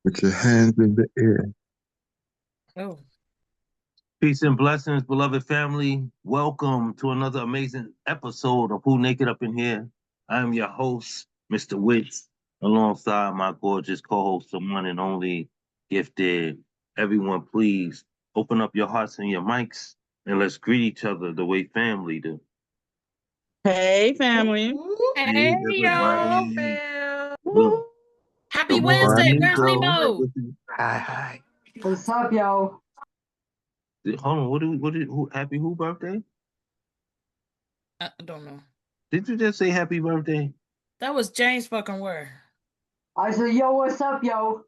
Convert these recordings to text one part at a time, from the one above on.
Put your hands in the air. Oh, Peace and blessings, beloved family. Welcome to another amazing episode of Who Naked Up in Here. I am your host, Mr. Witz, alongside my gorgeous co-host, the one and only Gifted. Everyone, please open up your hearts and your mics and let's greet each other the way family do. Hey, family. Hey, hey everybody. y'all. Good, Happy good Wednesday. morning, Where's Joe. Nemo? Hi, hi. What's up, yo? Hold on, happy who birthday? I don't know. Did you just say happy birthday? That was James fucking word. I said, yo, what's up, yo?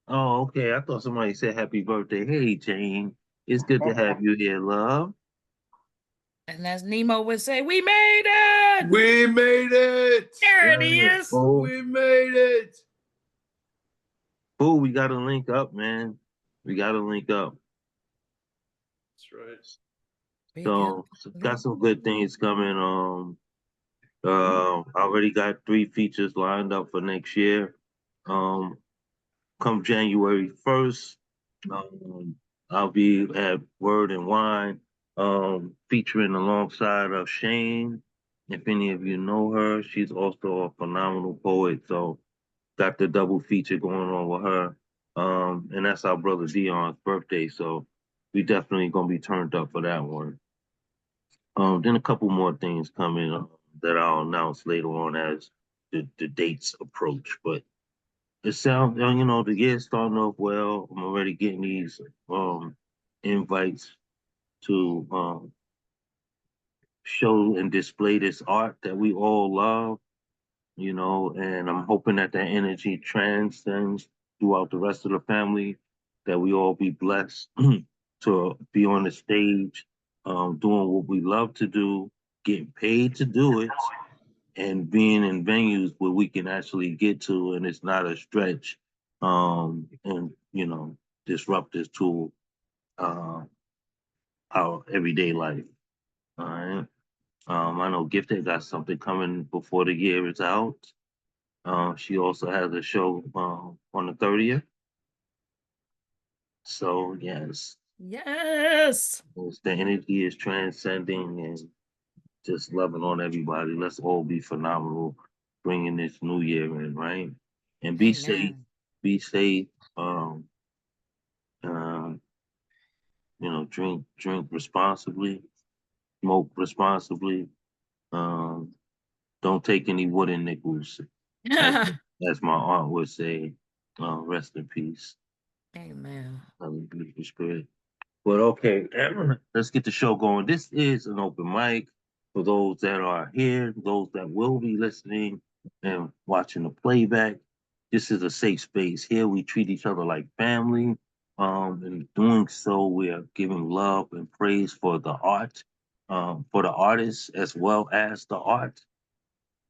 Oh, okay. I thought somebody said happy birthday. Hey, Jane. It's good to have you here, love. And as Nemo would say, we made it. We made it. There it is. Oh, We made it. oh, we got to link up, man. We got to link up. That's right. So, got some good things coming. I already got 3 features lined up for next year. Um, come January 1st, I'll be at Word and Wine, featuring alongside of Shane. If any of you know her, she's also a phenomenal poet. So got the double feature going on with her. And that's our brother Dion's birthday. So we definitely gonna be turned up for that one. Then a couple more things coming that I'll announce later on as the dates approach. But it sounds, the year's starting off well. I'm already getting these invites to show and display this art that we all love, and I'm hoping that that energy transcends throughout the rest of the family, that we all be blessed to be on the stage, doing what we love to do, getting paid to do it, and being in venues where we can actually get to and it's not a stretch, and disruptive to uh, our everyday life. All right. I know Gifted got something coming before the year is out. She also has a show on the 30th. So yes, Yes. the energy is transcending and just loving on everybody. Let's all be phenomenal, bringing this new year in, right? And be safe. Amen. Be safe. Um, um, drink responsibly, smoke responsibly. Um, don't take any wooden nickels, as as my aunt would say. Rest in peace. Amen. Beautiful spirit. But okay, let's get the show going. This is an open mic for those that are here, those that will be listening and watching the playback. This is a safe space. Here we treat each other like family. In doing so, we are giving love and praise for the art, for the artists as well as the art.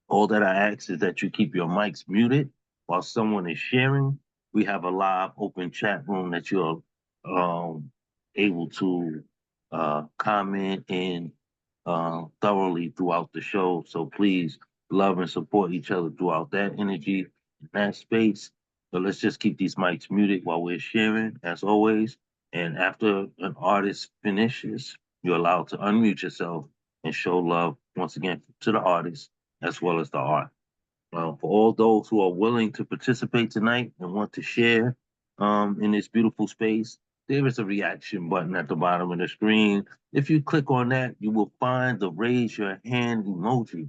All that I ask is that you keep your mics muted while someone is sharing. We have a live open chat room that you're um, able to comment in thoroughly throughout the show. So please love and support each other throughout that energy, that space. So let's just keep these mics muted while we're sharing, as always. And after an artist finishes, you're allowed to unmute yourself and show love once again to the artist as well as the art. For all those who are willing to participate tonight and want to share in this beautiful space, there is a reaction button at the bottom of the screen. If you click on that, you will find the raise your hand emoji.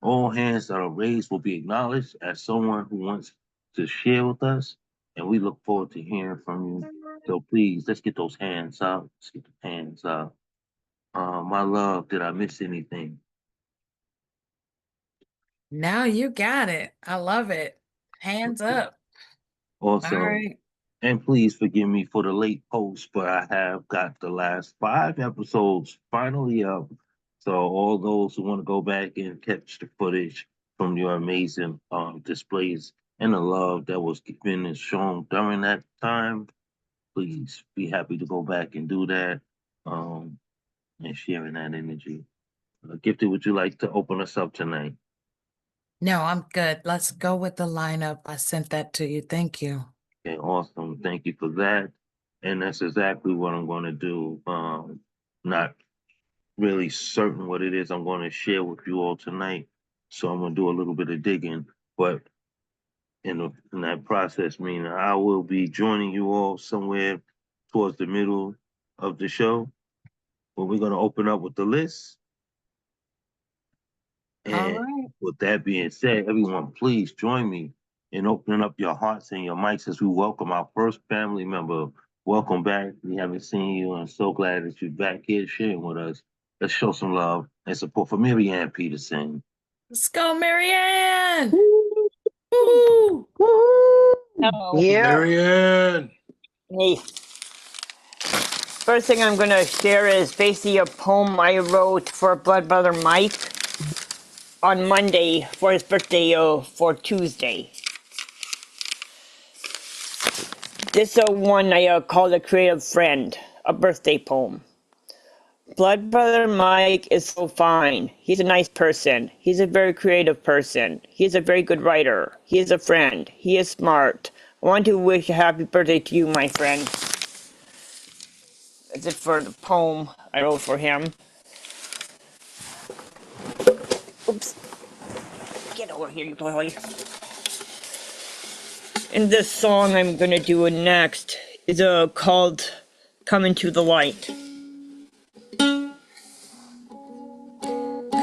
All hands that are raised will be acknowledged as someone who wants to share with us, and we look forward to hearing from you. So please, let's get those hands up. Let's get the hands up. My love, did I miss anything? Now you got it. I love it. Hands up. All Awesome. right. And please forgive me for the late post, but I have got the last 5 episodes finally up. So all those who want to go back and catch the footage from your amazing displays and the love that was given and shown during that time, please be happy to go back and do that, um, and sharing that energy. Gifted, would you like to open us up tonight? No, I'm good. Let's go with the lineup. I sent that to you. Thank you. Okay, awesome. Thank you for that. And that's exactly what I'm going to do. Not really certain what it is I'm going to share with you all tonight. So I'm going to do a little bit of digging. But in that process, meaning I will be joining you all somewhere towards the middle of the show, where we're going to open up with the list. All And right. with that being said, everyone, please join me in opening up your hearts and your mics as we welcome our first family member. Welcome back. We haven't seen you. I'm so glad that you're back here sharing with us. Let's show some love and support for Mary Ann Peterson. Let's go, Marianne. Woo! Hello. Yeah. Marianne. Hey, first thing I'm going to share is basically a poem I wrote for Blood Brother Mike on Monday for his birthday for Tuesday. This one I called A Creative Friend, a birthday poem. Blood Brother Mike is so fine. He's a nice person. He's a very creative person. He's a very good writer. He is a friend. He is smart. I want to wish a happy birthday to you, my friend. That's it for the poem I wrote for him. Oops. Get over here, you boy. And this song I'm gonna do next is called Come Into the Light.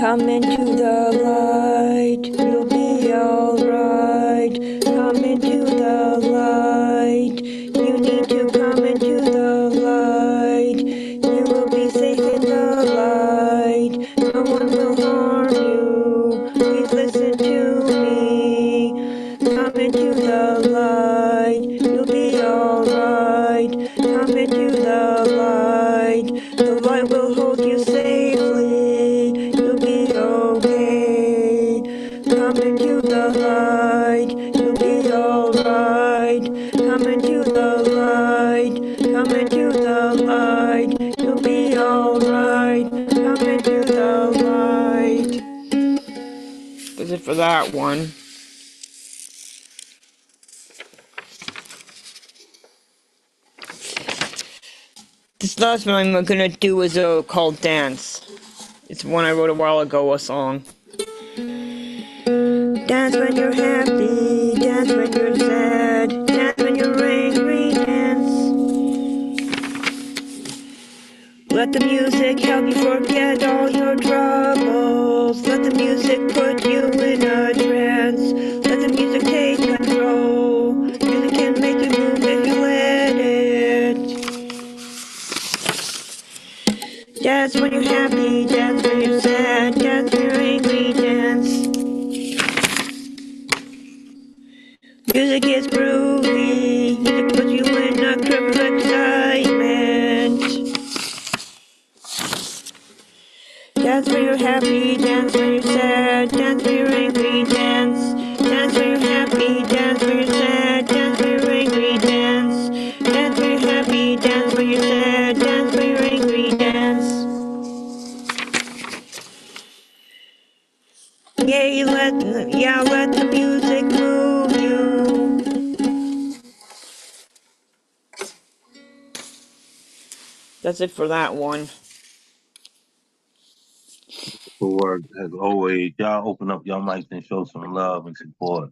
Come into the light, you'll be alright. Come into the light, you need to come into the light. You will be safe in the light, no one will harm you. Please listen to me. Come into the light, you'll be alright. Come into the light will hold you safely. You'll be okay. Come into the light, you'll be alright. Come into the light, come into the light, you'll be alright. Come into the light. That's it for that one. This last one I'm gonna do is called Dance. It's one I wrote a while ago, a song. Dance when you're happy, dance when you're sad, dance when you're angry, dance. Let the music help you forget all your troubles. Let the music put you in a trance. Let the music take control. Music can make you move if you let it. Dance when you're happy, dance when you're sad, dance when you're angry, dance. Music is groovy, music puts you in a trip of excitement. Dance when you're happy, dance when you're sad, dance when you're angry, dance. Dance when you're happy, dance when you're sad, dance when you're angry, dance. Dance when you're happy, dance when you're sad, dance when you're angry, dance. Let the music move you. That's it for that one. For work, as always, y'all open up your mics and show some love and support.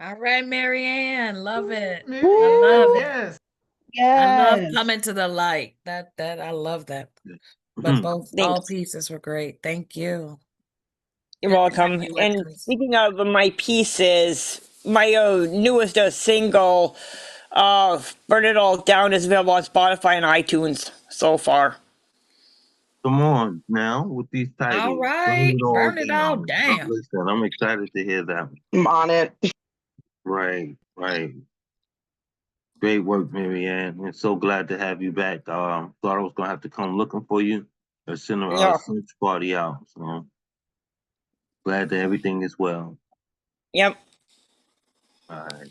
All right, Marianne. Love it. I Marianne, love it. yes. I love Yes. coming to the light. That I love that. But all Thanks. pieces were great. Thank you. You're Good to welcome. have you with And us. speaking of my pieces, my newest single, Burn It All Down, is available on Spotify and iTunes so far. Come on now with these titles. All right. Burn it all down. Listen, I'm excited to hear that. I'm on it. Right. Great work, Marianne. We're so glad to have you back. Thought I was gonna have to come looking for you or send a Yeah. search party out. So glad that everything is well. Yep. All right.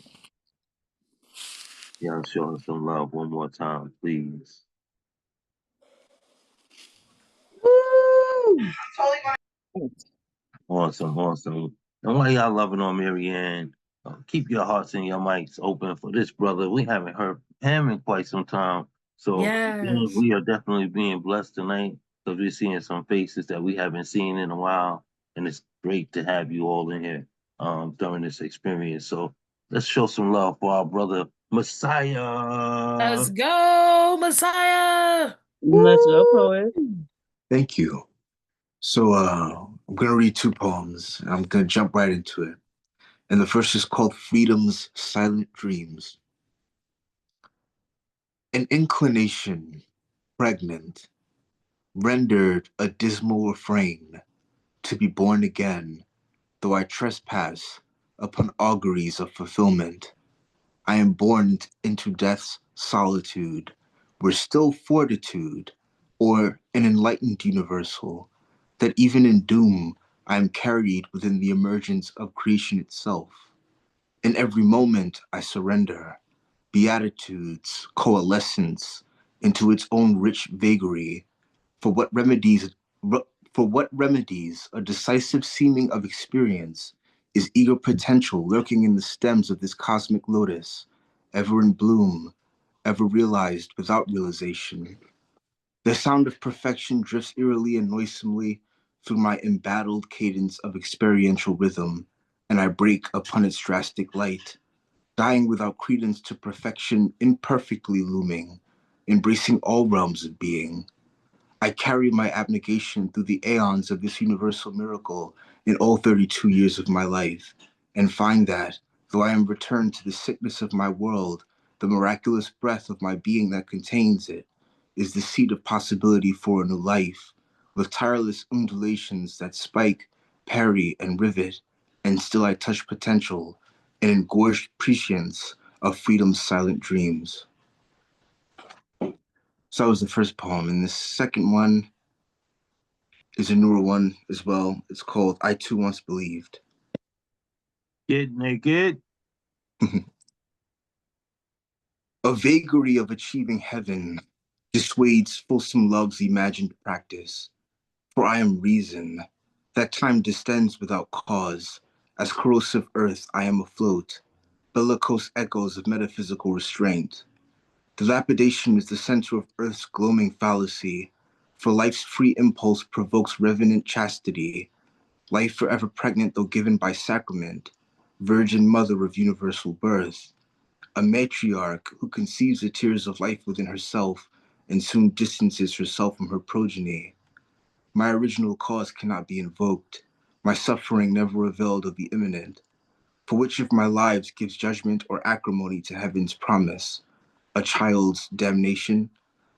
Y'all show us some love one more time, please. Woo! Awesome. And while y'all loving on Marianne, keep your hearts and your mics open for this brother. We haven't heard him in quite some time. So again, Yes. we are definitely being blessed tonight because we're seeing some faces that we haven't seen in a while. And it's great to have you all in here during this experience. So let's show some love for our brother Messiah. Let's go, Messiah. Let's go, poet. Thank you. So I'm gonna read two poems. I'm gonna jump right into it. And the first is called Freedom's Silent Dreams. An inclination, pregnant, rendered a dismal refrain to be born again, though I trespass upon auguries of fulfillment. I am born into death's solitude, where still fortitude, or an enlightened universal, that even in doom I am carried within the emergence of creation itself. In every moment I surrender, beatitudes, coalescence, into its own rich vagary, for what remedies a decisive seeming of experience is eager potential lurking in the stems of this cosmic lotus, ever in bloom, ever realized without realization. The sound of perfection drifts eerily and noisomely through my embattled cadence of experiential rhythm, and I break upon its drastic light, dying without credence to perfection imperfectly looming, embracing all realms of being. I carry my abnegation through the aeons of this universal miracle in all 32 years of my life, and find that, though I am returned to the sickness of my world, the miraculous breath of my being that contains it is the seed of possibility for a new life, with tireless undulations that spike, parry, and rivet, and still I touch potential, and engorged prescience of freedom's silent dreams. So that was the first poem, and the second one is a newer one as well. It's called I Too Once Believed. Get naked. A vagary of achieving heaven dissuades fulsome love's imagined practice. For I am reason, that time distends without cause. As corrosive earth, I am afloat, bellicose echoes of metaphysical restraint. Dilapidation is the center of earth's gloaming fallacy, for life's free impulse provokes revenant chastity, life forever pregnant though given by sacrament, virgin mother of universal birth, a matriarch who conceives the tears of life within herself and soon distances herself from her progeny. My original cause cannot be invoked, my suffering never availed of the imminent. For which of my lives gives judgment or acrimony to heaven's promise? A child's damnation?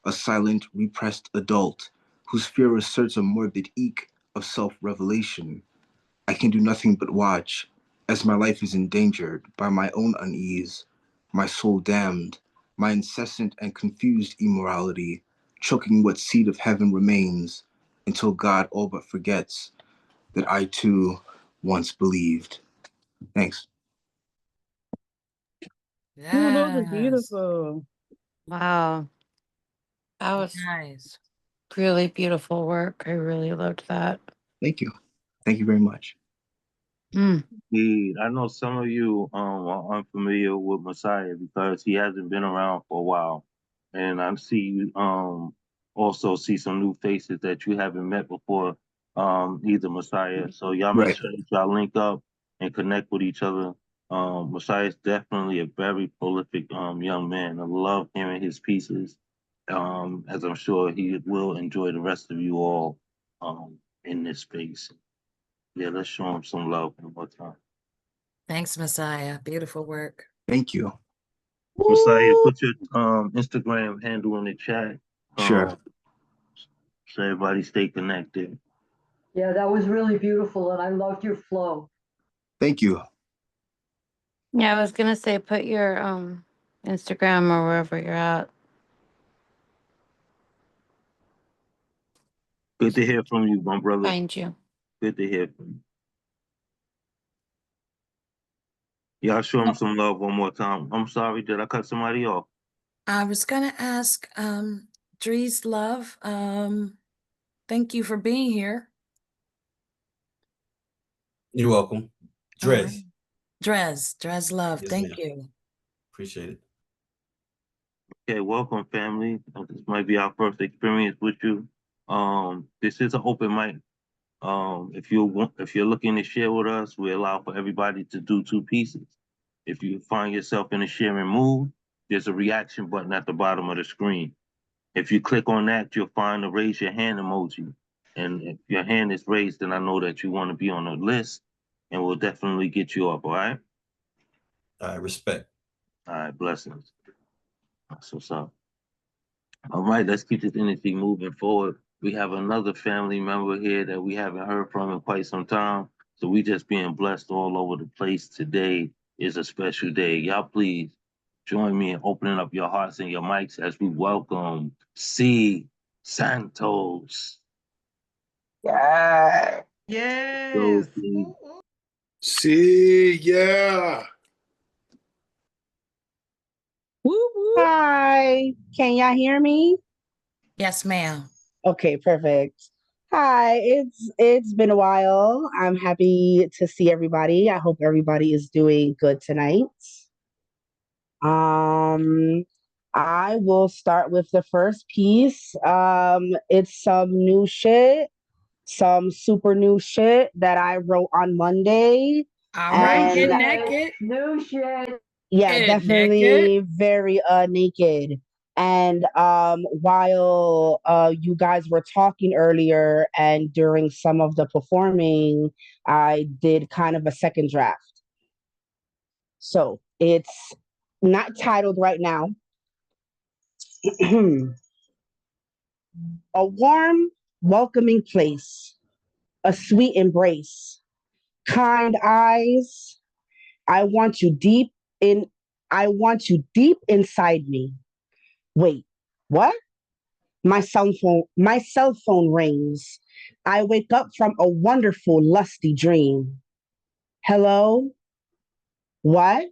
A silent, repressed adult whose fear asserts a morbid eke of self-revelation? I can do nothing but watch, as my life is endangered by my own unease, my soul damned, my incessant and confused immorality, choking what seed of heaven remains, until God all but forgets that I too once believed. Thanks. Oh, those are Yes. beautiful. Wow. That was Nice. really beautiful work. I really loved that. Thank you. Thank you very much. Indeed. I know some of you are unfamiliar with Messiah because he hasn't been around for a while. And I see you also see some new faces that you haven't met before, either Messiah. So y'all make Right. sure that y'all link up and connect with each other. Messiah is definitely a very prolific young man. I love hearing his pieces. As I'm sure he will enjoy the rest of you all in this space. Yeah, let's show him some love one more time. Thanks, Messiah. Beautiful work. Thank you. Messiah, put your Instagram handle in the chat. Sure. So everybody stay connected. Yeah, that was really beautiful, and I loved your flow. Thank you. Yeah, I was gonna say put your Instagram or wherever you're at. Good to hear from you, my brother. Find you. Good to hear from you. Y'all show him some love one more time. I'm sorry, did I cut somebody off? I was gonna ask Drees Love. Thank you for being here. You're welcome. All right. Dress. Dres Love, Yes, thank ma'am. you. Appreciate it. Okay, welcome, family. This might be our first experience with you. This is an open mic. If you're looking to share with us, we allow for everybody to do 2 pieces. If you find yourself in a sharing mood, there's a reaction button at the bottom of the screen. If you click on that, you'll find the raise your hand emoji. And if your hand is raised, then I know that you want to be on the list, and we'll definitely get you up. All right. All right, respect. All right. Blessings. That's what's up. All right, let's keep this energy moving forward. We have another family member here that we haven't heard from in quite some time. So we just being blessed all over the place. Today is a special day. Y'all please join me in opening up your hearts and your mics as we welcome C. Santos. Yeah. So, Yes. please. See, yeah. Woo woo. Hi. Can y'all hear me? Yes, ma'am. Okay, perfect. Hi. It's been a while. I'm happy to see everybody. I hope everybody is doing good tonight. I will start with the first piece. It's some new shit, some super new shit that I wrote on Monday. All right, And get naked. New shit. yeah, Get definitely very naked. And while you guys were talking earlier and during some of the performing, I did kind of a second draft. So it's not titled right now. A warm, welcoming place, a sweet embrace, kind eyes. I want you deep in I want you deep inside me. Wait, what? My cell phone rings. I wake up from a wonderful, lusty dream. Hello? What?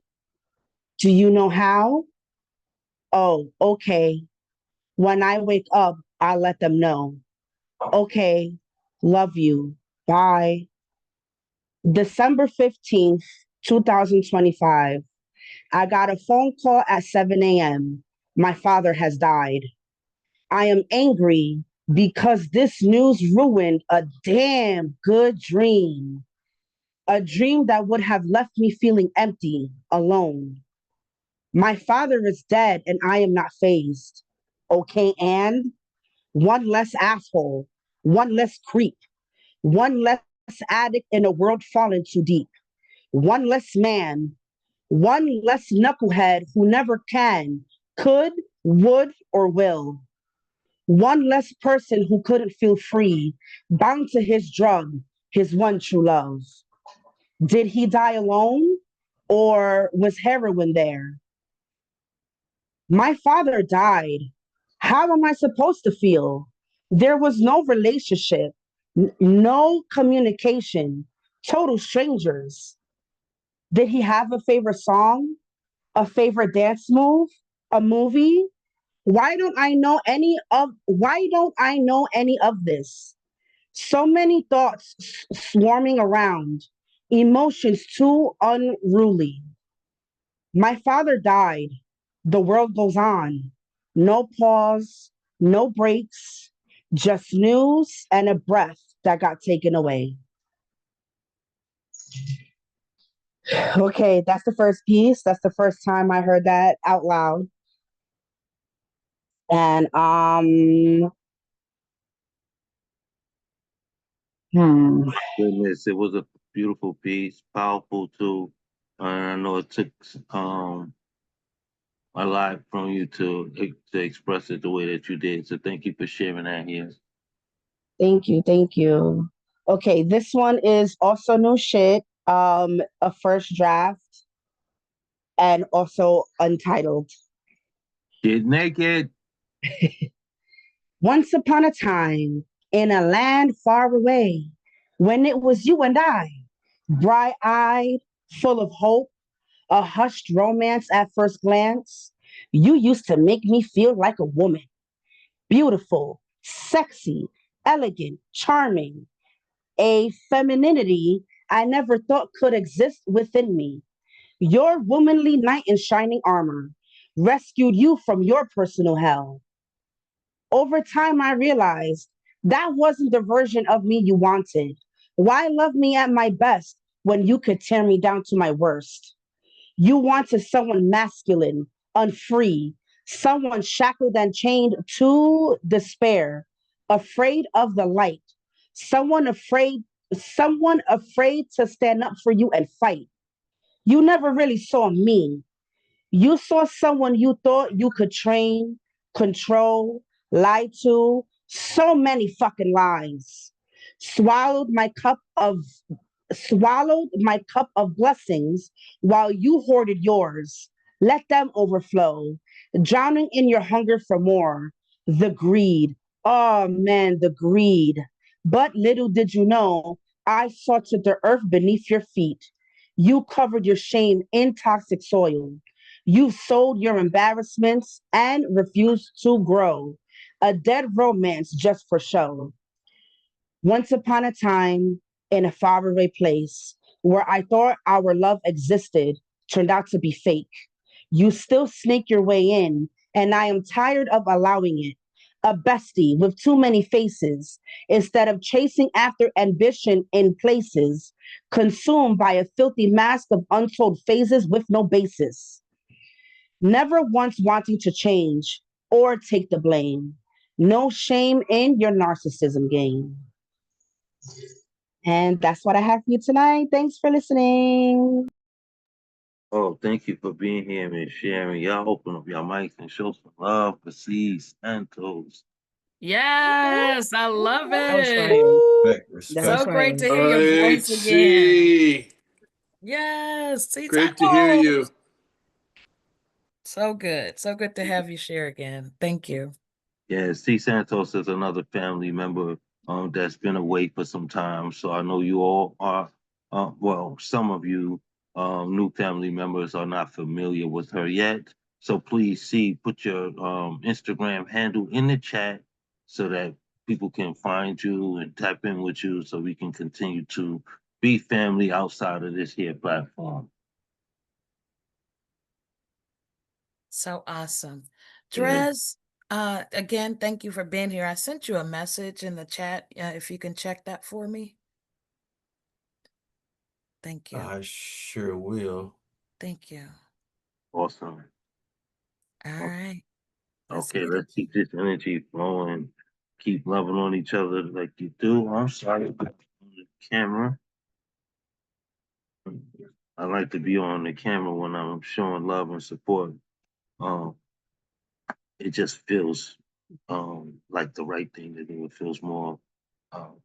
Do you know how? Oh, okay. When I wake up, I'll let them know. Okay. Love you. Bye. December 15th, 2025. I got a phone call at 7 a.m. My father has died. I am angry because this news ruined a damn good dream. A dream that would have left me feeling empty, alone. My father is dead and I am not phased. Okay, and one less asshole, one less creep, one less addict in a world fallen too deep, one less man, one less knucklehead who never can, could, would, or will. One less person who couldn't feel free, bound to his drug, his one true love. Did he die alone? Or was heroin there? My father died. How am I supposed to feel? There was no relationship, no communication, total strangers. Did he have a favorite song? A favorite dance move? A movie? Why don't I know any of this? So many thoughts swarming around, emotions too unruly. My father died. The world goes on. No pause, no breaks, just news and a breath that got taken away. Okay, that's the first piece. That's the first time I heard that out loud. And Goodness, it was a beautiful piece, powerful too. And I know it took a lot from you to express it the way that you did. So thank you for sharing that here. Thank you, thank you. Okay, this one is also no shit. A first draft and also untitled. Get naked. Once upon a time, in a land far away, when it was you and I, bright-eyed, full of hope, a hushed romance at first glance, you used to make me feel like a woman, beautiful, sexy, elegant, charming, a femininity I never thought could exist within me. Your womanly knight in shining armor rescued you from your personal hell. Over time, I realized that wasn't the version of me you wanted. Why love me at my best when you could tear me down to my worst? You wanted someone masculine, unfree, someone shackled and chained to despair, afraid of the light, someone afraid, someone afraid to stand up for you and fight. You never really saw me. You saw someone you thought you could train, control, lie to, so many fucking lies. Swallowed my cup of swallowed my cup of blessings while you hoarded yours. Let them overflow, drowning in your hunger for more. The greed. Oh man, the greed. But little did you know, I saw to the earth beneath your feet. You covered your shame in toxic soil. You sold your embarrassments and refused to grow. A dead romance just for show. Once upon a time, in a faraway place where I thought our love existed, turned out to be fake. You still snake your way in, and I am tired of allowing it. A bestie with too many faces, instead of chasing after ambition in places, consumed by a filthy mask of untold phases with no basis. Never once wanting to change or take the blame. No shame in your narcissism game. And that's what I have for you tonight. Thanks for listening. Oh, thank you for being here and sharing. Y'all open up your mics and show some love for C. Santos. Yes, I love That was it. fire. Respect, That respect. was So great fire. to All hear your right, voice again. C. Yes, see, Great to hear you. so good. So good to have you share again. Thank you. Yeah, C. Santos is another family member that's been away for some time. So I know you all are, well, some of you new family members are not familiar with her yet. So please put your Instagram handle in the chat so that people can find you and tap in with you so we can continue to be family outside of this here platform. So awesome. Yeah. Drez, again, thank you for being here. I sent you a message in the chat. If you can check that for me. Thank you. I sure will. Thank you. Awesome. All right. Okay, get let's it. keep this energy flowing. Keep loving on each other like you do. I'm sorry about the camera. I like to be on the camera when I'm showing love and support. Um, it just feels like the right thing to do. It feels more um,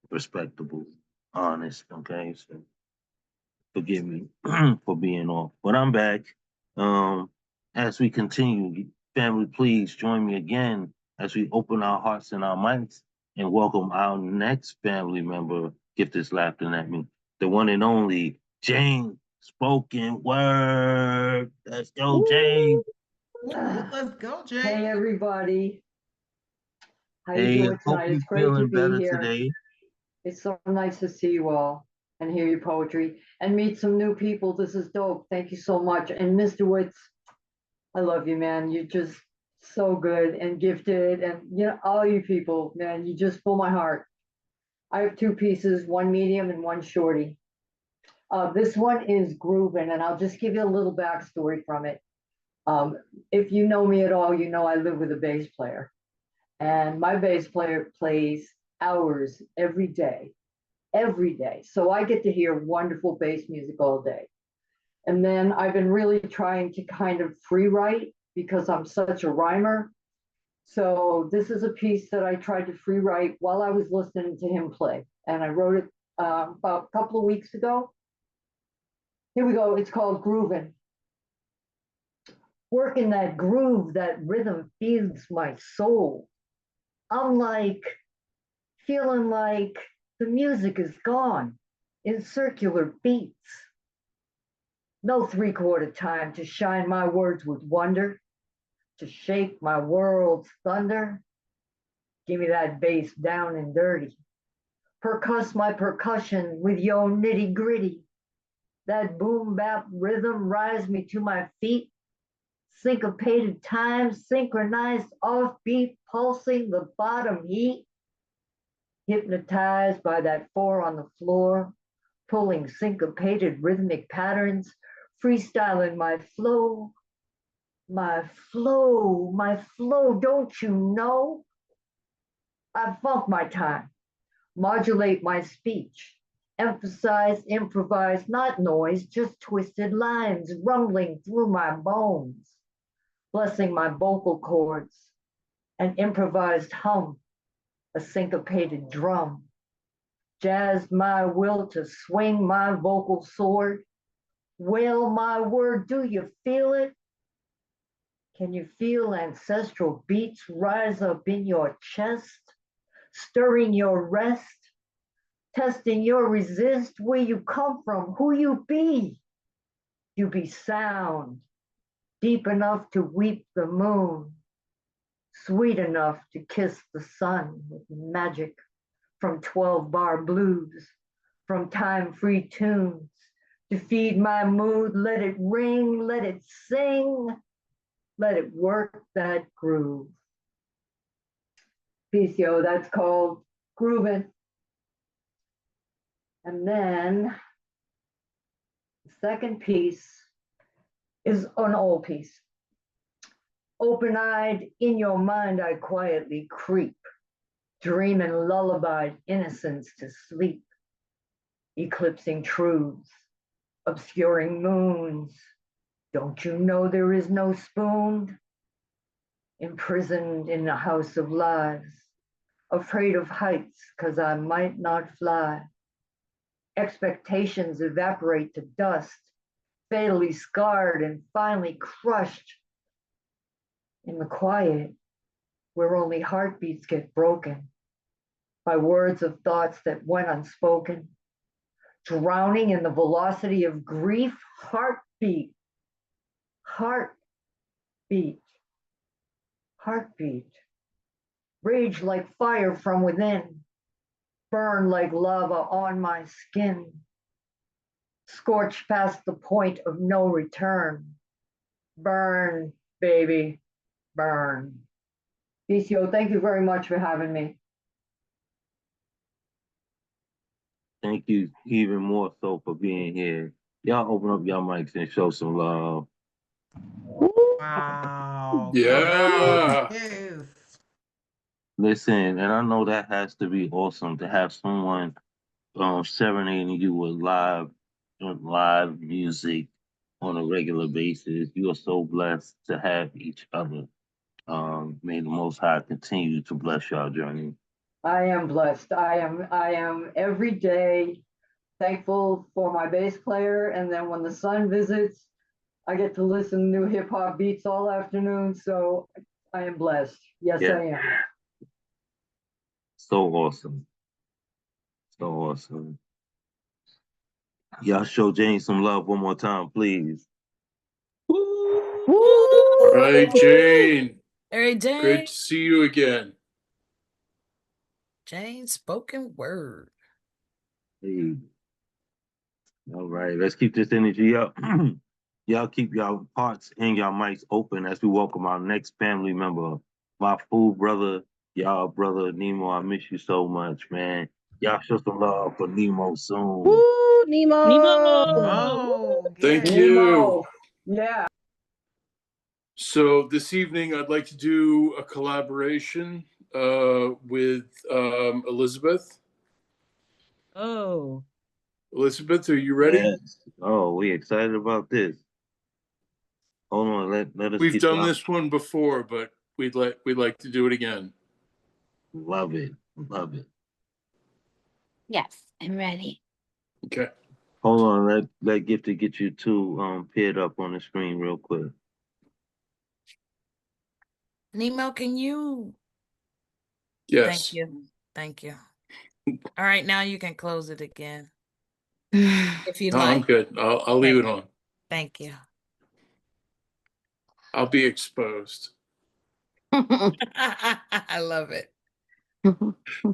respectable, honest. Okay, so forgive me for being off, but I'm back. Um, as we continue, family, please join me again as we open our hearts and our minds and welcome our next family member. Gift is laughing at me, the one and only Jane Spoken Word. Let's go, Jane. Let's go, Jay. Hey, everybody. How you Hey, doing hope tonight? you're It's great to feeling be better here. today. It's so nice to see you all and hear your poetry and meet some new people. This is dope. Thank you so much. And Mr. Witz, I love you, man. You're just so good and gifted. And, you know, all you people, man, you just fill my heart. I have two pieces, one medium and one shorty. This one is grooving, and I'll just give you a little backstory from it. If you know me at all, you know I live with a bass player. And my bass player plays hours every day, every day. So I get to hear wonderful bass music all day. And then I've been really trying to kind of free write because I'm such a rhymer. So this is a piece that I tried to free write while I was listening to him play. And I wrote it about a couple of weeks ago. Here we go. It's called Groovin'. Working that groove, that rhythm feeds my soul. I'm like, feeling like the music is gone in circular beats. No three-quarter time to shine my words with wonder, to shake my world's thunder. Give me that bass down and dirty. Percuss my percussion with your nitty-gritty. That boom bap rhythm rise me to my feet. Syncopated time, synchronized offbeat, pulsing the bottom heat. Hypnotized by that four on the floor, pulling syncopated rhythmic patterns, freestyling my flow, my flow, my flow, don't you know? I funk my time, modulate my speech, emphasize, improvise, not noise, just twisted lines rumbling through my bones, blessing my vocal cords, an improvised hum, a syncopated drum, jazzed my will to swing my vocal sword, wail my word, do you feel it? Can you feel ancestral beats rise up in your chest, stirring your rest, testing your resist, where you come from, who you be? You be sound, deep enough to weep the moon, sweet enough to kiss the sun with magic from 12-bar blues, from time-free tunes, to feed my mood, let it ring, let it sing, let it work that groove. Peace, yo, that's called Groovin'. And then the second piece is an old piece. Open-eyed, in your mind I quietly creep, dreaming lullabied innocence to sleep, eclipsing truths, obscuring moons. Don't you know there is no spoon? Imprisoned in a house of lies, afraid of heights because I might not fly. Expectations evaporate to dust, fatally scarred and finally crushed in the quiet where only heartbeats get broken by words of thoughts that went unspoken, drowning in the velocity of grief, heartbeat, heartbeat, heartbeat, rage like fire from within, burn like lava on my skin, scorch past the point of no return, burn, baby, burn. DCO, thank you very much for having me. Thank you even more so for being here. Y'all open up your mics and show some love. Wow. Yeah. Yes. Listen, and I know that has to be awesome to have someone serenading you with live music on a regular basis. You are so blessed to have each other. May the Most High continue to bless your journey. I am blessed. I am every day thankful for my bass player. And then when the sun visits, I get to listen to new hip hop beats all afternoon. So I am blessed. Yes, Yeah. I am. So awesome. So awesome. Y'all show Jane some love one more time, please. All right, Jane. Hey, Jane. Great to see you again. Jane, spoken word. Hey. All right, let's keep this energy up. Y'all keep y'all hearts and y'all mics open as we welcome our next family member, my full brother, y'all brother Nemo. I miss you so much, man. Y'all show some love for Nemo soon. Woo, Nemo. Oh, Thank yes. you. Yeah. So this evening, I'd like to do a collaboration with Elizabeth. Oh. Elizabeth, are you ready? Yes. Oh, we excited about this. Hold on, let us We've get done y'all. this one before, but we'd like to do it again. Love it. Love it. Yes, I'm ready. Okay. Hold on, let Gifted get you two paired up on the screen real quick. Nemo, can you? Yes. Thank you. Thank you. All right, now you can close it again. If you No, like. I'm good. I'll leave it on. Thank you. I'll be exposed. I love it.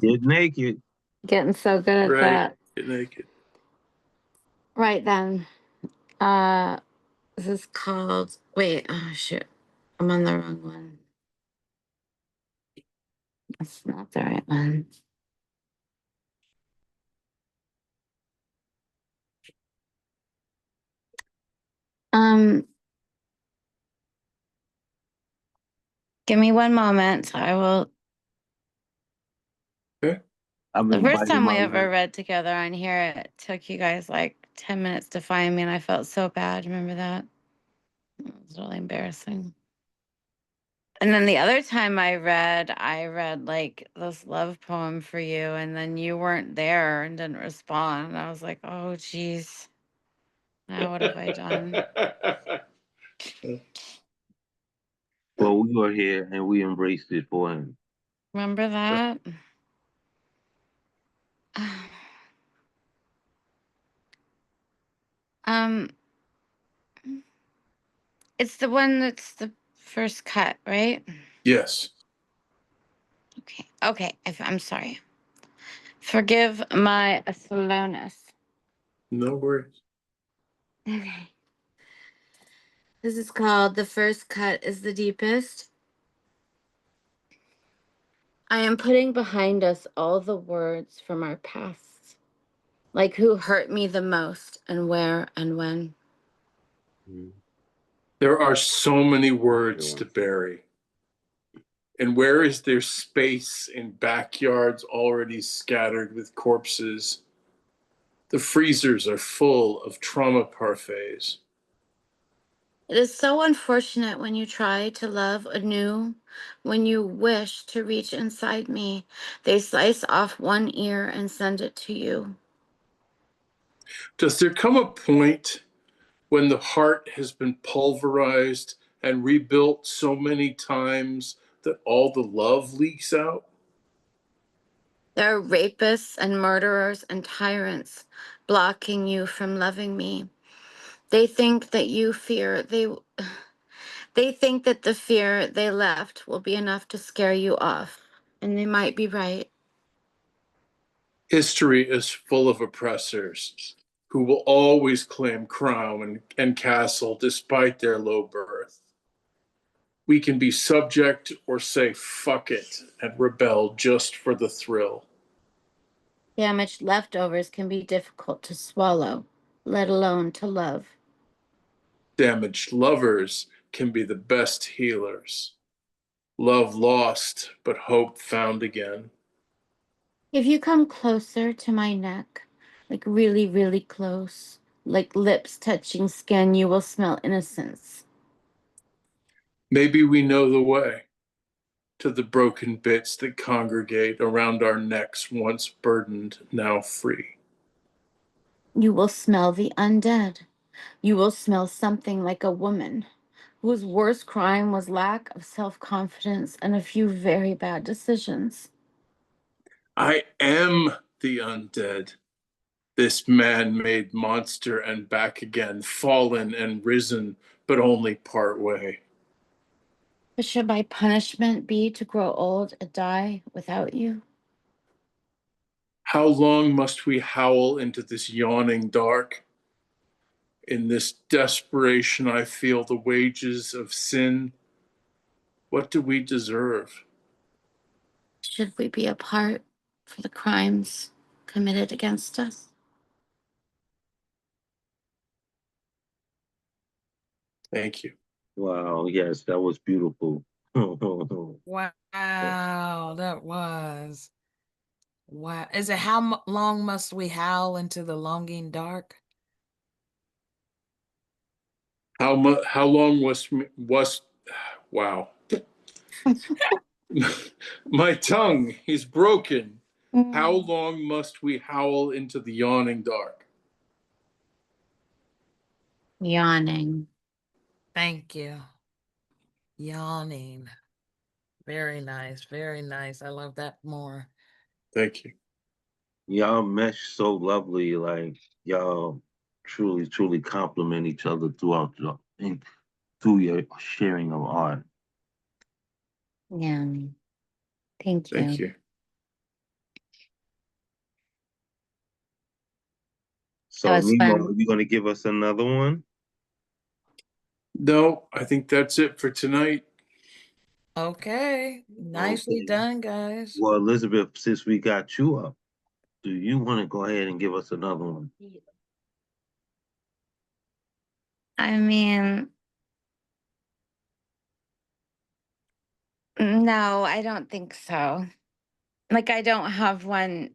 Get naked. Getting so good at Right. that. Get naked. Right then. This is called, wait, oh shoot. I'm on the wrong one. That's not the right one. Give me one moment. I will. Okay. The first time we ever read together on here, it took you guys like 10 minutes to find me, and I felt so bad. Remember that? It was really embarrassing. And then the other time I read like this love poem for you, and then you weren't there and didn't respond. And I was like, oh, geez. Now what have I done? Well, we were here and we embraced it for him. Remember that? Um, it's the one that's the first cut, right? Yes. Okay. Okay. I'm sorry. Forgive my slowness. No worries. Okay. This is called The First Cut is the Deepest. I am putting behind us all the words from our past, like who hurt me the most and where and when. There are so many words to bury. And where is there space in backyards already scattered with corpses? The freezers are full of trauma parfaits. It is so unfortunate when you try to love anew, when you wish to reach inside me, they slice off one ear and send it to you. Does there come a point when the heart has been pulverized and rebuilt so many times that all the love leaks out? There are rapists and murderers and tyrants blocking you from loving me. They think that they think that the fear they left will be enough to scare you off, and they might be right. History is full of oppressors who will always claim crown and castle despite their low birth. We can be subject or say fuck it and rebel just for the thrill. Damaged leftovers can be difficult to swallow, let alone to love. Damaged lovers can be the best healers. Love lost, but hope found again. If you come closer to my neck, like really, really close, like lips touching skin, you will smell innocence. Maybe we know the way to the broken bits that congregate around our necks, once burdened, now free. You will smell the undead. You will smell something like a woman whose worst crime was lack of self-confidence and a few very bad decisions. I am the undead, this man-made monster and back again, fallen and risen, but only part way. But should my punishment be to grow old and die without you? How long must we howl into this yawning dark? In this desperation, I feel the wages of sin. What do we deserve? Should we be apart for the crimes committed against us? Thank you. Wow, yes, that was beautiful. Wow, that was. Wow. Is it how long must we howl into the longing dark? How long was wow. My tongue is broken. How long must we howl into the yawning dark? Yawning. Thank you. Yawning. Very nice. Very nice. I love that more. Thank you. Y'all mesh so lovely, like y'all truly, truly compliment each other throughout through your sharing of art. Yeah. Thank you. Thank you. So That was Nemo, fun. are you gonna give us another one? No, I think that's it for tonight. Okay. Nicely Okay. done, guys. Well, Elizabeth, since we got you up, do you want to go ahead and give us another one? I mean, no, I don't think so. Like, I don't have one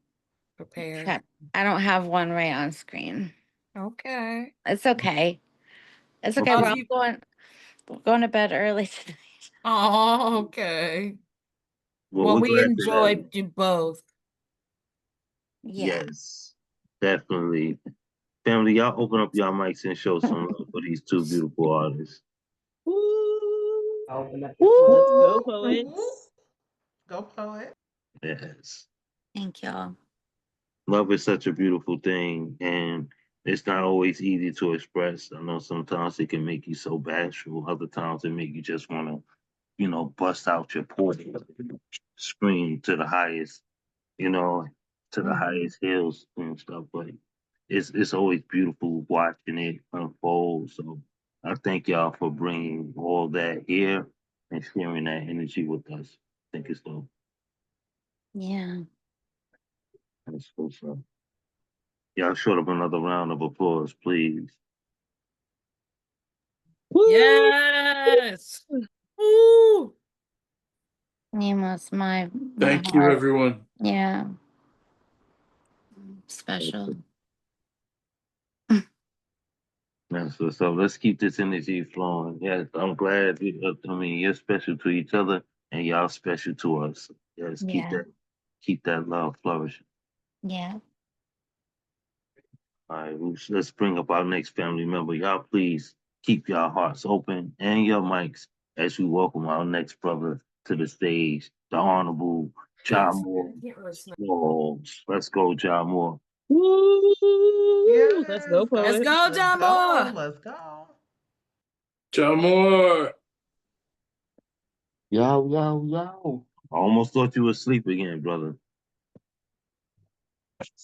Prepared. prep. I don't have one right on screen. Okay. It's okay. It's okay. Okay. We're going to bed early tonight. Oh, okay. Well, we're we glad to have enjoyed you both. Yeah. Yes, definitely. Family, y'all open up y'all mics and show some love for these two beautiful artists. Woo! Open up. Let's go, poets. Go poet. Yes. Thank y'all. Love is such a beautiful thing, and it's not always easy to express. I know sometimes it can make you so bashful. Other times it make you just want to, bust out your port, scream to the highest, you know, to the highest hills and stuff. But it's always beautiful watching it unfold. So I thank y'all for bringing all that here and sharing that energy with us. I think it's dope. Yeah. That's cool stuff. Y'all short of another round of applause, please. Woo! Yes. Woo. Nemo's my Thank you, heart. everyone. Yeah. Special. That's what's up. Let's keep this energy flowing. Yes, I'm glad. You're special to each other, and y'all special to us. Yes, Yeah. keep that love flourishing. Yeah. All right, let's bring up our next family member. Y'all, please keep y'all hearts open and your mics as we welcome our next brother to the stage, the Honorable John Moore. Let's go, John Moore. Woo! Yes. Let's go, Let's poet. go, John Moore. Let's go. John Moore. Yow, yow, yow. I almost thought you were asleep again, brother.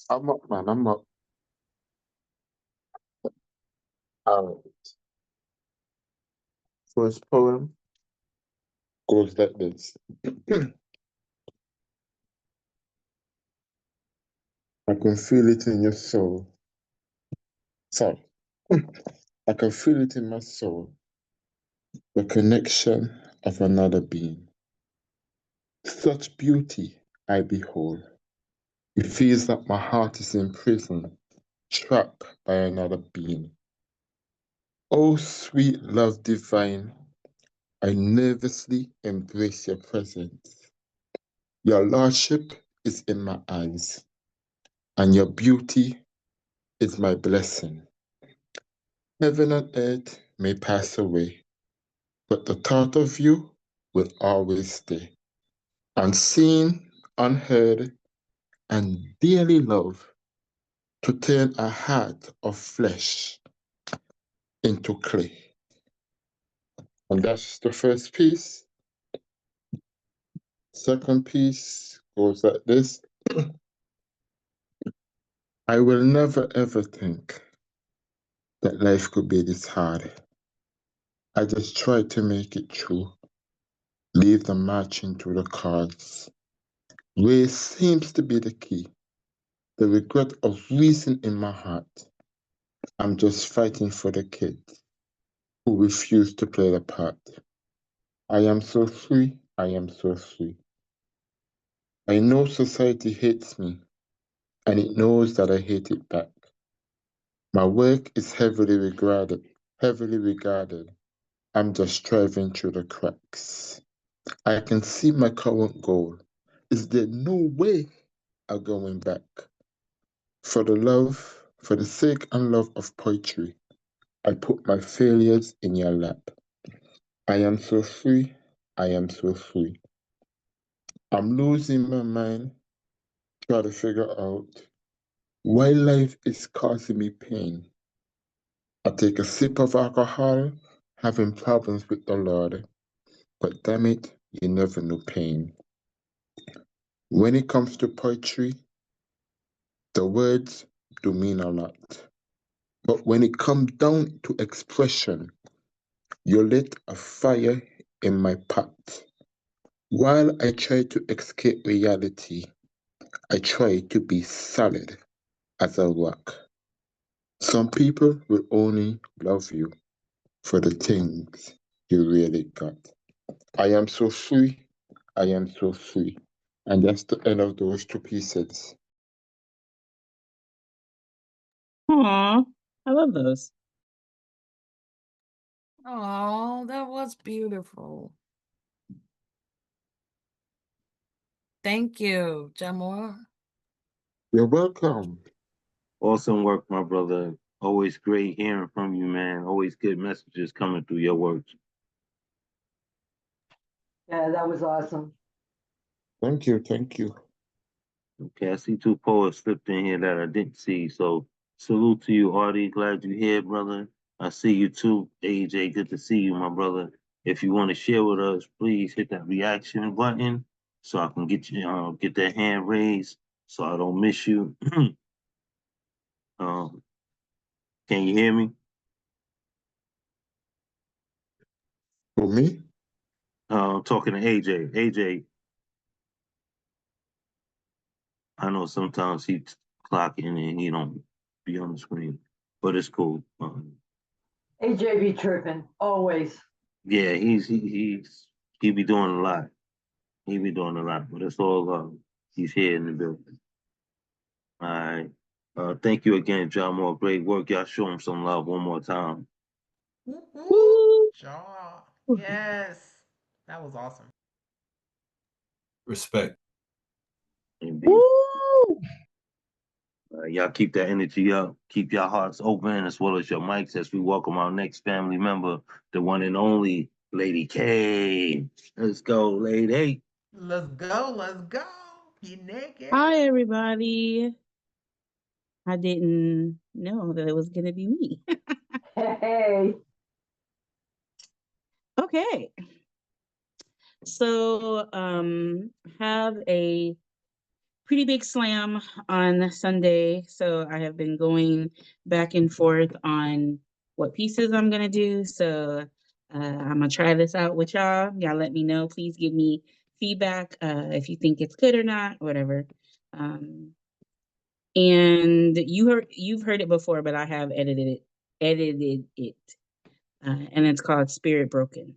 I'm up, man. I'm up. All right. First poem goes like this. I can feel it in your soul. Sorry. I can feel it in my soul. The connection of another being. Such beauty I behold. It feels like my heart is in prison, trapped by another being. Oh, sweet love divine, I nervously embrace your presence. Your lordship is in my eyes, and your beauty is my blessing. Heaven and earth may pass away, but the thought of you will always stay. Unseen, unheard, and dearly loved, to turn a heart of flesh into clay. And that's the first piece. Second piece goes like this. I will never ever think that life could be this hard. I just tried to make it through. Leave the marching through the cards. Race seems to be the key. The regret of reason in my heart. I'm just fighting for the kids who refuse to play the part. I am so free. I am so free. I know society hates me, and it knows that I hate it back. My work is heavily regarded. Heavily regarded. I'm just striving through the cracks. I can see my current goal. Is there no way I'm going back? For the sake and love of poetry, I put my failures in your lap. I am so free. I am so free. I'm losing my mind, trying to figure out why life is causing me pain. I take a sip of alcohol, having problems with the Lord, but damn it, you never know pain. When it comes to poetry, the words do mean a lot. But when it comes down to expression, You lit a fire in my pot. While I try to escape reality, I try to be solid as a rock. Some people will only love you for the things you really got. I am so free. I am so free. And that's the end of those two pieces. Aw, I love those. Oh, that was beautiful. Thank you, Jamor. You're welcome. Awesome work, my brother. Always great hearing from you, man. Always good messages coming through your words. Yeah, that was awesome. Thank you. Thank you. Okay, I see two poets slipped in here that I didn't see. So salute to you, Artie. Glad you're here, brother. I see you too, AJ. Good to see you, my brother. If you want to share with us, please hit that reaction button so I can get you get that hand raised so I don't miss you. um, can you hear me? For me? Talking to AJ. AJ, I know sometimes he clocking and he don't be on the screen, but it's cool. AJ be tripping, always. Yeah, he be doing a lot. He be doing a lot, but it's all he's here in the building. All right. Thank you again, John Moore. Great work. Y'all show him some love one more time. Woo. Jaw. Yes. That was awesome. Respect. Indeed. Y'all keep that energy up. Keep your hearts open as well as your mics as we welcome our next family member, the one and only Lady K. Let's go, Lady. Let's go. Let's go. You naked. Hi, everybody. I didn't know that it was going to be me. Hey. Okay. So, have a pretty big slam on Sunday. So I have been going back and forth on what pieces I'm going to do. So I'm going to try this out with y'all. Y'all let me know. Please give me feedback if you think it's good or not, whatever. And you've heard it before, but I have edited it. And it's called Spirit Broken.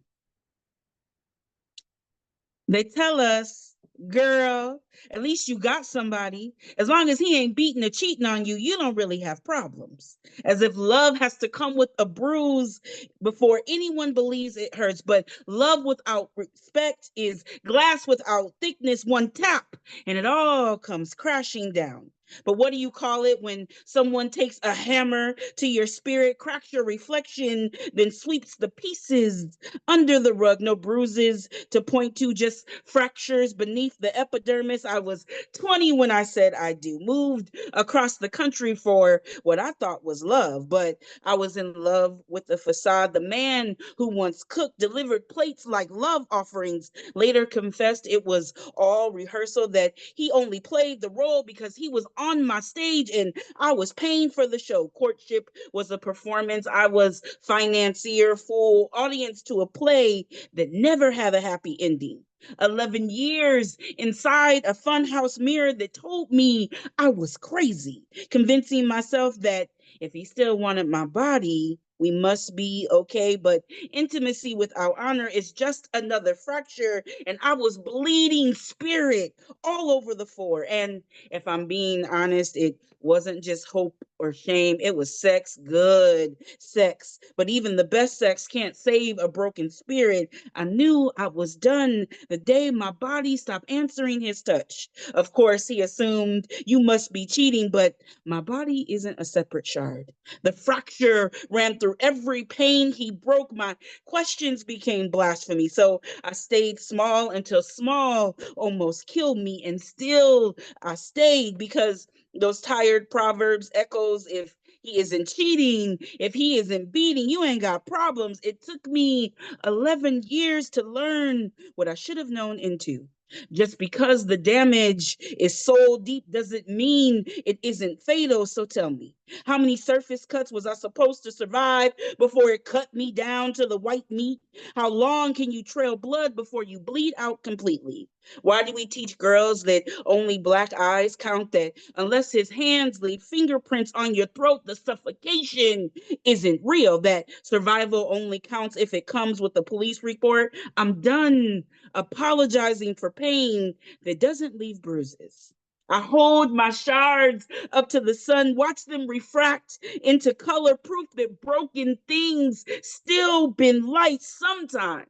They tell us, girl, at least you got somebody. As long as he ain't beating or cheating on you, you don't really have problems. As if love has to come with a bruise before anyone believes it hurts. But love without respect is glass without thickness, one tap, and it all comes crashing down. But what do you call it when someone takes a hammer to your spirit, cracks your reflection, then sweeps the pieces under the rug? No bruises to point to, just fractures beneath the epidermis. I was 20 when I said I do. Moved across the country for what I thought was love, but I was in love with the facade. The man who once cooked, delivered plates like love offerings, later confessed it was all rehearsal, that he only played the role because he was on my stage and I was paying for the show. Courtship was a performance. I was financier, full audience to a play that never had a happy ending. 11 years inside a funhouse mirror that told me I was crazy, convincing myself that if he still wanted my body, we must be okay. But intimacy without honor is just another fracture, and I was bleeding spirit all over the floor. And if I'm being honest, it wasn't just hope or shame. It was sex, good sex. But even the best sex can't save a broken spirit. I knew I was done the day my body stopped answering his touch. Of course, he assumed you must be cheating, but my body isn't a separate shard. The fracture ran through every pain he broke. My questions became blasphemy. So I stayed small until small almost killed me. And still I stayed because those tired proverbs echoes, if he isn't cheating, if he isn't beating, you ain't got problems. It took me 11 years to learn what I should have known in 2. Just because the damage is so deep doesn't mean it isn't fatal. So tell me, how many surface cuts was I supposed to survive before it cut me down to the white meat? How long can you trail blood before you bleed out completely? Why do we teach girls that only black eyes count, that unless his hands leave fingerprints on your throat, the suffocation isn't real, that survival only counts if it comes with a police report? I'm done apologizing for pain that doesn't leave bruises. I hold my shards up to the sun, watch them refract into color, proof that broken things still been light sometimes.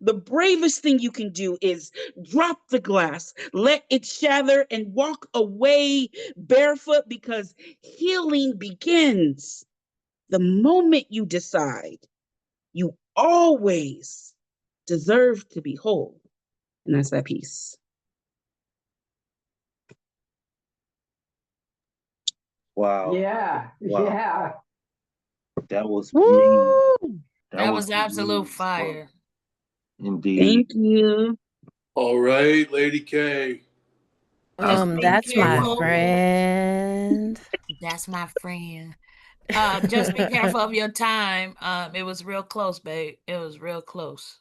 The bravest thing you can do is drop the glass, let it shatter, and walk away barefoot, because healing begins the moment you decide you always deserve to be whole. And that's that piece. Wow. Yeah, Wow. yeah. That was Woo! mean. That was absolute mean as fuck. fire. Indeed. Thank you. All right, Lady K. Just be That's my careful. friend. That's my friend. Just be careful of your time. It was real close, babe. It was real close.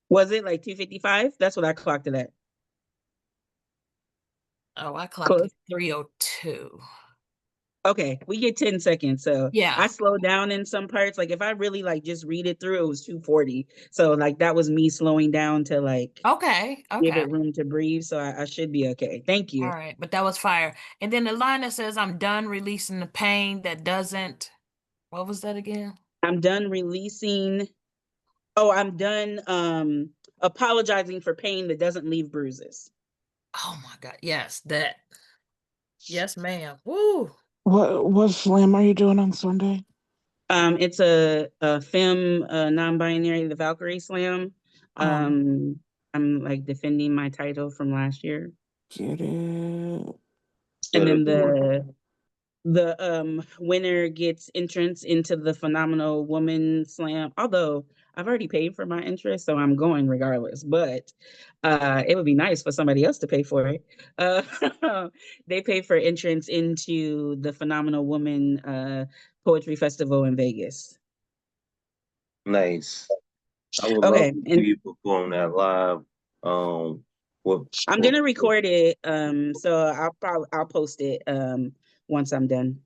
Was it like 2:55? That's what I clocked it at. Oh, I clocked Close. it 3:02. Okay, we get 10 seconds. So Yeah. I slowed down in some parts. Like if I really like just read it through, it was 2:40. So like that was me slowing down to like Okay. give Okay. it room to breathe. So I should be okay. Thank you. All right. But that was fire. And then the line that says, I'm done releasing the pain that doesn't. What was that again? I'm done releasing. Oh, I'm done apologizing for pain that doesn't leave bruises. Oh my God. Yes, that. Yes, ma'am. Woo. What slam are you doing on Sunday? It's a femme non-binary, the Valkyrie Slam. I'm like defending my title from last year. Get it. And then the winner gets entrance into the Phenomenal Woman Slam. Although I've already paid for my entrance, so I'm going regardless. But it would be nice for somebody else to pay for it. They pay for entrance into the Phenomenal Woman Poetry Festival in Vegas. Nice. I would love Okay, to and see you perform that live. I'm gonna record it. So I'll post it once I'm done.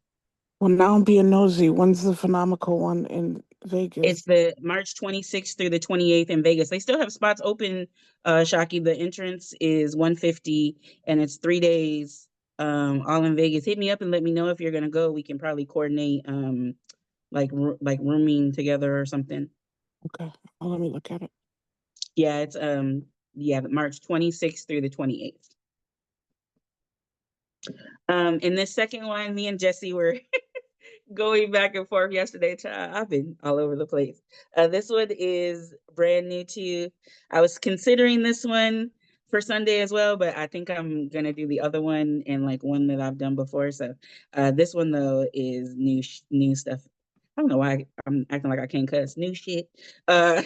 Well, now I'm being nosy. When's the phenomenal one in Vegas? It's the March 26th through the 28th in Vegas. They still have spots open, Shaki. The entrance is $150 and it's 3 days, all in Vegas. Hit me up and let me know if you're gonna go. We can probably coordinate like rooming together or something. Okay. Well, let me look at it. Yeah, it's March 26th through the 28th. In this second one, me and Jesse were going back and forth yesterday. I've been all over the place. This one is brand new to you. I was considering this one for Sunday as well, but I think I'm gonna do the other one and like one that I've done before. So this one though is new stuff. I don't know why I'm acting like I can't cuss. New shit. But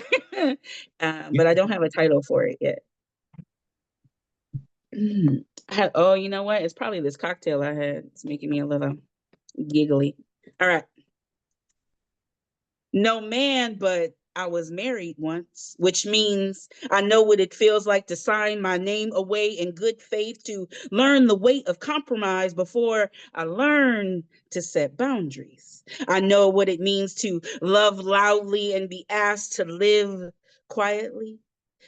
I don't have a title for it yet. Oh, you know what? It's probably this cocktail I had. It's making me a little giggly. All right. No man, but I was married once, which means I know what it feels like to sign my name away in good faith, to learn the weight of compromise before I learn to set boundaries. I know what it means to love loudly and be asked to live quietly.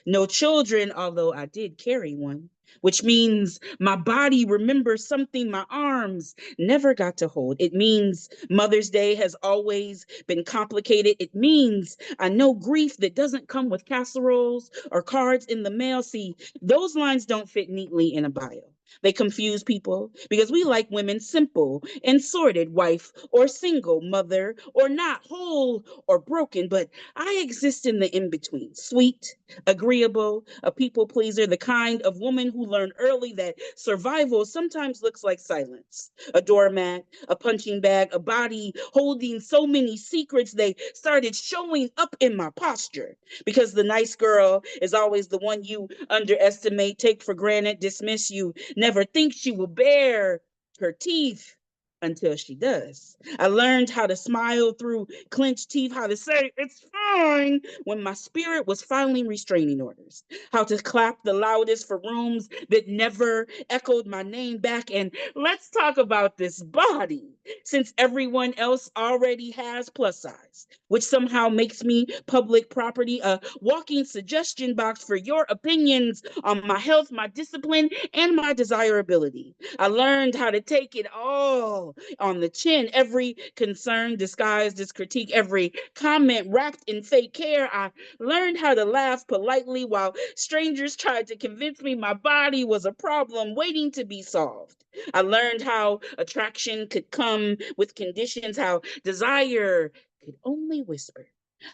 No children, although I did carry one, which means my body remembers something my arms never got to hold. It means Mother's Day has always been complicated. It means I know grief that doesn't come with casseroles or cards in the mail. See, those lines don't fit neatly in a bio. They confuse people because we like women simple and sorted, wife or single, mother or not, whole or broken. But I exist in the in between, sweet, agreeable, a people pleaser, the kind of woman who learned early that survival sometimes looks like silence. A doormat, a punching bag, a body holding so many secrets, they started showing up in my posture. Because the nice girl is always the one you underestimate, take for granted, dismiss, you never think she will bare her teeth until she does. I learned how to smile through clenched teeth, how to say it's fine when my spirit was filing restraining orders, how to clap the loudest for rooms that never echoed my name back. And let's talk about this body, since everyone else already has plus size, which somehow makes me public property, a walking suggestion box for your opinions on my health, my discipline, and my desirability. I learned how to take it all on the chin, every concern disguised as critique, every comment wrapped in fake care. I learned how to laugh politely while strangers tried to convince me my body was a problem waiting to be solved. I learned how attraction could come with conditions, how desire could only whisper,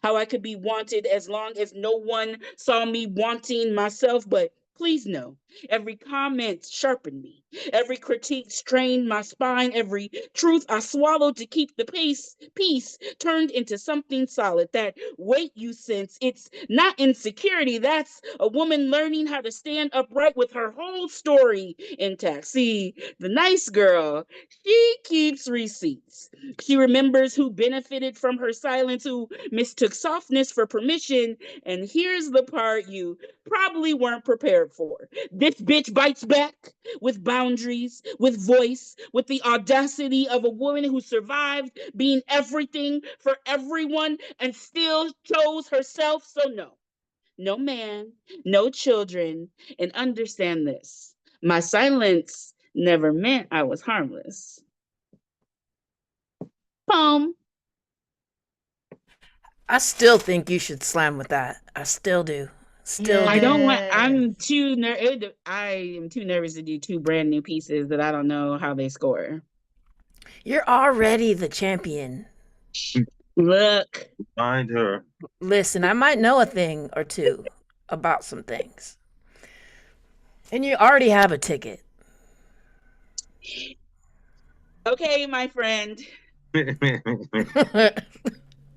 how I could be wanted as long as no one saw me wanting myself. But please know, every comment sharpened me. Every critique strained my spine. Every truth I swallowed to keep the peace turned into something solid. That weight you sense, it's not insecurity. That's a woman learning how to stand upright with her whole story intact. See, the nice girl, she keeps receipts. She remembers who benefited from her silence, who mistook softness for permission. And here's the part you probably weren't prepared for. This bitch bites back with boundaries, with voice, with the audacity of a woman who survived being everything for everyone and still chose herself. So no, no man, no children, and understand this. My silence never meant I was harmless. Poem. I still think you should slam with that. I still do. Still I do. don't want. I am too nervous to do two brand new pieces that I don't know how they score. You're already the champion. Look. Find her. Listen, I might know a thing or two about some things. And you already have a ticket. Okay, my friend.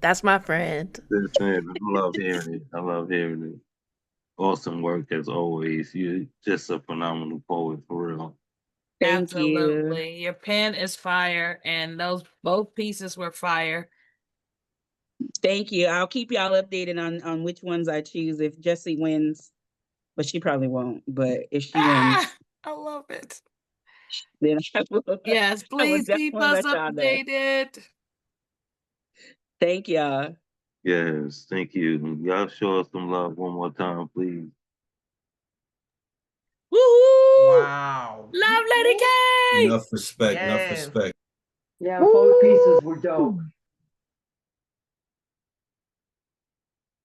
That's my friend. Listen, I love hearing it. I love hearing it. Awesome work as always. You're just a phenomenal poet for real. Thank Absolutely. you. Your pen is fire, and those both pieces were fire. Thank you. I'll keep y'all updated on which ones I choose if Jessie wins, but she probably won't. But if she wins, I love it. then I will. Yes, I will please keep definitely us let y'all know. updated. Thank y'all. Yes, thank you. Y'all show us some love one more time, please. Woohoo! Wow. Love Lady K. Enough respect. Enough Yes. respect. Yeah, both pieces were dope.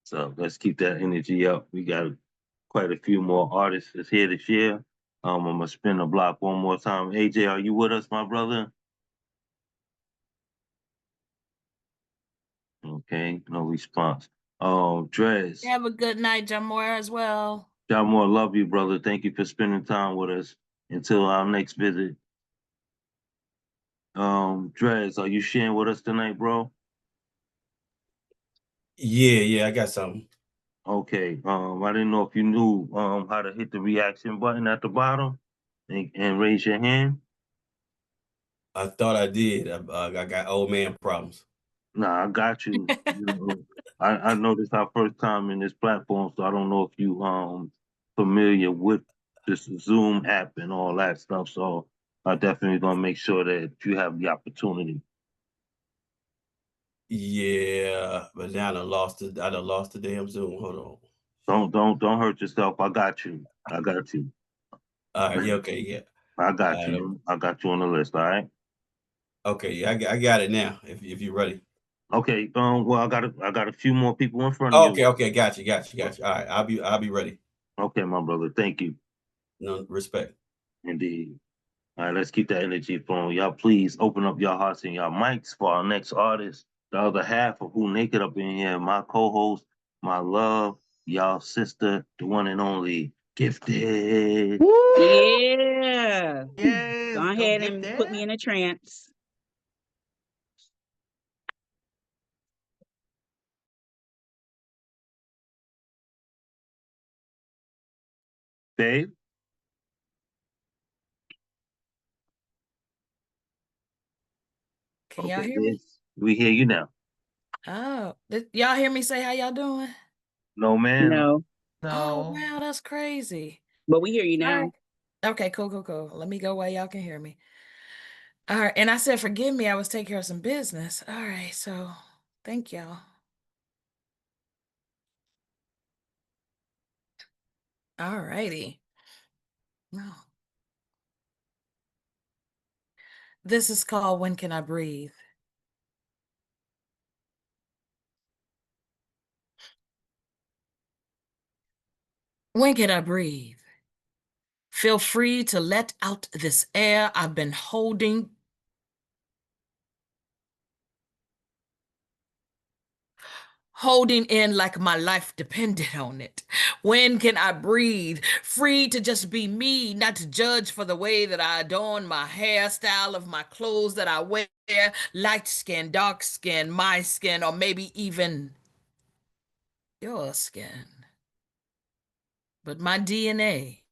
So let's keep that energy up. We got quite a few more artists that's here this year. I'm gonna spin the block one more time. AJ, are you with us, my brother? Okay, no response. Drez. Have a good night, Jamora, as well. John Moore, love you, brother. Thank you for spending time with us until our next visit. Drez, are you sharing with us tonight, bro? Yeah, I got something. Okay. I didn't know if you knew how to hit the reaction button at the bottom and raise your hand. I thought I did. I got old man problems. Nah, I got you. I know this our first time in this platform, so I don't know if you familiar with this Zoom app and all that stuff. So I definitely gonna make sure that you have the opportunity. Yeah, but now I done lost the damn Zoom. Hold on. Don't hurt yourself. I got you. I got you. All right, yeah, okay, yeah. I got you. I got you on the list. All right. Okay, yeah, I got it now. If you're ready. Okay. Well, I got a few more people in front of you. Okay, got you. All right, I'll be ready. Okay, my brother. Thank you. No respect. Indeed. All right, let's keep that energy flowing. Y'all, please open up your hearts and your mics for our next artist, the other half of Who Naked up in here, my co-host, my love, y'all sister, the one and only Gifted. Yeah. Yes, Go go ahead and put Gifted. me in a trance. Babe? Can y'all Okay, hear me? we hear you now. Oh, y'all hear me say how y'all doing? No, ma'am. No, Oh, No. wow, that's crazy. but we hear you All now. right. Okay, cool. Let me go while y'all can hear me. All right, and I said, forgive me, I was taking care of some business. All right, so thank y'all. All righty. Wow. This is called When Can I Breathe? When can I breathe? Feel free to let out this air I've been holding in like my life depended on it. When can I breathe? Free to just be me, not to judge for the way that I adorn my hairstyle of my clothes that I wear, light skin, dark skin, my skin, or maybe even your skin. But my DNA,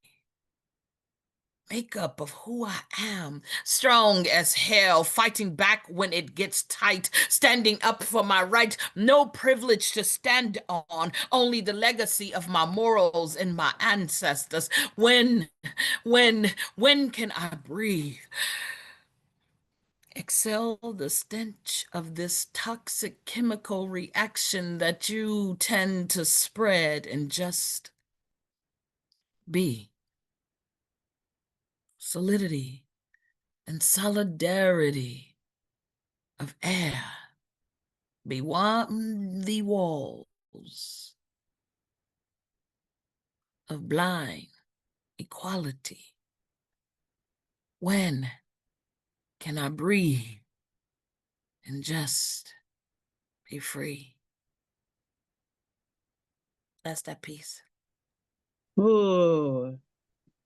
makeup of who I am, strong as hell, fighting back when it gets tight, standing up for my right, no privilege to stand on, only the legacy of my morals and my ancestors. When can I breathe? Exhale the stench of this toxic chemical reaction that you tend to spread and just be. Solidity and solidarity of air beyond the walls of blind equality. When can I breathe and just be free? That's that piece. Oh,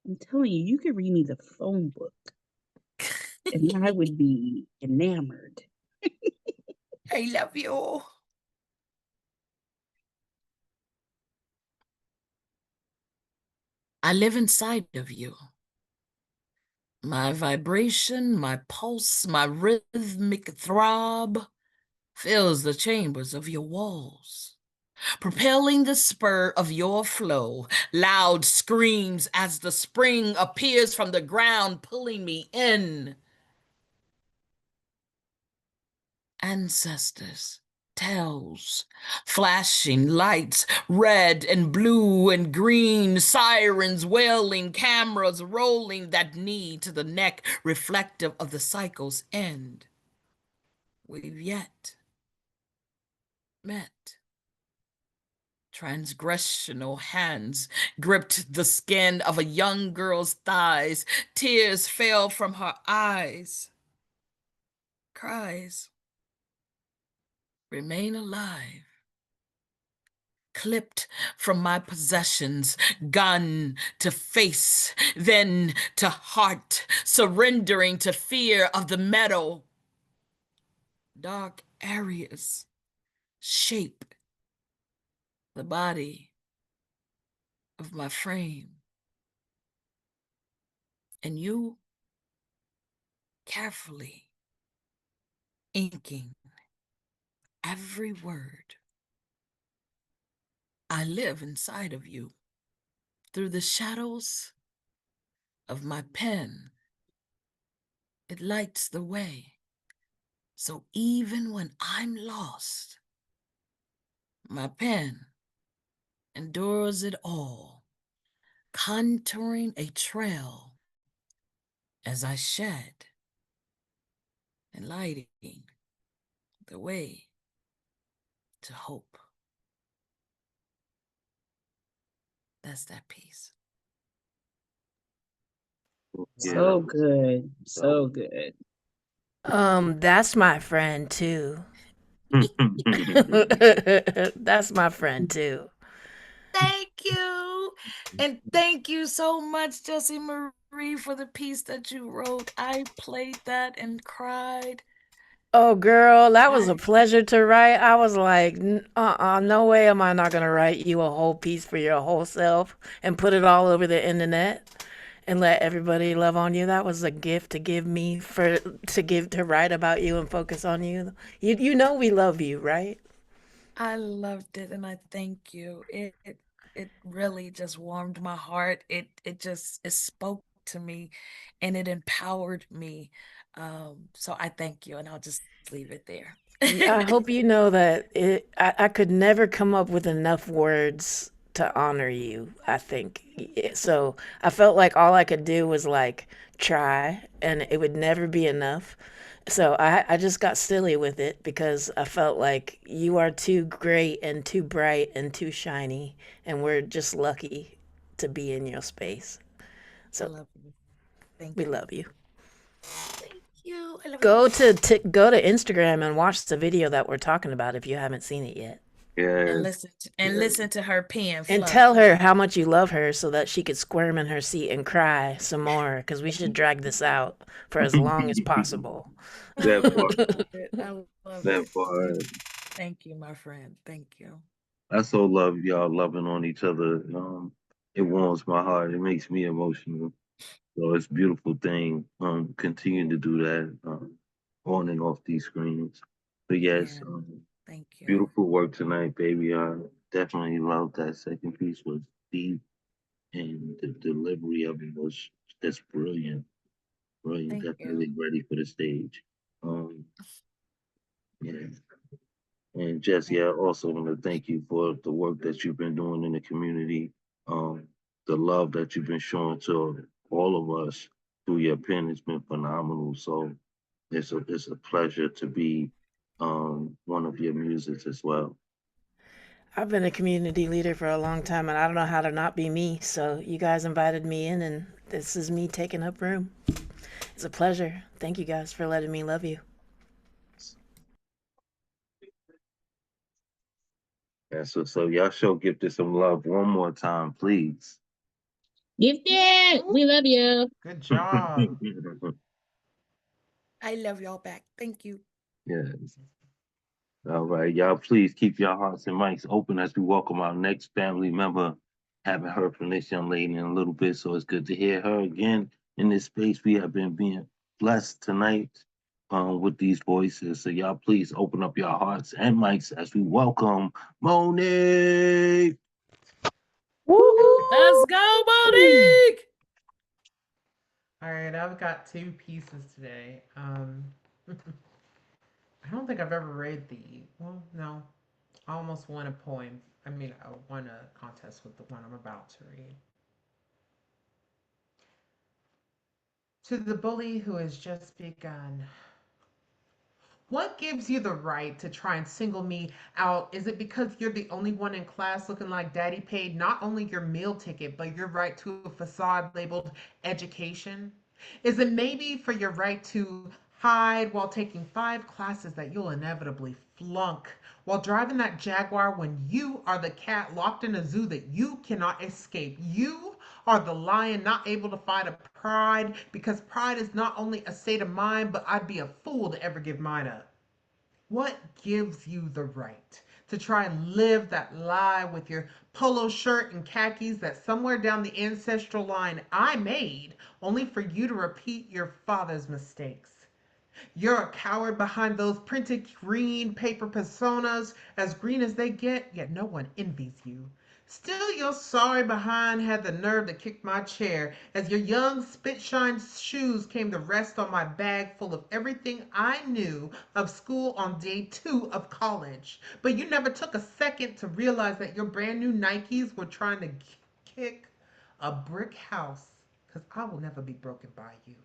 I'm telling you, you could read me the phone book and I would be enamored. I love you. I live inside of you. My vibration, my pulse, my rhythmic throb fills the chambers of your walls, propelling the spur of your flow. Loud screams as the spring appears from the ground, pulling me in. Ancestors, tells, flashing lights, red and blue and green, sirens wailing, cameras rolling, that knee to the neck, reflective of the cycle's end. We've yet met. Transgressional hands gripped the skin of a young girl's thighs. Tears fell from her eyes. Cries remain alive. Clipped from my possessions, gun to face, then to heart, surrendering to fear of the metal. Dark areas shape the body of my frame. And you carefully inking every word. I live inside of you through the shadows of my pen. It lights the way. So even when I'm lost, my pen endures it all, contouring a trail as I shed and lighting the way to hope. That's that piece. Yeah. So good. So good. That's my friend too. That's my friend too. Thank you. And thank you so much, Jessie Marie, for the piece that you wrote. I played that and cried. Oh, girl, that was a I pleasure to write. I was like, no way am I not gonna write you a whole piece for your whole self and put it all over the internet and let everybody love on you. That was a gift to give me to write about you and focus on you. You know we love you, right? I loved it and I thank you. It really just warmed my heart. It spoke to me and it empowered me. So I thank you and I'll just leave it there. I hope you know that I could never come up with enough words to honor you, I think. So I felt like all I could do was like try and it would never be enough. So I just got silly with it because I felt like you are too great and too bright and too shiny, and we're just lucky to be in your space. I So love you. Thank we you. love you. Thank you. I love you. Go to Instagram and watch the video that we're talking about if you haven't seen it yet. And Yes. listen to her pen And flutter. tell her how much you love her so that she could squirm in her seat and cry some more because we should drag this out for as long as possible. That part. Love it. I love That it. part. Thank you, my friend. Thank you. I so love y'all loving on each other. It warms my heart. It makes me emotional. So it's a beautiful thing. Continue to do that on and off these screens. But yes, Yeah. Thank you. beautiful work tonight, baby. I definitely love that second piece was deep and the delivery of it was just brilliant. Brilliant. Thank you. Definitely ready for the stage. Um, yeah. And Jesse, Thank I also want to thank you for the work that you've been doing in the community, the love that you've been showing to all of us through your pen has been phenomenal. So it's a pleasure to be one of your muses as well. I've been a community leader for a long time and I don't know how to not be me. So you guys invited me in and this is me taking up room. It's a pleasure. Thank you guys for letting me love you. And so y'all show Gifted some love one more time, please. Gifted. We love you. Good job. I love y'all back. Thank you. Yes. All right, y'all. Please keep your hearts and mics open as we welcome our next family member. Haven't heard from this young lady in a little bit, so it's good to hear her again in this space. We have been being blessed tonight with these voices. So y'all, please open up your hearts and mics as we welcome Monique. Let's go, Monique. All right, I've got two pieces today. I don't think I've ever read the. Well, no, I almost won a poem. I mean, I won a contest with the one I'm about to read. To the bully who has just begun. What gives you the right to try and single me out? Is it because you're the only one in class looking like daddy paid not only your meal ticket, but your right to a facade labeled education? Is it maybe for your right to hide while taking 5 classes that you'll inevitably flunk, while driving that Jaguar when you are the cat locked in a zoo that you cannot escape? You are the lion not able to fight a pride because pride is not only a state of mind, but I'd be a fool to ever give mine up. What gives you the right to try and live that lie with your polo shirt and khakis that somewhere down the ancestral line I made only for you to repeat your father's mistakes? You're a coward behind those printed green paper personas, as green as they get, yet no one envies you. Still, your sorry behind had the nerve to kick my chair as your young spit-shine shoes came to rest on my bag full of everything I knew of school on day 2 of college. But you never took a second to realize that your brand new Nikes were trying to kick a brick house, because I will never be broken by you.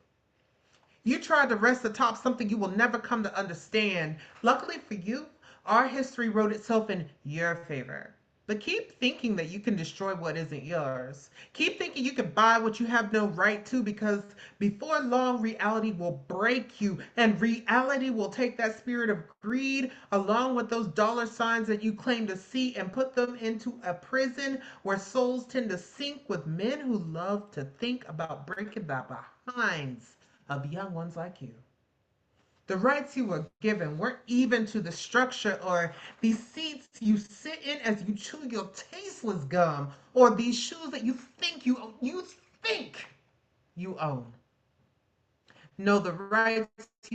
You tried to rest atop something you will never come to understand. Luckily for you, our history wrote itself in your favor. But keep thinking that you can destroy what isn't yours. Keep thinking you can buy what you have no right to, because before long, reality will break you, and reality will take that spirit of greed along with those dollar signs that you claim to see and put them into a prison where souls tend to sink with men who love to think about breaking the behinds of young ones like you. The rights you were given weren't even to the structure or these seats you sit in as you chew your tasteless gum, or these shoes that you think you own. No, the rights you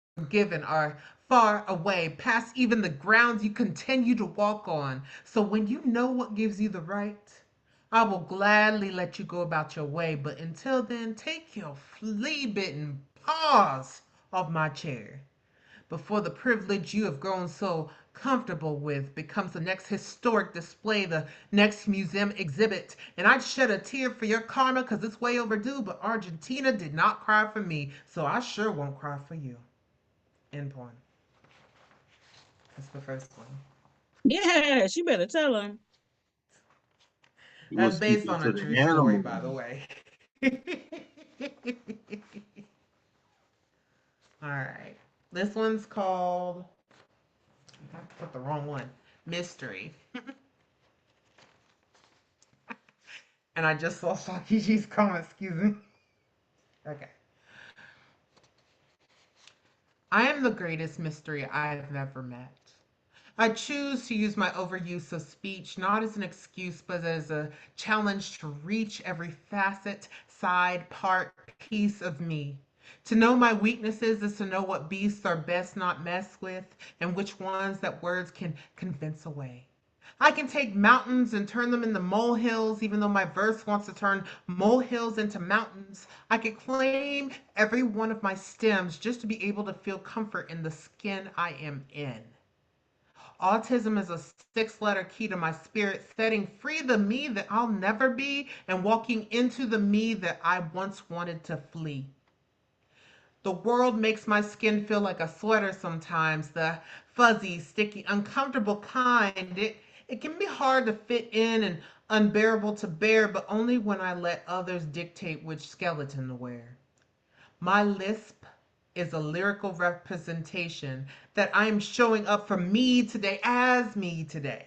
were given are far away, past even the grounds you continue to walk on. So when you know what gives you the right, I will gladly let you go about your way. But until then, take your flea bitten paws off my chair before the privilege you have grown so comfortable with becomes the next historic display, the next museum exhibit. And I'd shed a tear for your karma because it's way overdue, but Argentina did not cry for me, so I sure won't cry for you. End poem. That's the first one. Yes, you better tell him. He was That's based speaking on to a the true story, animal. by the way. All right. This one's called, I put the wrong one, Mystery. And I just saw Shakiji's comment, excuse me. Okay. I am the greatest mystery I have ever met. I choose to use my overuse of speech not as an excuse, but as a challenge to reach every facet, side, part, piece of me. To know my weaknesses is to know what beasts are best not messed with, and which ones that words can convince away. I can take mountains and turn them into molehills, even though my verse wants to turn molehills into mountains. I could claim every one of my stems just to be able to feel comfort in the skin I am in. Autism is a six-letter key to my spirit, setting free the me that I'll never be and walking into the me that I once wanted to flee. The world makes my skin feel like a sweater sometimes, the fuzzy, sticky, uncomfortable kind. It can be hard to fit in and unbearable to bear, but only when I let others dictate which skeleton to wear. My lisp is a lyrical representation that I am showing up for me today as me today.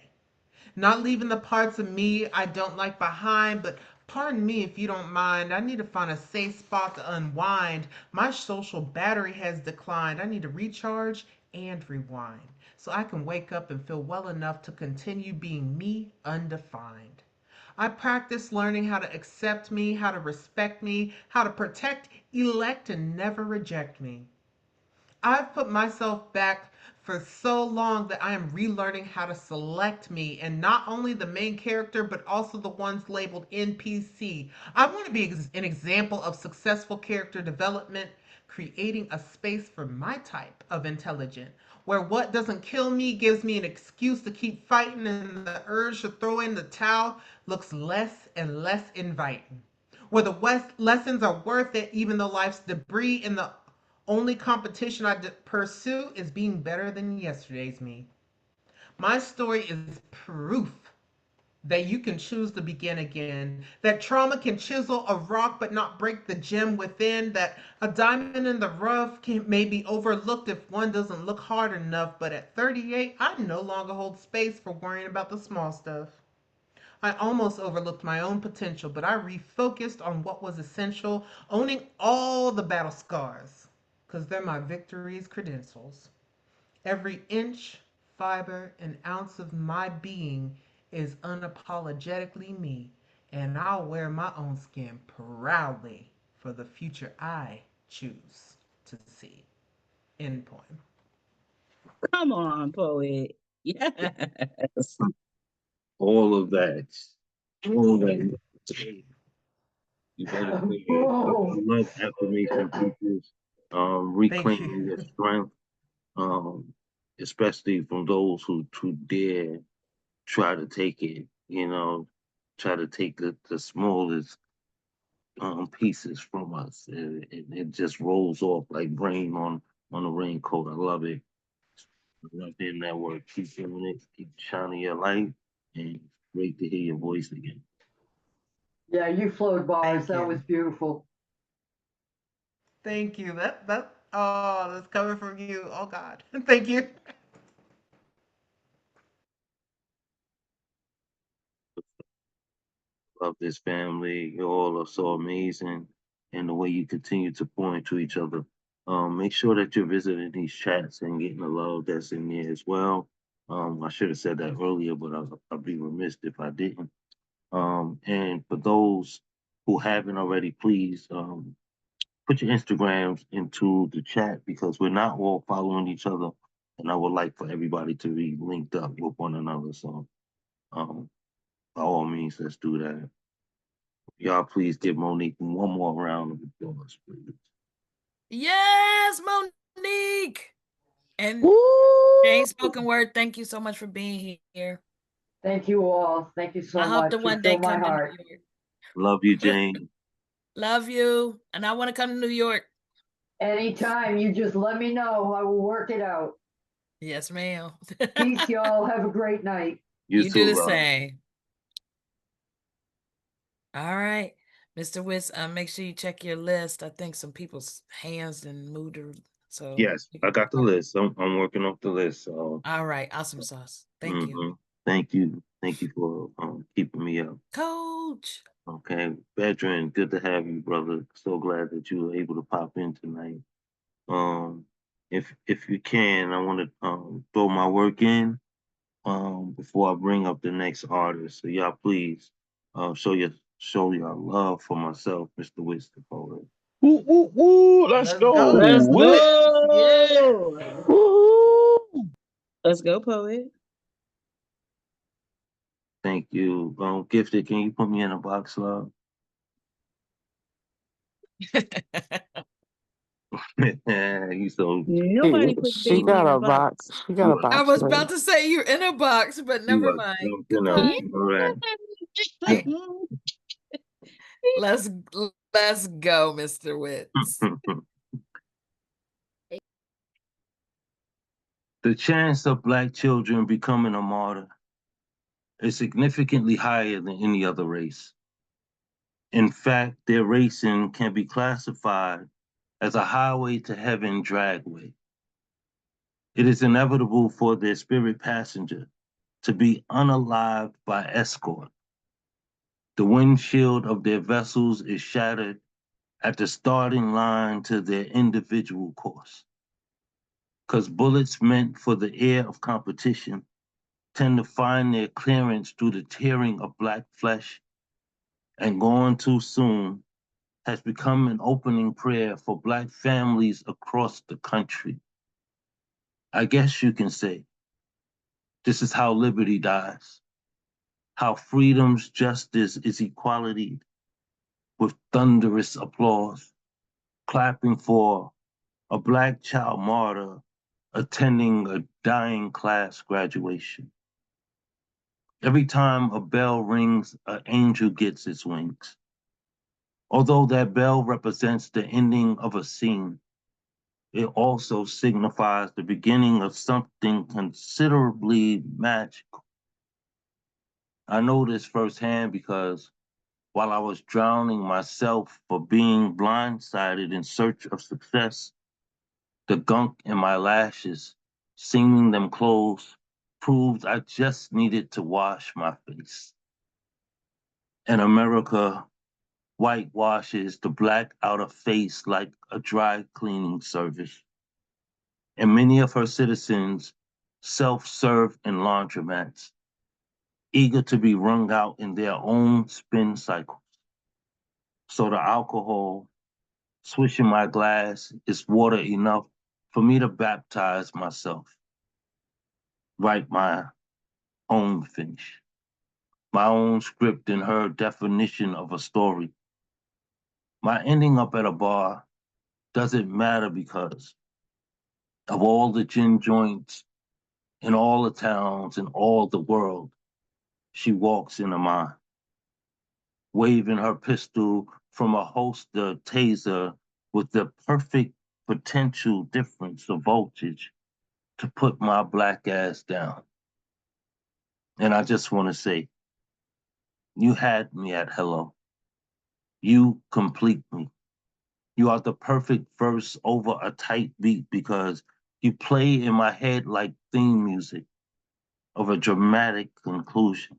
Not leaving the parts of me I don't like behind, but pardon me if you don't mind. I need to find a safe spot to unwind. My social battery has declined. I need to recharge and rewind so I can wake up and feel well enough to continue being me undefined. I practice learning how to accept me, how to respect me, how to protect, elect, and never reject me. I've put myself back for so long that I am relearning how to select me, and not only the main character, but also the ones labeled NPC. I want to be an example of successful character development, creating a space for my type of intelligent, where what doesn't kill me gives me an excuse to keep fighting, and the urge to throw in the towel looks less and less inviting. Where the lessons are worth it, even though life's debris in the only competition I pursue is being better than yesterday's me. My story is proof that you can choose to begin again. That trauma can chisel a rock but not break the gem within. That a diamond in the rough may be overlooked if one doesn't look hard enough. But at 38, I no longer hold space for worrying about the small stuff. I almost overlooked my own potential, but I refocused on what was essential, owning all the battle scars, because they're my victory's credentials. Every inch, fiber, and ounce of my being is unapologetically me, and I'll wear my own skin proudly for the future I choose to see. End poem. Come on, poet. Yes. All of that. All of that. You better say it. I Oh, love affirmation pieces, Thank you. reclaiming your strength, um, especially from those who dare try to take it, try to take the smallest pieces from us. It just rolls off like rain on a raincoat. I love it. I love hearing that word. Keep doing it. Keep shining your light. and great to hear your voice again. Yeah, you flowed bars. Thank That you. was beautiful. Thank you. That's coming from you. Oh God. Thank you. Love this family. You all are so amazing, and the way you continue to pour into each other. Make sure that you're visiting these chats and getting the love that's in there as well. I should have said that earlier, but I'd be remiss if I didn't. And for those who haven't already, please put your Instagrams into the chat because we're not all following each other, and I would like for everybody to be linked up with one another. So, by all means, let's do that. Y'all, please give Monique one more round of applause, please. Yes, Monique. And Jane Spoken Word, thank you so much for being here. Thank you all. Thank you so I hope much. to You one day fill my come to New heart. York. Love you, Jane. Love you. And I want to come to New York. Anytime, you just let me know. I will work it out. Yes, ma'am. Peace, y'all. Have a great night. You do the same. All right. Mr. Witz, make sure you check your list. I think some people's hands didn't move. So Yes, I got the list. I'm working off the list. So. All right. Awesome sauce. Thank you. Thank you. Thank you for keeping me up. Coach. Okay. Veteran, good to have you, brother. So glad that you were able to pop in tonight. If you can, I want to throw my work in before I bring up the next artist. So y'all please show your love for myself, Mr. Mrwitzthepoet. Woo, woo, woo. Let's go. Let's With it. go. Yeah. Woo. Let's go, poet. Thank you. Gifted, can you put me in a box, love? You so Nobody puts She baby in got a a box. box. She got a I box was for about you. to say you're in a box, but never you are mind. something else. Goodbye. All right. Let's go, Mr. Witz. The chance of Black children becoming a martyr is significantly higher than any other race. In fact, their racing can be classified as a highway to heaven dragway. It is inevitable for their spirit passenger to be unalived by escort. The windshield of their vessels is shattered at the starting line to their individual course. Because bullets meant for the air of competition tend to find their clearance through the tearing of Black flesh, and gone too soon has become an opening prayer for Black families across the country. I guess you can say this is how liberty dies, how freedom's justice is equality with thunderous applause, clapping for a Black child martyr attending a dying class graduation. Every time a bell rings, an angel gets its wings. Although that bell represents the ending of a scene, it also signifies the beginning of something considerably magical. I know this firsthand because while I was drowning myself for being blindsided in search of success, the gunk in my lashes, seaming them closed, proved I just needed to wash my face. And America whitewashes the Black outer face like a dry cleaning service. And many of her citizens self-serve in laundromats, eager to be wrung out in their own spin cycles. So the alcohol swishing my glass is water enough for me to baptize myself, write my own finish, my own script in her definition of a story. My ending up at a bar doesn't matter because of all the gin joints in all the towns in all the world, she walks into mine, waving her pistol from a holster taser with the perfect potential difference of voltage to put my Black ass down. And I just want to say, you had me at hello. You complete me. You are the perfect verse over a tight beat because you play in my head like theme music of a dramatic conclusion.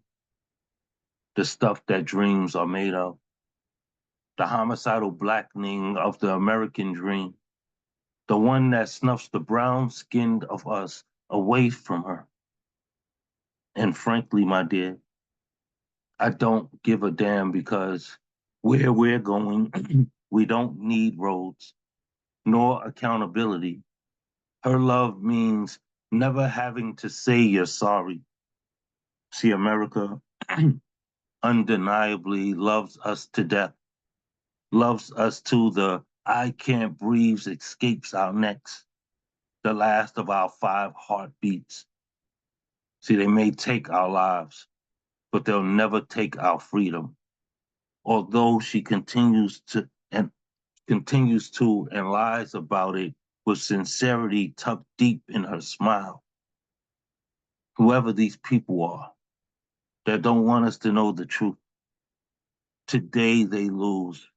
The stuff that dreams are made of. The homicidal blackening of the American dream. The one that snuffs the brown skinned of us away from her. And frankly, my dear, I don't give a damn because where we're going, we don't need roads nor accountability. Her love means never having to say you're sorry. See, America undeniably loves us to death, loves us to the I can't breathe escapes our necks, the last of our 5 heartbeats. See, they may take our lives, but they'll never take our freedom. Although she continues to and lies about it with sincerity tucked deep in her smile. Whoever these people are that don't want us to know the truth, today they lose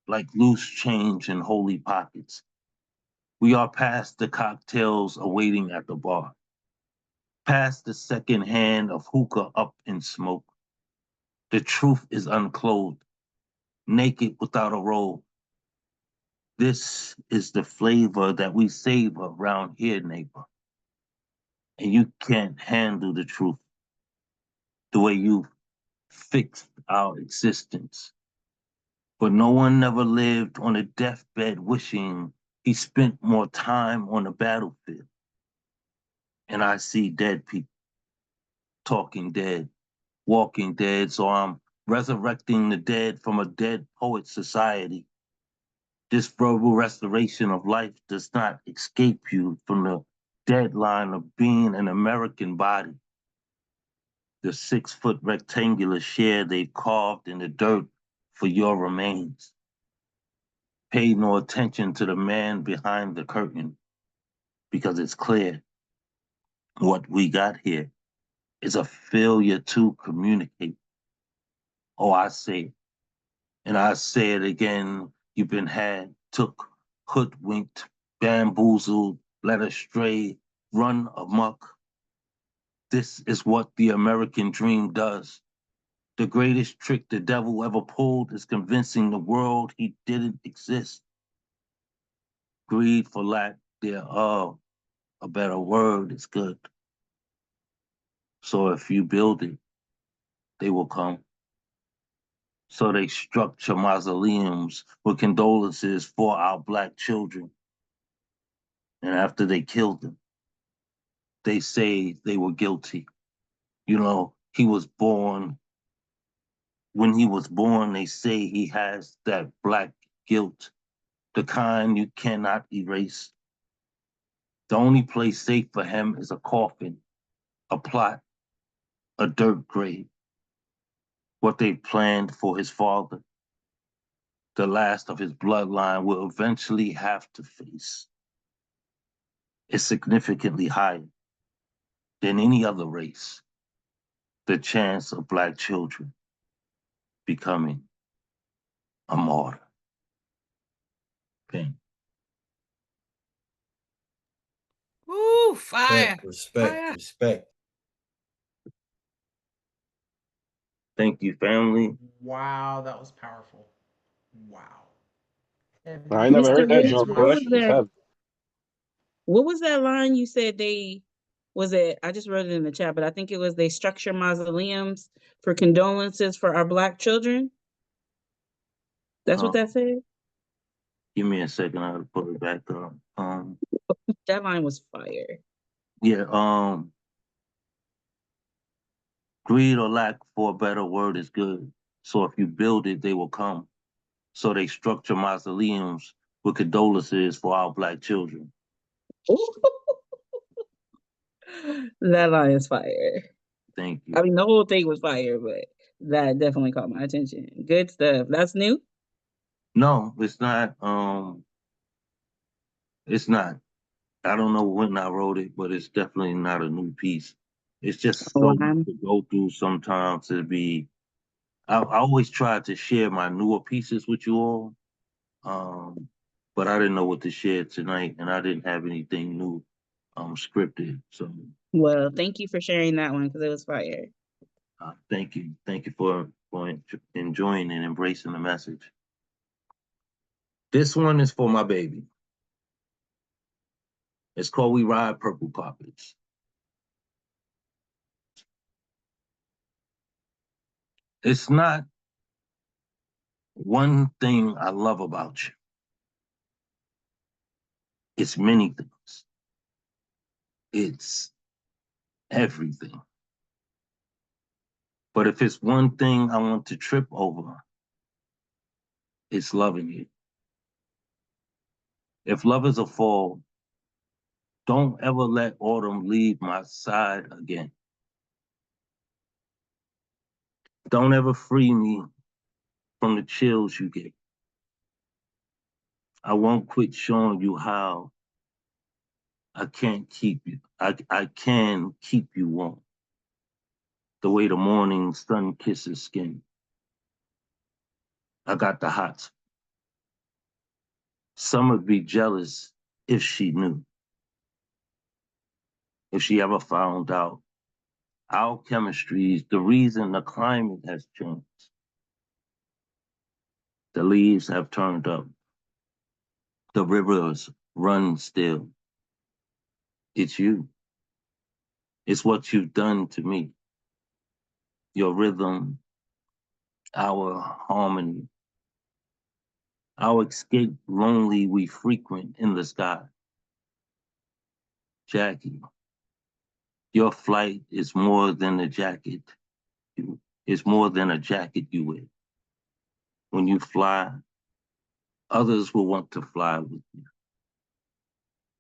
like loose change in holy pockets. We are past the cocktails awaiting at the bar, past the second hand of hookah up in smoke. The truth is unclothed, naked without a robe. This is the flavor that we savor around here, neighbor. And you can't handle the truth the way you fixed our existence. But no one never lived on a deathbed wishing he spent more time on the battlefield. And I see dead people, talking dead, walking dead, so I'm resurrecting the dead from a dead poet society. This verbal restoration of life does not escape you from the deadline of being an American body. The 6-foot rectangular share they've carved in the dirt for your remains. Pay no attention to the man behind the curtain because it's clear what we got here is a failure to communicate. Oh, I say it, and I say it again. You've been had, took, hoodwinked, bamboozled, led astray, run amok. This is what the American dream does. The greatest trick the devil ever pulled is convincing the world he didn't exist. Greed, for lack thereof, a better word, is good. So if you build it, they will come. So they structure mausoleums with condolences for our Black children. And after they killed them, they say they were guilty. You know, he was born. When he was born, they say he has that Black guilt, the kind you cannot erase. The only place safe for him is a coffin, a plot, a dirt grave. What they planned for his father, the last of his bloodline, will eventually have to face is significantly higher than any other race. The chance of Black children becoming a martyr. Pain. Woo, fire. Respect, Fire. respect. Thank you, family. Wow, that was powerful. Wow. And I you never have Mr. heard that so Woods, joke, much. what was Kush. That's that? heavy. What was that line you said they was it? I just wrote it in the chat, but I think it was they structure mausoleums for condolences for our Black children. That's what that said. Give me a second, I'll put it back up. That line was fire. Yeah, greed or lack for a better word is good. So if you build it, they will come. So they structure mausoleums with condolences for our Black children. That line is fire. Thank you. I mean, the whole thing was fire, but that definitely caught my attention. Good stuff. That's new. No, it's not. It's not. I don't know when I wrote it, but it's definitely not a new piece. It's just Oh, so much to go through sometimes to be. I always try to share my newer pieces with you all, but I didn't know what to share tonight, and I didn't have anything new scripted. So well, thank you for sharing that one because it was fire. thank you for enjoying and embracing the message. This one is for my baby. It's called "We Ride Purple Carpets." It's not one thing I love about you. It's many things. It's everything. But if it's one thing I want to trip over, it's loving you. If love is a fall, don't ever let autumn leave my side again. Don't ever free me from the chills you get. I won't quit showing you how I can't keep you. I can keep you warm. The way the morning sun kisses skin. I got the hots. Some would be jealous if she knew. If she ever found out our chemistry is the reason the climate has changed. The leaves have turned up. The rivers run still. It's you. It's what you've done to me. Your rhythm, our harmony, our escape lonely we frequent in the sky. Jackie, your flight is more than a jacket. It's more than a jacket you wear. When you fly, others will want to fly with you.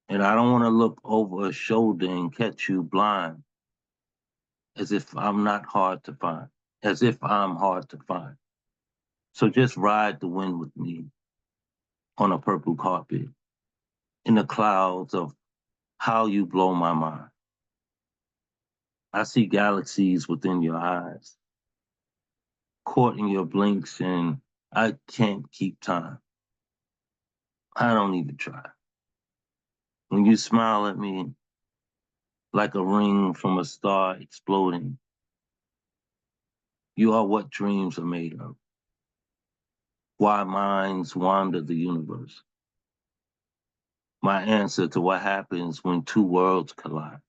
And I don't want to look over a shoulder and catch you blind, as if I'm not hard to find, as if I'm hard to find. So just ride the wind with me on a purple carpet, in the clouds of how you blow my mind. I see galaxies within your eyes, caught in your blinks, and I can't keep time. I don't even try. When you smile at me like a ring from a star exploding, you are what dreams are made of. Why minds wander the universe. My answer to what happens when two worlds collide.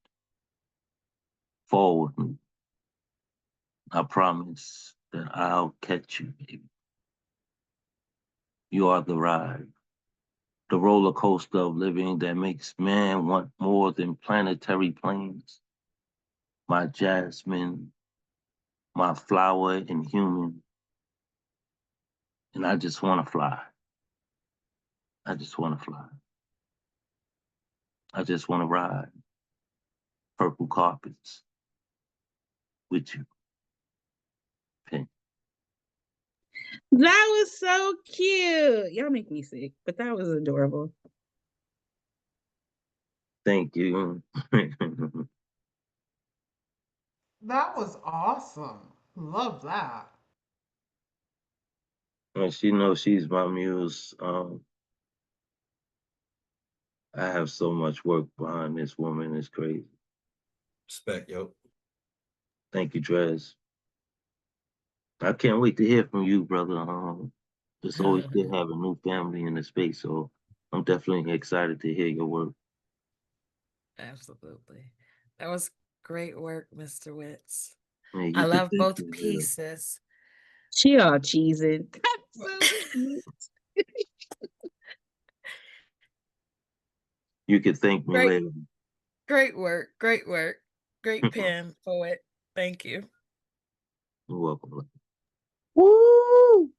Fall with me. I promise that I'll catch you, baby. You are the ride, the roller coaster of living that makes man want more than planetary planes. My jasmine, my flower and human, and I just want to fly. I just want to fly. I just want to ride purple carpets with you. Pink. That was so cute. Y'all make me sick, but that was adorable. Thank you. That was awesome. Love that. Well, she knows she's my muse. I have so much work behind this woman. It's crazy. Respect, yo. Thank you, Drez. I can't wait to hear from you, brother. It's always good having new family in the space, so I'm definitely excited to hear your work. Absolutely. That was great work, Mr. Witz. Yeah, you I could love thank both me later. pieces. She all cheesing. That's so cute. You could thank me Great, later. great work. Great work. Great pen, poet. Thank you. You're welcome. Woo!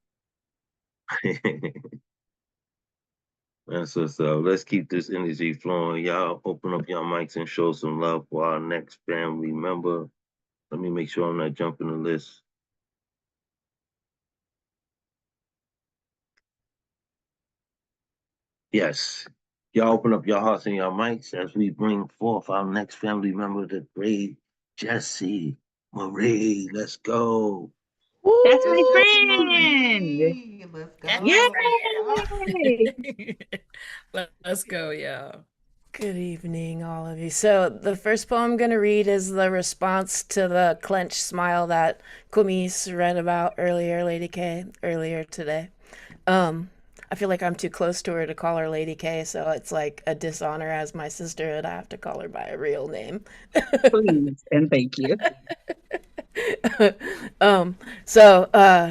That's what's up. Let's keep this energy flowing. Y'all open up your mics and show some love for our next family member. Let me make sure I'm not jumping the list. Yes. Y'all open up your hearts and your mics as we bring forth our next family member, the great Jesse, Marie, let's go. That's my Jesse friend. Marie. Let's That's my go. Yay! Let's go, y'all. Good evening, all of you. So, the first poem I'm going to read is the response to the clenched smile that Kumis read about earlier, Lady K, earlier today. I feel like I'm too close to her to call her Lady K, so it's like a dishonor as my sister, and I have to call her by a real name. Please and thank you.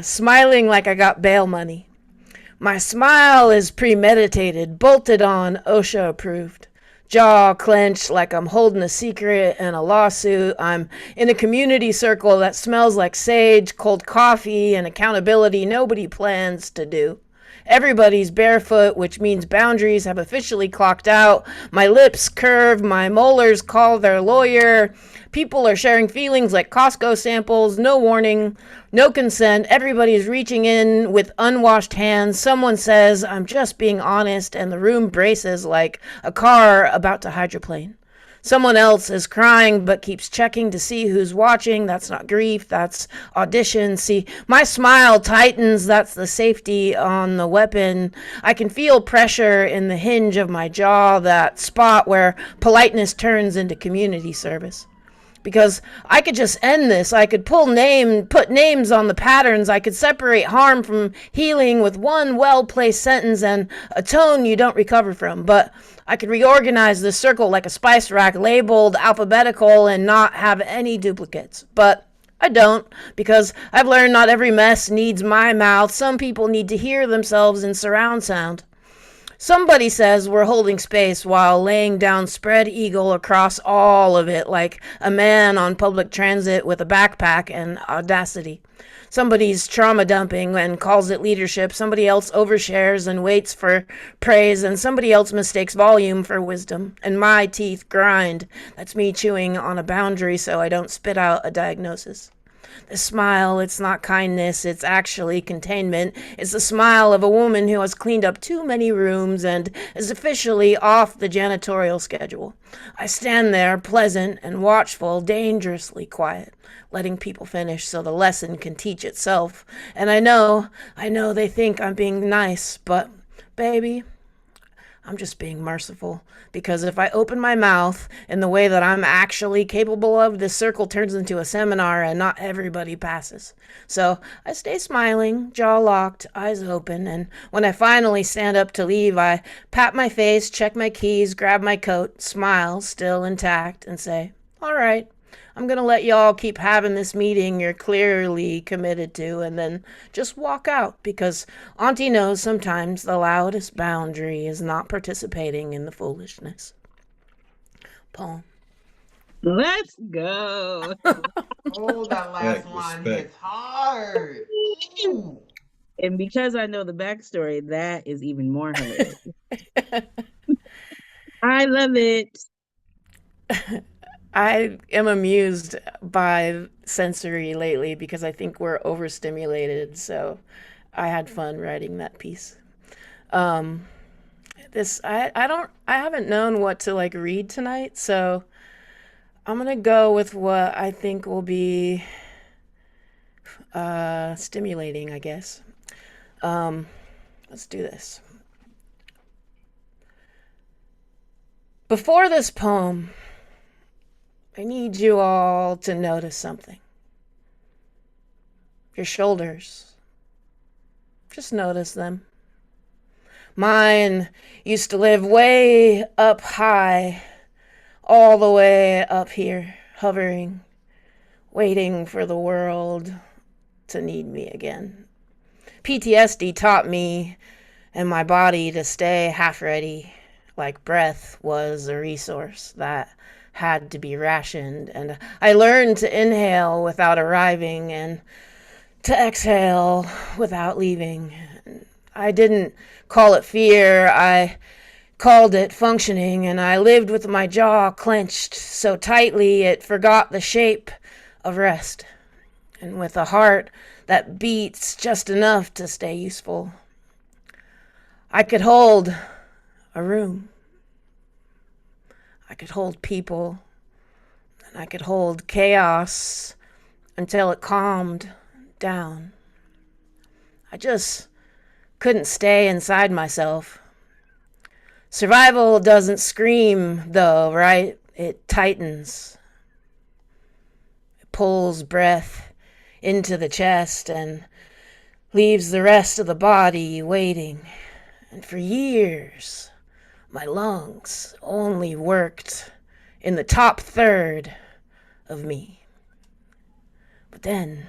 Smiling like I got bail money. My smile is premeditated, bolted on, OSHA approved. Jaw clenched like I'm holding a secret in a lawsuit. I'm in a community circle that smells like sage, cold coffee, and accountability nobody plans to do. Everybody's barefoot, which means boundaries have officially clocked out. My lips curve, my molars call their lawyer. People are sharing feelings like Costco samples, no warning, no consent. Everybody's reaching in with unwashed hands. Someone says, I'm just being honest, and the room braces like a car about to hydroplane. Someone else is crying but keeps checking to see who's watching. That's not grief, that's audition. See, my smile tightens, that's the safety on the weapon. I can feel pressure in the hinge of my jaw, that spot where politeness turns into community service. Because I could just end this. I could put names on the patterns. I could separate harm from healing with one well-placed sentence and a tone you don't recover from. But I could reorganize this circle like a spice rack labeled alphabetical and not have any duplicates. But I don't, because I've learned not every mess needs my mouth. Some people need to hear themselves in surround sound. Somebody says we're holding space while laying down spread eagle across all of it like a man on public transit with a backpack and audacity. Somebody's trauma dumping and calls it leadership. Somebody else overshares and waits for praise, and somebody else mistakes volume for wisdom. And my teeth grind. That's me chewing on a boundary so I don't spit out a diagnosis. The smile, it's not kindness, it's actually containment. It's the smile of a woman who has cleaned up too many rooms and is officially off the janitorial schedule. I stand there, pleasant and watchful, dangerously quiet, letting people finish so the lesson can teach itself. And I know they think I'm being nice, but baby, I'm just being merciful, because if I open my mouth in the way that I'm actually capable of, this circle turns into a seminar and not everybody passes. So I stay smiling, jaw locked, eyes open, and when I finally stand up to leave, I pat my face, check my keys, grab my coat, smile, still intact, and say, all right, I'm going to let y'all keep having this meeting you're clearly committed to, and then just walk out, because Auntie knows sometimes the loudest boundary is not participating in the foolishness. Poem. Let's go. Oh, that last line hits hard. Ooh. And because I know the backstory, that is even more hilarious. I love it. I am amused by sensory lately because I think we're overstimulated. So I had fun writing that piece. I haven't known what to like read tonight, so I'm gonna go with what I think will be stimulating, I guess. Let's do this. Before this poem, I need you all to notice something. Your shoulders. Just notice them. Mine used to live way up high, all the way up here, hovering, waiting for the world to need me again. PTSD taught me and my body to stay half ready, like breath was a resource that had to be rationed, and I learned to inhale without arriving and to exhale without leaving. I didn't call it fear, I called it functioning, and I lived with my jaw clenched so tightly it forgot the shape of rest, and with a heart that beats just enough to stay useful. I could hold a room. I could hold people, and I could hold chaos until it calmed down. I just couldn't stay inside myself. Survival doesn't scream, though, right? It tightens. It pulls breath into the chest and leaves the rest of the body waiting. And for years, my lungs only worked in the top third of me. But then,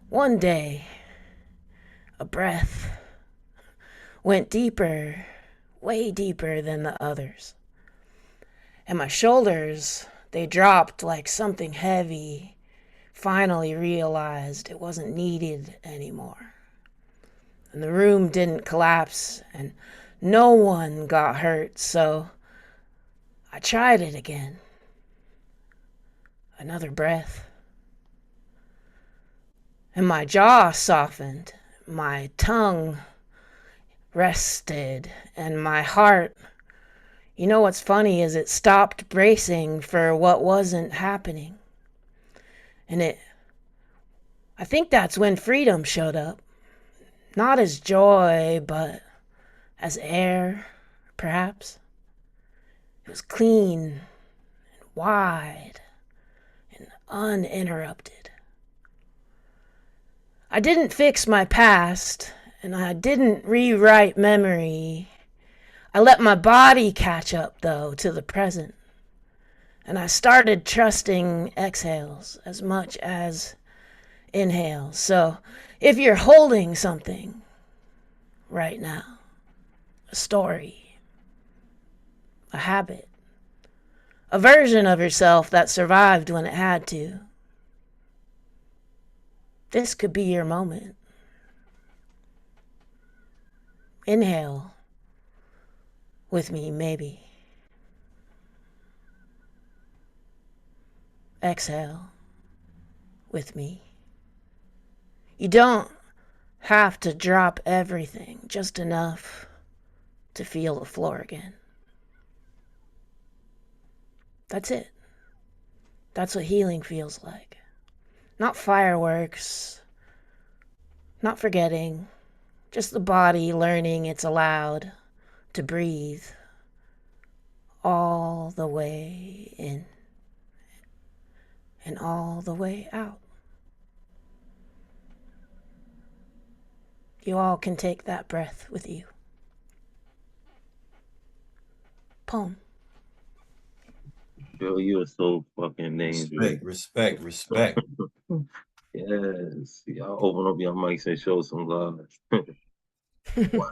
one day, a breath went deeper, way deeper than the others. And my shoulders, they dropped like something heavy finally realized it wasn't needed anymore. And the room didn't collapse, and no one got hurt, so I tried it again. Another breath. And my jaw softened, my tongue rested, and my heart, you know what's funny is it stopped bracing for what wasn't happening. And I think that's when freedom showed up. Not as joy, but as air, perhaps. It was clean and wide and uninterrupted. I didn't fix my past, and I didn't rewrite memory. I let my body catch up, though, to the present. And I started trusting exhales as much as inhales. So if you're holding something right now, a story, a habit, a version of yourself that survived when it had to, this could be your moment. Inhale with me, maybe. Exhale with me. You don't have to drop everything, just enough to feel the floor again. That's it. That's what healing feels like. Not fireworks, not forgetting, just the body learning it's allowed to breathe all the way in and all the way out. You all can take that breath with you. Poem. Girl, you are so fucking dangerous. Respect. Yes. Y'all open up your mics and show some love. Wow.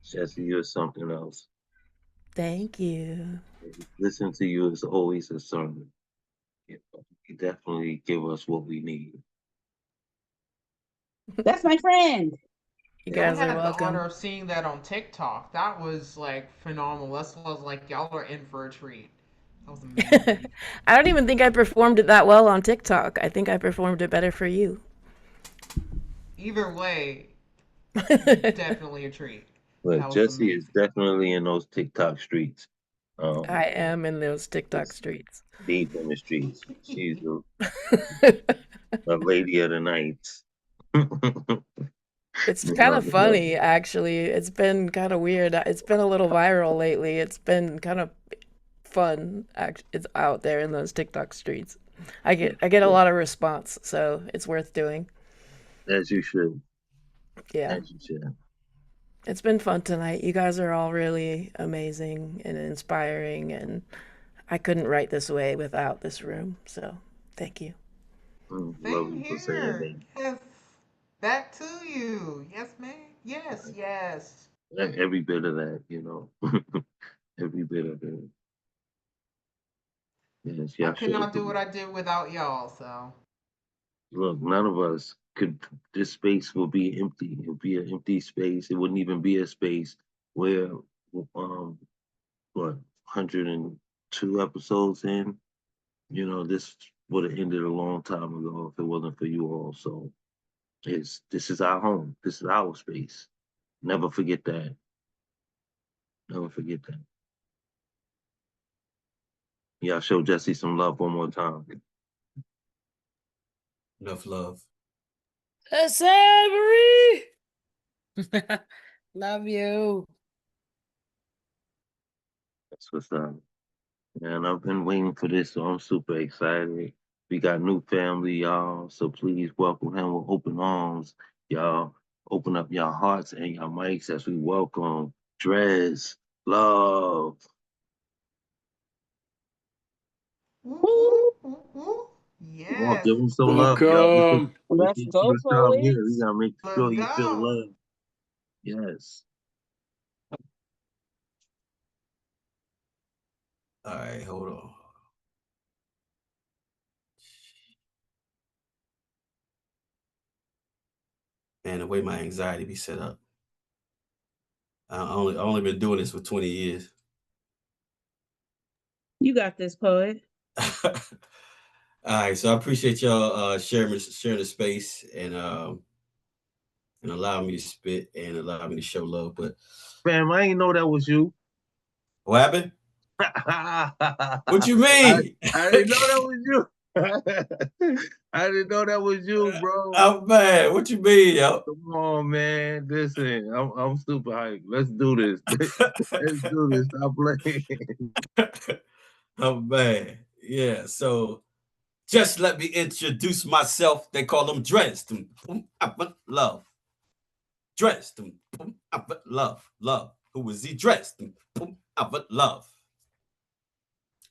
Jesse, you're something else. Thank you. Listen to you is always a sermon. You definitely give us what we need. That's my friend. You Yeah, I guys are had the welcome. honor of seeing that on TikTok. That was like phenomenal. That was like y'all are in for a treat. That was amazing. I don't even think I performed it that well on TikTok. I think I performed it better for you. Either way, definitely a treat. But That was Jesse is amazing. definitely in those TikTok streets. I am in those TikTok streets. Deep in the streets. She's a lady of the night. It's kind of funny, actually. It's been kind of weird. It's been a little viral lately. It's been kind of fun. It's out there in those TikTok streets. I get a lot of response, so it's worth doing. As you should. Yeah. As you should. It's been fun tonight. You guys are all really amazing and inspiring, and I couldn't write this way without this room. So thank you. Same here. Yes. Back to you. Yes, man. Yes, yes. Every bit of that, you know. Every bit of it. Yes, I y'all could not should. do what I did without y'all, so. Look, none of us could. This space will be empty. It'll be an empty space. It wouldn't even be a space where, what, 102 episodes in, you know, this would have ended a long time ago if it wasn't for you all. So, this is our home. This is our space. Never forget that. Never forget that. Y'all show Jesse some love one more time. Enough love. That's Marie. Love you. That's what's up. And I've been waiting for this, so I'm super excited. We got new family, y'all. So please welcome him with open arms, y'all. Open up your hearts and your mics as we welcome Drez Love. Come on, Yes. give him some love, y'all. Welcome. This Let's is go, first time here. We poets. gotta make Let's sure he feel go. love. Yes. All right, hold on. Man, the way my anxiety be set up. I only been doing this for 20 years. You got this, poet. All right, so I appreciate y'all sharing the space and allowing me to spit and allowing me to show love. But Fam, I ain't know that was you. what happened? What you I mean? didn't know that was you. I didn't know that was you, bro. I'm bad. What you mean, yo? Come on, man. Listen, I'm super hyped. Let's do this. Let's do this. Stop playing. I'm bad. Yeah. So just let me introduce myself. They call them Drez. Love. Drez. Love. Who was he dressed? Love.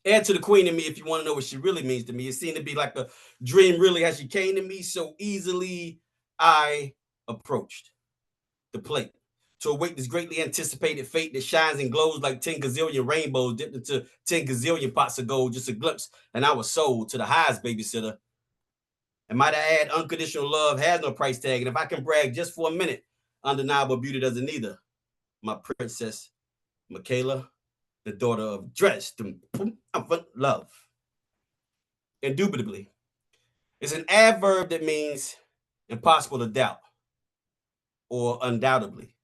And to the queen in me, if you want to know what she really means to me, it seemed to be like a dream, really, as she came to me so easily. I approached the plate to await this greatly anticipated fate that shines and glows like 10 gazillion rainbows dipped into 10 gazillion pots of gold, just a glimpse, and I was sold to the highest babysitter. And might I add, unconditional love has no price tag, and if I can brag just for a minute, undeniable beauty doesn't either. My princess, Michaela, the daughter of Dressed Love. Indubitably, it's an adverb that means impossible to doubt or undoubtedly,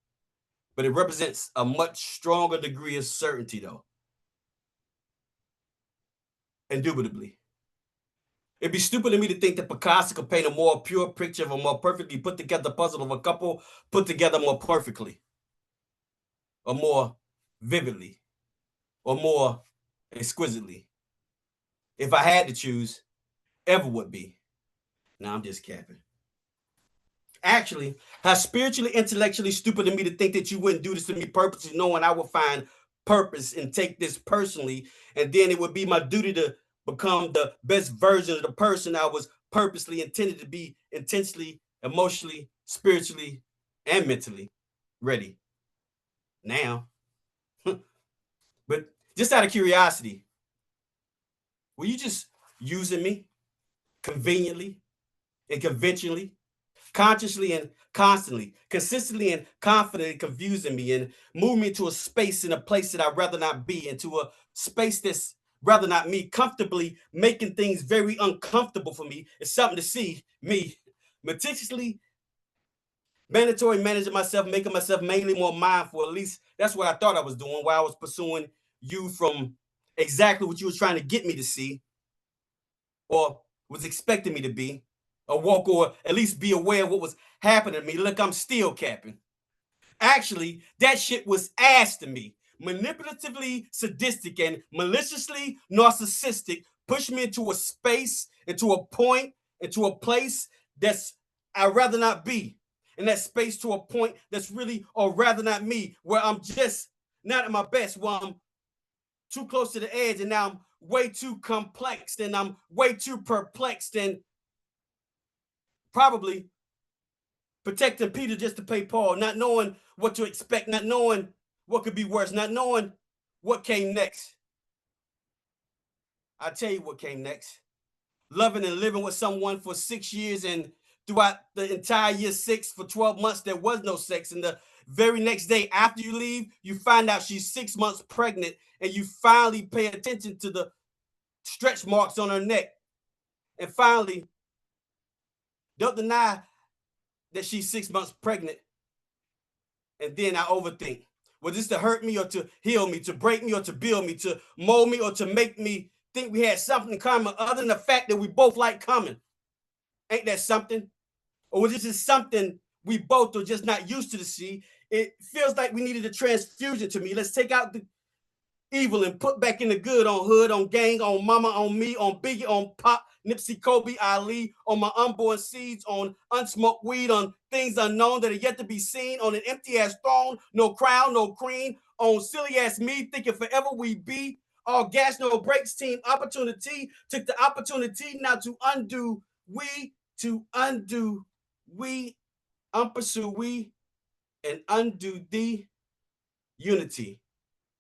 but it represents a much stronger degree of certainty, though. Indubitably. It'd be stupid of me to think that Picasso could paint a more pure picture of a more perfectly put together puzzle of a couple put together more perfectly, or more vividly, or more exquisitely. If I had to choose, ever would be. Now I'm just capping. Actually, how spiritually, intellectually stupid of me to think that you wouldn't do this to me purposely, knowing I would find purpose and take this personally, and then it would be my duty to become the best version of the person I was purposely intended to be, intentionally, emotionally, spiritually, and mentally ready. Now, but just out of curiosity, were you just using me conveniently and conventionally, consciously and constantly, consistently and confidently confusing me and move me to a space in a place that I'd rather not be, into a space that's rather not me, comfortably making things very uncomfortable for me? It's something to see me meticulously mandatory managing myself, making myself mainly more mindful. At least that's what I thought I was doing while I was pursuing you from exactly what you were trying to get me to see or was expecting me to be, or walk, or at least be aware of what was happening to me. Look, I'm still capping. Actually, that shit was ass to me. Manipulatively sadistic and maliciously narcissistic, pushed me into a space, into a point, into a place that's I'd rather not be. In that space to a point that's really, or rather not me, where I'm just not at my best, where I'm too close to the edge, and now I'm way too complex, and I'm way too perplexed, and probably protecting Peter just to pay Paul, not knowing what to expect, not knowing what could be worse, not knowing what came next. I'll tell you what came next. Loving and living with someone for 6 years, and throughout the entire year 6 for 12 months, there was no sex. And the very next day after you leave, you find out she's 6 months pregnant, and you finally pay attention to the stretch marks on her neck. And finally, don't deny that she's 6 months pregnant. And then I overthink. Was this to hurt me or to heal me, to break me or to build me, to mold me or to make me think we had something in common other than the fact that we both like coming. Ain't that something? Or was this just something we both are just not used to see? It feels like we needed a transfusion to me. Let's take out the evil and put back in the good on Hood, on Gang, on Mama, on me, on Biggie, on Pop, Nipsey, Kobe, Ali, on my unborn seeds, on unsmoked weed, on things unknown that are yet to be seen, on an empty-ass throne, no crown, no cream, on silly-ass me, thinking forever we be, all gas, no brakes, team opportunity, took the opportunity now to undo, pursue we, and undo the unity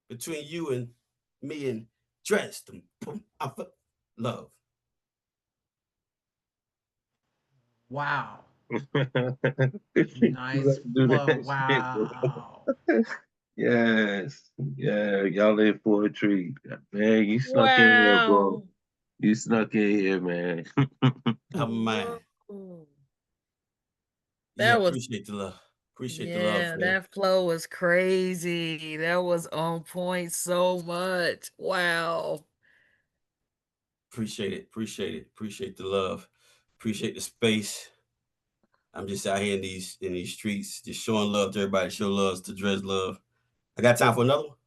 between you and me and dressed love. Wow. You Nice like to do flow. that shit, Wow. Yes. Yeah, y'all in for a treat. Man, you snuck in here, bro. Wow. You snuck in here, man. Oh, man. Whoa. Yeah, That was, appreciate the love. Appreciate the love, yeah, man. that flow was crazy. That was on point so much. Wow. Appreciate it. Appreciate it. Appreciate the love. Appreciate the space. I'm just out here in these streets, just showing love to everybody. Show love to Dres Love. I got time for another one.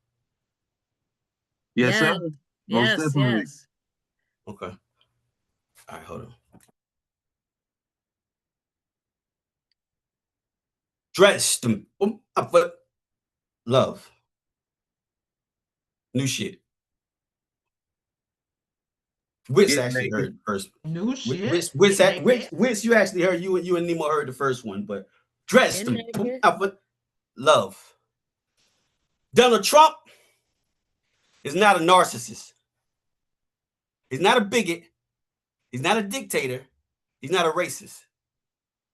Yes, sir. Yeah. Most Yes, definitely. yes. Okay. All right, hold on. Dressed for love. New shit. Wits Get actually naked. heard first. New shit. Wits, Get naked. Wits, you actually heard, you and Nemo heard the first one, but dressed Get naked. for love. Donald Trump is not a narcissist. He's not a bigot. He's not a dictator. He's not a racist.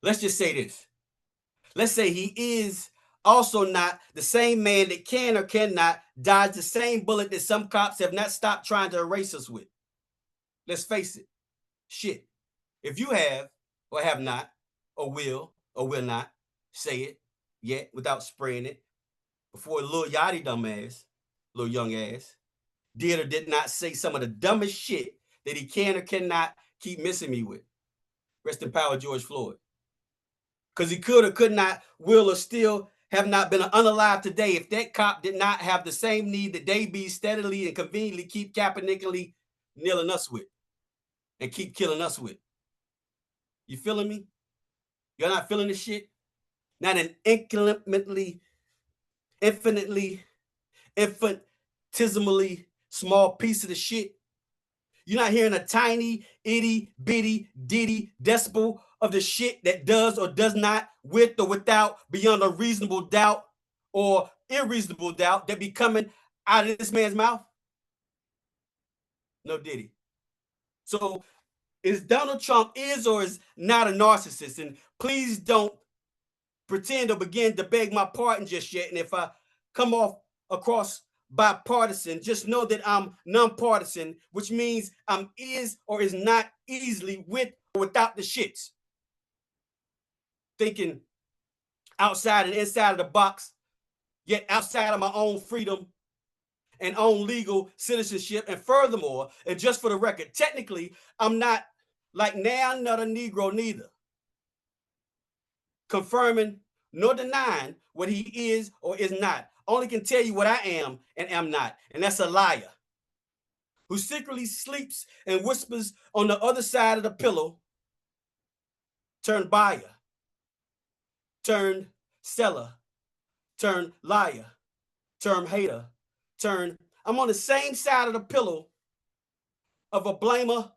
Let's just say this. Let's say he is also not the same man that can or cannot dodge the same bullet that some cops have not stopped trying to erase us with. Let's face it. Shit. If you have or have not or will not say it yet without spraying it before Lil Yachty dumbass, little young ass, did or did not say some of the dumbest shit that he can or cannot keep missing me with. Rest in power, George Floyd. Because he could or could not, will or still have not been unalive today if that cop did not have the same need that they be steadily and conveniently keep Kaepernickly nailing us with and keep killing us with. You feeling me? You're not feeling this shit? Not an infinitely, infinitesimally small piece of the shit. You're not hearing a tiny, itty, bitty, ditty decibel of the shit that does or does not, with or without, beyond a reasonable doubt or irreasonable doubt, that be coming out of this man's mouth? No diddy. So is Donald Trump is or is not a narcissist? And please don't pretend or begin to beg my pardon just yet. And if I come off across bipartisan, just know that I'm nonpartisan, which means I'm is or is not easily with or without the shits. Thinking outside and inside of the box, yet outside of my own freedom and own legal citizenship. And furthermore, and just for the record, technically, I'm not like now not a Negro neither. Confirming nor denying what he is or is not. Only can tell you what I am and am not. And that's a liar who secretly sleeps and whispers on the other side of the pillow, turned buyer, turned seller, turned liar, turned hater, turned I'm on the same side of the pillow of a blamer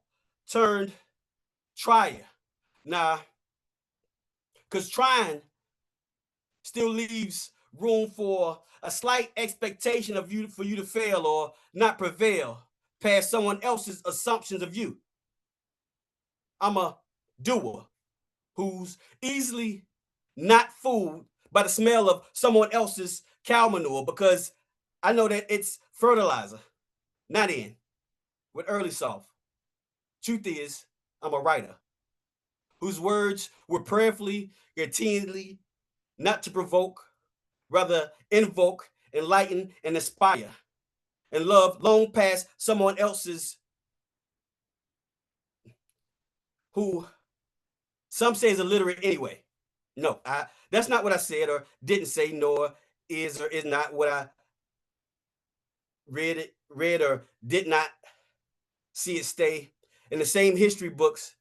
turned trier. Nah, because trying still leaves room for a slight expectation of you for you to fail or not prevail past someone else's assumptions of you. I'm a doer who's easily not fooled by the smell of someone else's cow manure because I know that it's fertilizer, not in, with early soft. Truth is, I'm a writer whose words were prayerfully, continually, not to provoke, rather invoke, enlighten, and inspire, and love long past someone else's who some say is illiterate anyway. No, that's not what I said or didn't say, nor is or is not what I read or did not see it stay in the same history books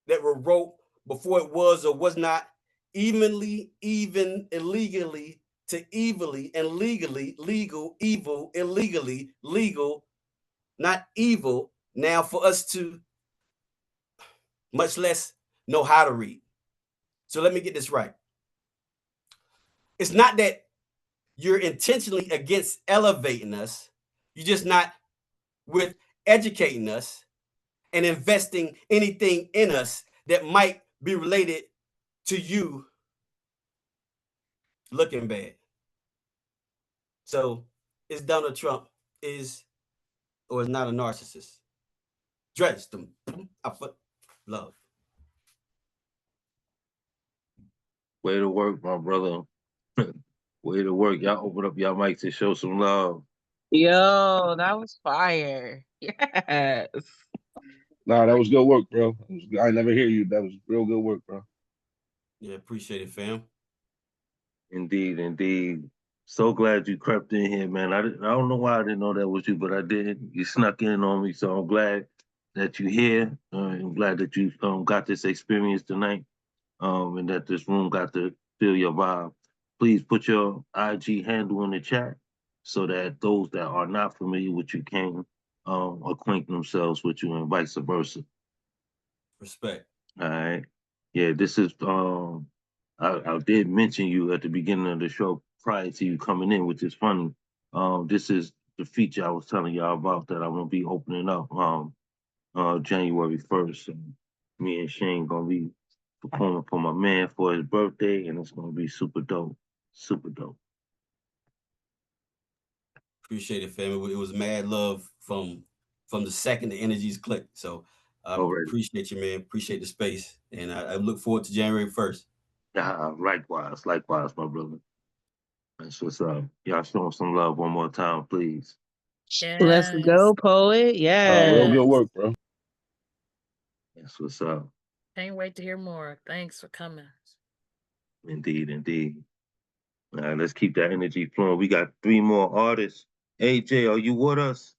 that were wrote before it was or was not evenly, even illegally to evilly and legally, legal, evil, illegally, legal, not evil. Now for us to much less know how to read. So let me get this right. It's not that you're intentionally against elevating us. You're just not with educating us and investing anything in us that might be related to you looking bad. So is Donald Trump is or is not a narcissist? Dredge them. I love. Way to work, my brother. Way to work. Y'all open up y'all mics to show some love. Yo, that was fire. Yes. Nah, that was good work, bro. I never hear you. That was real good work, bro. Yeah, appreciate it, fam. Indeed, indeed. So glad you crept in here, man. I don't know why I didn't know that was you, but I did. You snuck in on me, so I'm glad that you're here. I'm glad that you got this experience tonight, and that this room got to feel your vibe. Please put your IG handle in the chat so that those that are not familiar with you can acquaint themselves with you and vice versa. Respect. All right. Yeah, this is I did mention you at the beginning of the show prior to you coming in, which is funny. This is the feature I was telling y'all about that I'm gonna be opening up January 1st. And me and Shane gonna be performing for my man for his birthday, and it's gonna be super dope. Super dope. Appreciate it, fam. It was mad love from the second the energies clicked. So I appreciate you, man. Appreciate the space. And I look forward to January 1st. Likewise, my brother. That's what's up. Y'all showing some love one more time, please. Let's go, poet. Yeah. Real good work, bro. That's what's up. Can't wait to hear more. Thanks for coming. Indeed, indeed. All right, let's keep that energy flowing. We got 3 more artists. AJ, are you with us?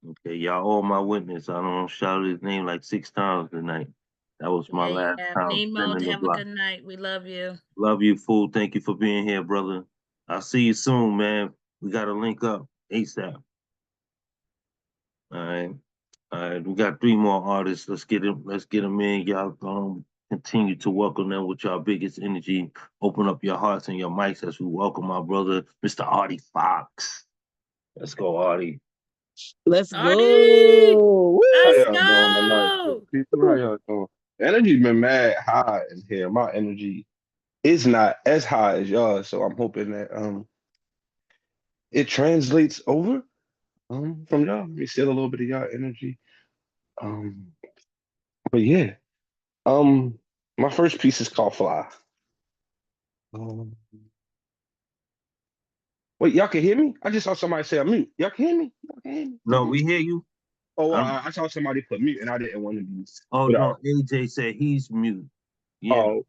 Okay, y'all all my witness. I don't shout his name like 6 times tonight. That was my last time Nemo, spinning the have block. a good night. We love you. Love you, fool. Thank you for being here, brother. I'll see you soon, man. We got to link up ASAP. All right. All right, we got 3 more artists. Let's get them in. Y'all continue to welcome them with your biggest energy. Open up your hearts and your mics as we welcome my brother, Mr. Artie Fox. Let's go, Artie. Let's Artie! go. How Let's y'all doing tonight? People, how y'all doing? Energy's been mad high in here. My energy is not as high as y'all, so I'm hoping that it translates over from y'all. Let me steal a little bit of y'all energy. But yeah, my first piece is called Fly. Wait, y'all can hear me? I just saw somebody say I'm mute. Y'all can hear me? Y'all can hear me? No, we hear you. Oh, I saw somebody put mute, and I didn't want to be. Oh, no, AJ said he's mute. Yeah. Oh.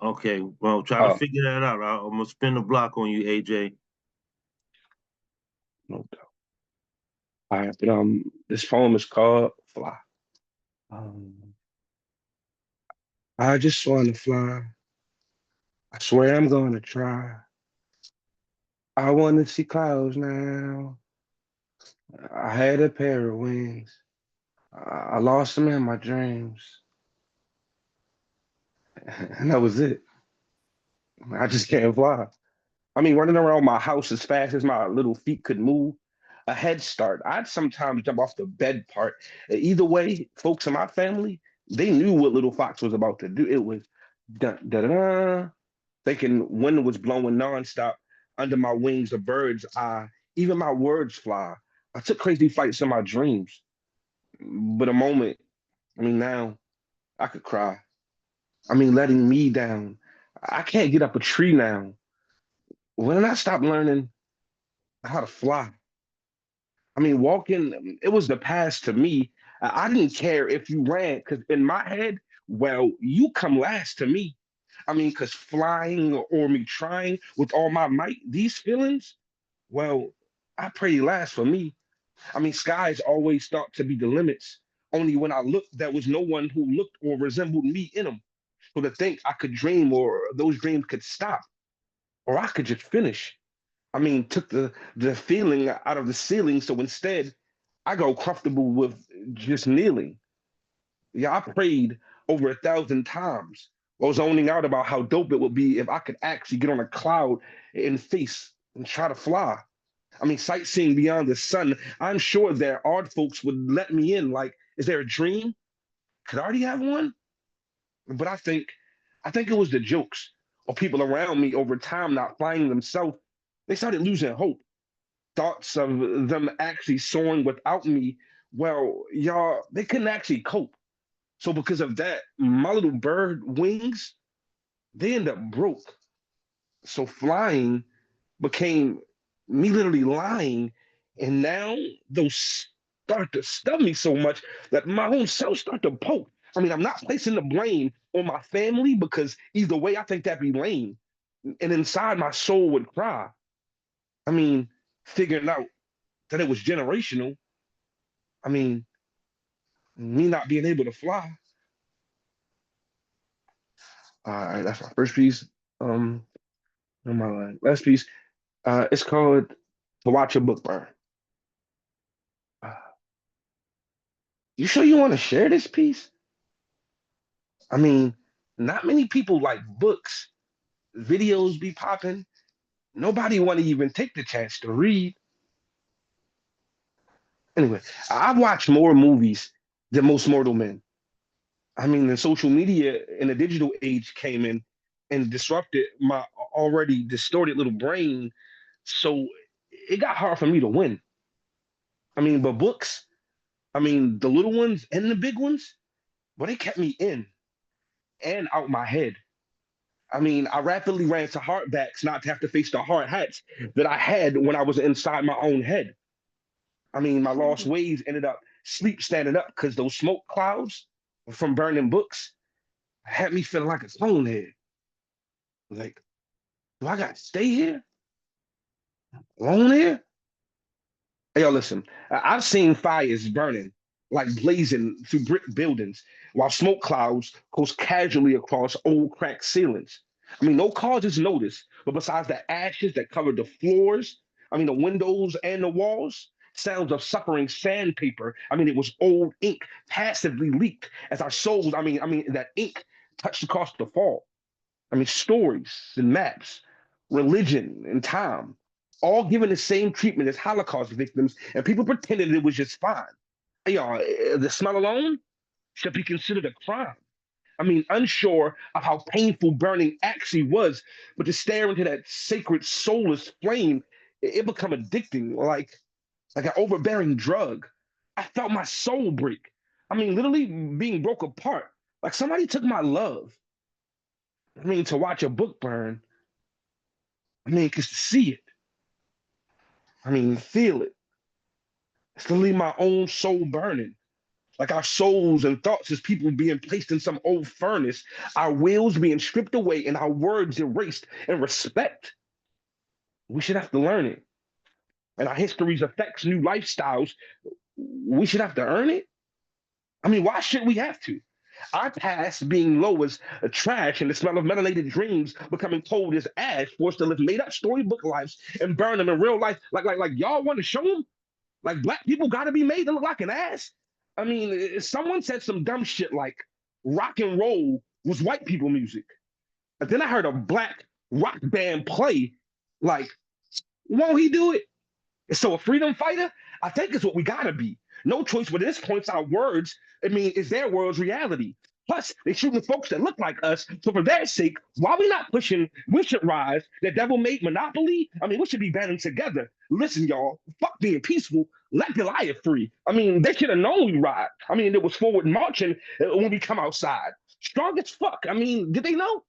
Okay, well, try to figure that out. I'm going to spin the block on you, AJ. No doubt. All right, but this poem is called Fly. I just want to fly. I swear I'm going to try. I want to see clouds now. I had a pair of wings. I lost them in my dreams. And that was it. I just can't fly. I mean, running around my house as fast as my little feet could move, a head start. I'd sometimes jump off the bed part. Either way, folks in my family, they knew what Little Fox was about to do. It was da da da, thinking wind was blowing nonstop under my wings, the birds. Even my words fly. I took crazy flights in my dreams, but a moment. I mean, now I could cry. I mean, letting me down. I can't get up a tree now. When did I stop learning how to fly? mean, walking, it was the past to me. I didn't care if you ran, because in my head, well, you come last to me. I mean, because flying or me trying with all my might, these feelings, well, I pray you last for me. I mean, skies always thought to be the limits. Only when I looked, there was no one who looked or resembled me in them. So to think I could dream or those dreams could stop or I could just finish. I mean, took the feeling out of the ceiling. So instead, I go comfortable with just kneeling. Yeah, I prayed over 1,000 times. I was zoning out about how dope it would be if I could actually get on a cloud and face and try to fly. I mean, sightseeing beyond the sun. I'm sure there art folks would let me in. Like, is there a dream? Could I already have one? But I think it was the jokes or people around me over time not finding themselves. They started losing hope. Thoughts of them actually soaring without me. Well, y'all, they couldn't actually cope. So because of that, my little bird wings, they end up broke. So flying became me literally lying. And now those start to stun me so much that my own self start to poke. I mean, I'm not placing the blame on my family because either way, I think that'd be lame. And inside my soul would cry. I mean, figuring out that it was generational. I mean, me not being able to fly. All right, that's my first piece. On my line. Last piece. It's called "To Watch a Book Burn." Uh, you sure you want to share this piece? I mean, not many people like books. Videos be popping. Nobody want to even take the chance to read. Anyway, I've watched more movies than most mortal men. I mean, the social media and the digital age came in and disrupted my already distorted little brain. So it got hard for me to win. I mean, but books, I mean, the little ones and the big ones, but they kept me in and out my head. I mean, I rapidly ran to hardbacks not to have to face the hard hats that I had when I was inside my own head. I mean, my lost ways ended up sleep standing up because those smoke clouds from burning books had me feeling like a stonehead. Like, do I got to stay here? Alone here? Hey, yo, listen, I've seen fires burning, like blazing through brick buildings, while smoke clouds goes casually across old cracked ceilings. I mean, no causes noticed, but besides the ashes that covered the floors, I mean, the windows and the walls, sounds of suffering sandpaper. I mean, it was old ink passively leaked as our souls, that ink touched across the fall. I mean, stories and maps, religion and time, all given the same treatment as Holocaust victims, and people pretended it was just fine. Hey, y'all, the smell alone should be considered a crime. I mean, unsure of how painful burning actually was, but to stare into that sacred soulless flame, it become addicting, like an overbearing drug. I felt my soul break. I mean, literally being broke apart. Like somebody took my love. I mean, to watch a book burn, I mean, because to see it, I mean, feel it. It's to leave my own soul burning. Like our souls and thoughts as people being placed in some old furnace, our wills being stripped away and our words erased. And respect, we should have to learn it. And our histories affects new lifestyles, we should have to earn it. I mean, why should we have to? Our past being low as trash and the smell of methylated dreams becoming cold as ash, forced to live made up storybook lives and burn them in real life. Like y'all want to show them? Like black people got to be made to look like an ass. I mean, someone said some dumb shit like rock and roll was white people music. And then I heard a black rock band play. Like, won't he do it? So a freedom fighter, I think is what we gotta be. No choice, but at this point, it's our words. I mean, it's their world's reality. Plus, they shooting folks that look like us. So for their sake, why we not pushing we should rise, the devil made monopoly? I mean, we should be banding together. Listen, y'all, fuck being peaceful. Let Goliath free. I mean, they should have known we ride. I mean, it was forward marching when we come outside. Strong as fuck. I mean, did they know?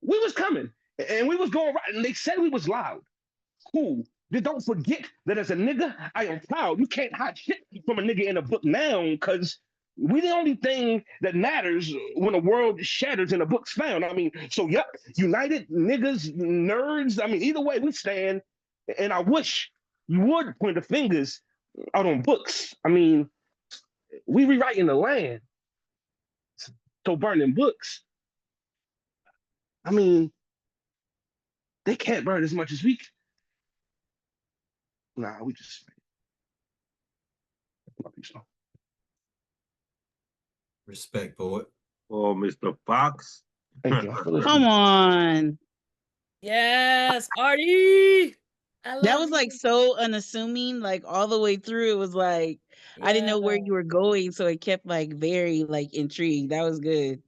We was coming. And we was going right. And they said we was loud. Cool. Just don't forget that as a nigga, I am proud. You can't hide shit from a nigga in a book now, because we the only thing that matters when a world shatters and a book's found. I mean, so yep, united niggas, nerds. I mean, either way we stand. And I wish you would point the fingers out on books. I mean, we rewriting the land, so burning books. I mean, they can't burn as much as we. Nah, we just. Respect, poet. Oh, Mr. Fox. Thank you. Come on. Yes, Artie. I love That was you. like so unassuming, like all the way through. It was like I didn't know where Yeah. you were going, so it kept like very like intrigued. That was good.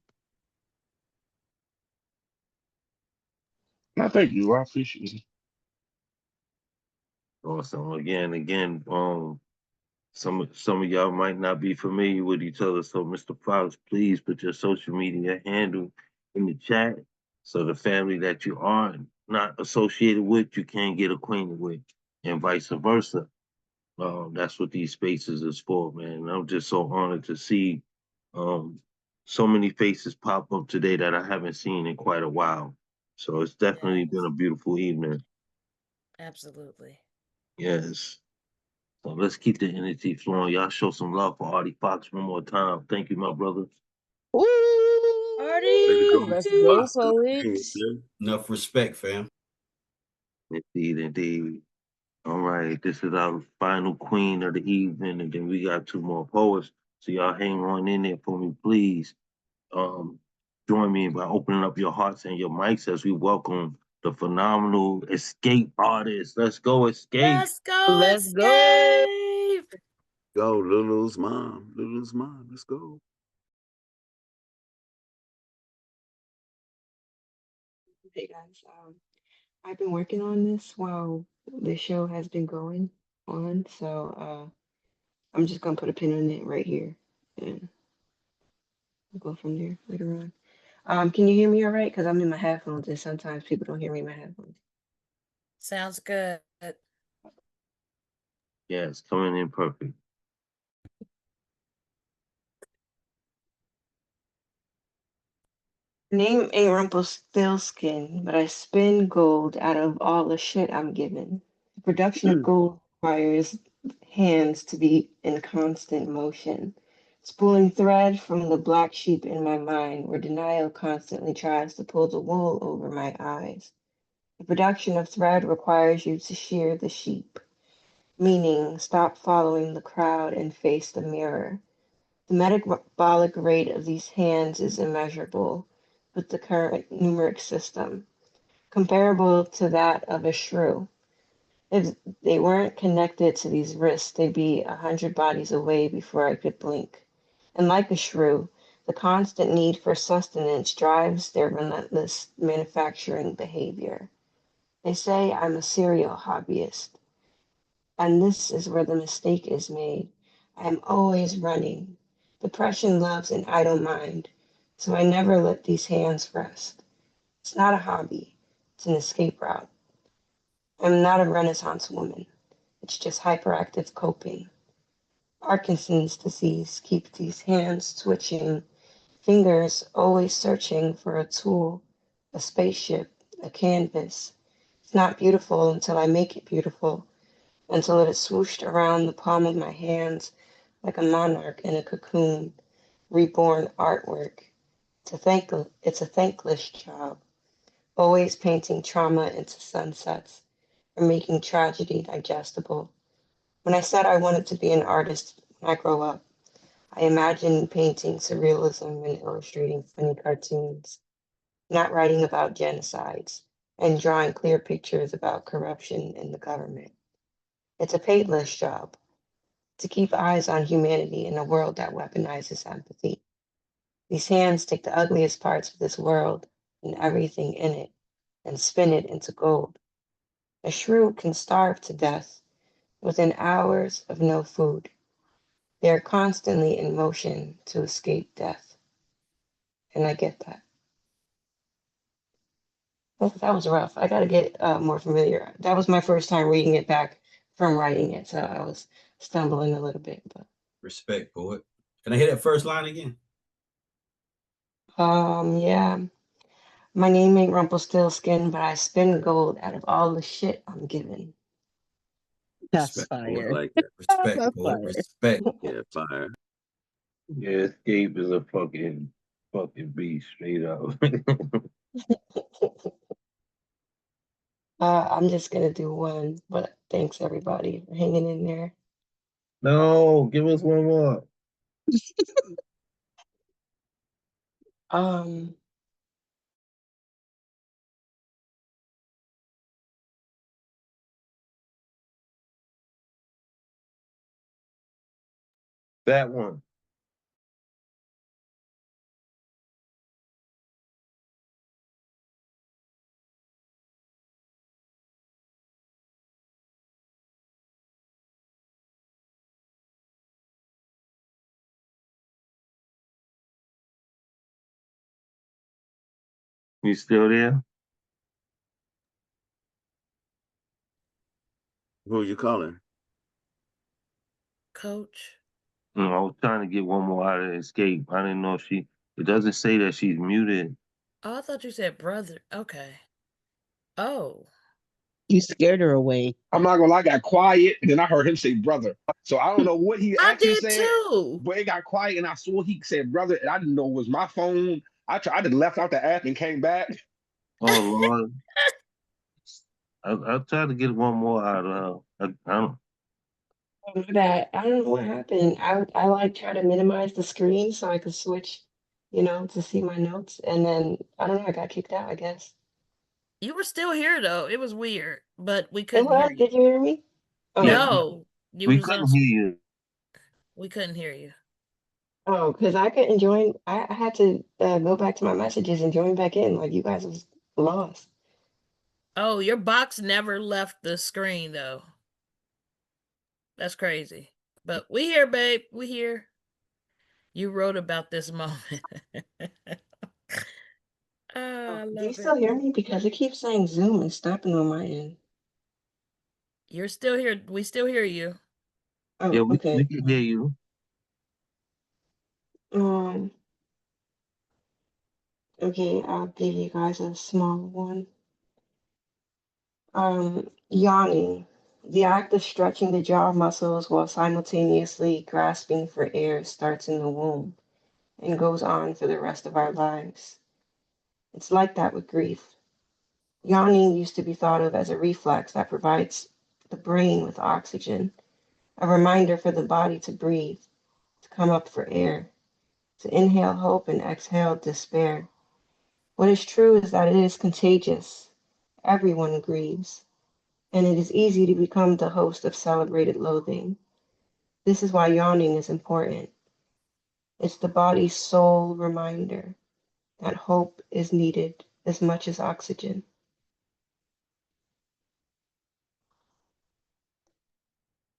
No, thank you. I appreciate it. Awesome. Again, some of y'all might not be familiar with each other. So, Mr. Fox, please put your social media handle in the chat so the family that you are not associated with, you can get acquainted with, and vice versa. That's what these spaces is for, man. And I'm just so honored to see um, so many faces pop up today that I haven't seen in quite a while. So it's definitely been a beautiful evening. Absolutely. Yes. So let's keep the energy flowing. Y'all show some love for Artie Fox one more time. Thank you, my brother. Woo! Artie. Let's go, poets. Enough respect, fam. Indeed, indeed. All right, this is our final queen of the evening, and then we got two more poets. So y'all hang on in there for me, please. Um, Join me by opening up your hearts and your mics as we welcome the phenomenal escape artist. Let's go, escape. Let's go, Let's go. escape. Go, Lulu's mom. Lulu's mom. Let's go. Hey guys, I've been working on this while the show has been going on, so I'm just gonna put a pin on it right here, and we'll go from there later on. Can you hear me all right? Because I'm in my headphones, and sometimes people don't hear me in my headphones. Sounds good. Yes, coming in perfect. Name ain't Rumpelstiltskin, but I spin gold out of all the shit I'm given. The production of gold requires hands to be in constant motion, spooling thread from the black sheep in my mind where denial constantly tries to pull the wool over my eyes. The production of thread requires you to shear the sheep, meaning stop following the crowd and face the mirror. The metabolic rate of these hands is immeasurable with the current numeric system, comparable to that of a shrew. If they weren't connected to these wrists, they'd be 100 bodies away before I could blink. And like a shrew, the constant need for sustenance drives their relentless manufacturing behavior. They say I'm a serial hobbyist, and this is where the mistake is made. I am always running. Depression loves an idle mind, so I never let these hands rest. It's not a hobby, it's an escape route. I'm not a Renaissance woman, it's just hyperactive coping. Parkinson's disease keeps these hands twitching, fingers always searching for a tool, a spaceship, a canvas. It's not beautiful until I make it beautiful, until it is swooshed around the palm of my hands like a monarch in a cocoon, reborn artwork. It's a thankless job, always painting trauma into sunsets or making tragedy digestible. When I said I wanted to be an artist when I grow up, I imagined painting surrealism and illustrating funny cartoons, not writing about genocides and drawing clear pictures about corruption in the government. It's a painless job, to keep eyes on humanity in a world that weaponizes empathy. These hands take the ugliest parts of this world and everything in it and spin it into gold. A shrew can starve to death within hours of no food. They are constantly in motion to escape death. And I get that. That was rough. I gotta get more familiar. That was my first time reading it back from writing it, so I was stumbling a little bit. But Respect, poet. Can I hear that first line again? yeah. My name ain't Rumpelstiltskin, but I spin gold out of all the shit I'm given. That's Respect, Poet fire. like that. respect, That's poet. fire. Respect. Yeah, fire. Yeah, Escape is a fucking beast, straight up. I'm just gonna do one, but thanks everybody for hanging in there. No, give us one more. Um, That one. You still there? Who are you calling? Coach. No, I was trying to get one more out of Escape. I didn't know if she. It doesn't say that she's muted. Oh, I thought you said brother. Okay. Oh. You scared her away. I'm not gonna lie, I got quiet, and then I heard him say brother. So I don't know what he I actually did said, too. but it got quiet, and I saw he said brother, and I didn't know it was my phone. I just left out the app and came back. Oh Lord, I tried to get one more out of her. I don't. my bad. I don't know what happened. I like try to minimize the screen so I could switch, to see my notes, and then I don't know. I got kicked out, I guess. You were still here though. It was weird, but we It couldn't hear was. you. Did you hear me? Yeah, Oh, No, you we was on. couldn't hear you. We couldn't hear you. oh, because I couldn't join. I had to go back to my messages and join back in. Like you guys was lost. Oh, your box never left the screen though. That's crazy. But we here, babe. We here. You wrote about this moment. Oh, I do you love still it. hear me? Because it keeps saying Zoom and stopping on my end. You're still here. We still hear you. Yeah, Oh, we okay. can hear you. Um, okay, I'll give you guys a small one. Yawning. The act of stretching the jaw muscles while simultaneously grasping for air starts in the womb and goes on for the rest of our lives. It's like that with grief. Yawning used to be thought of as a reflex that provides the brain with oxygen, a reminder for the body to breathe, to come up for air, to inhale hope and exhale despair. What is true is that it is contagious. Everyone grieves, and it is easy to become the host of celebrated loathing. This is why yawning is important. It's the body's sole reminder that hope is needed as much as oxygen.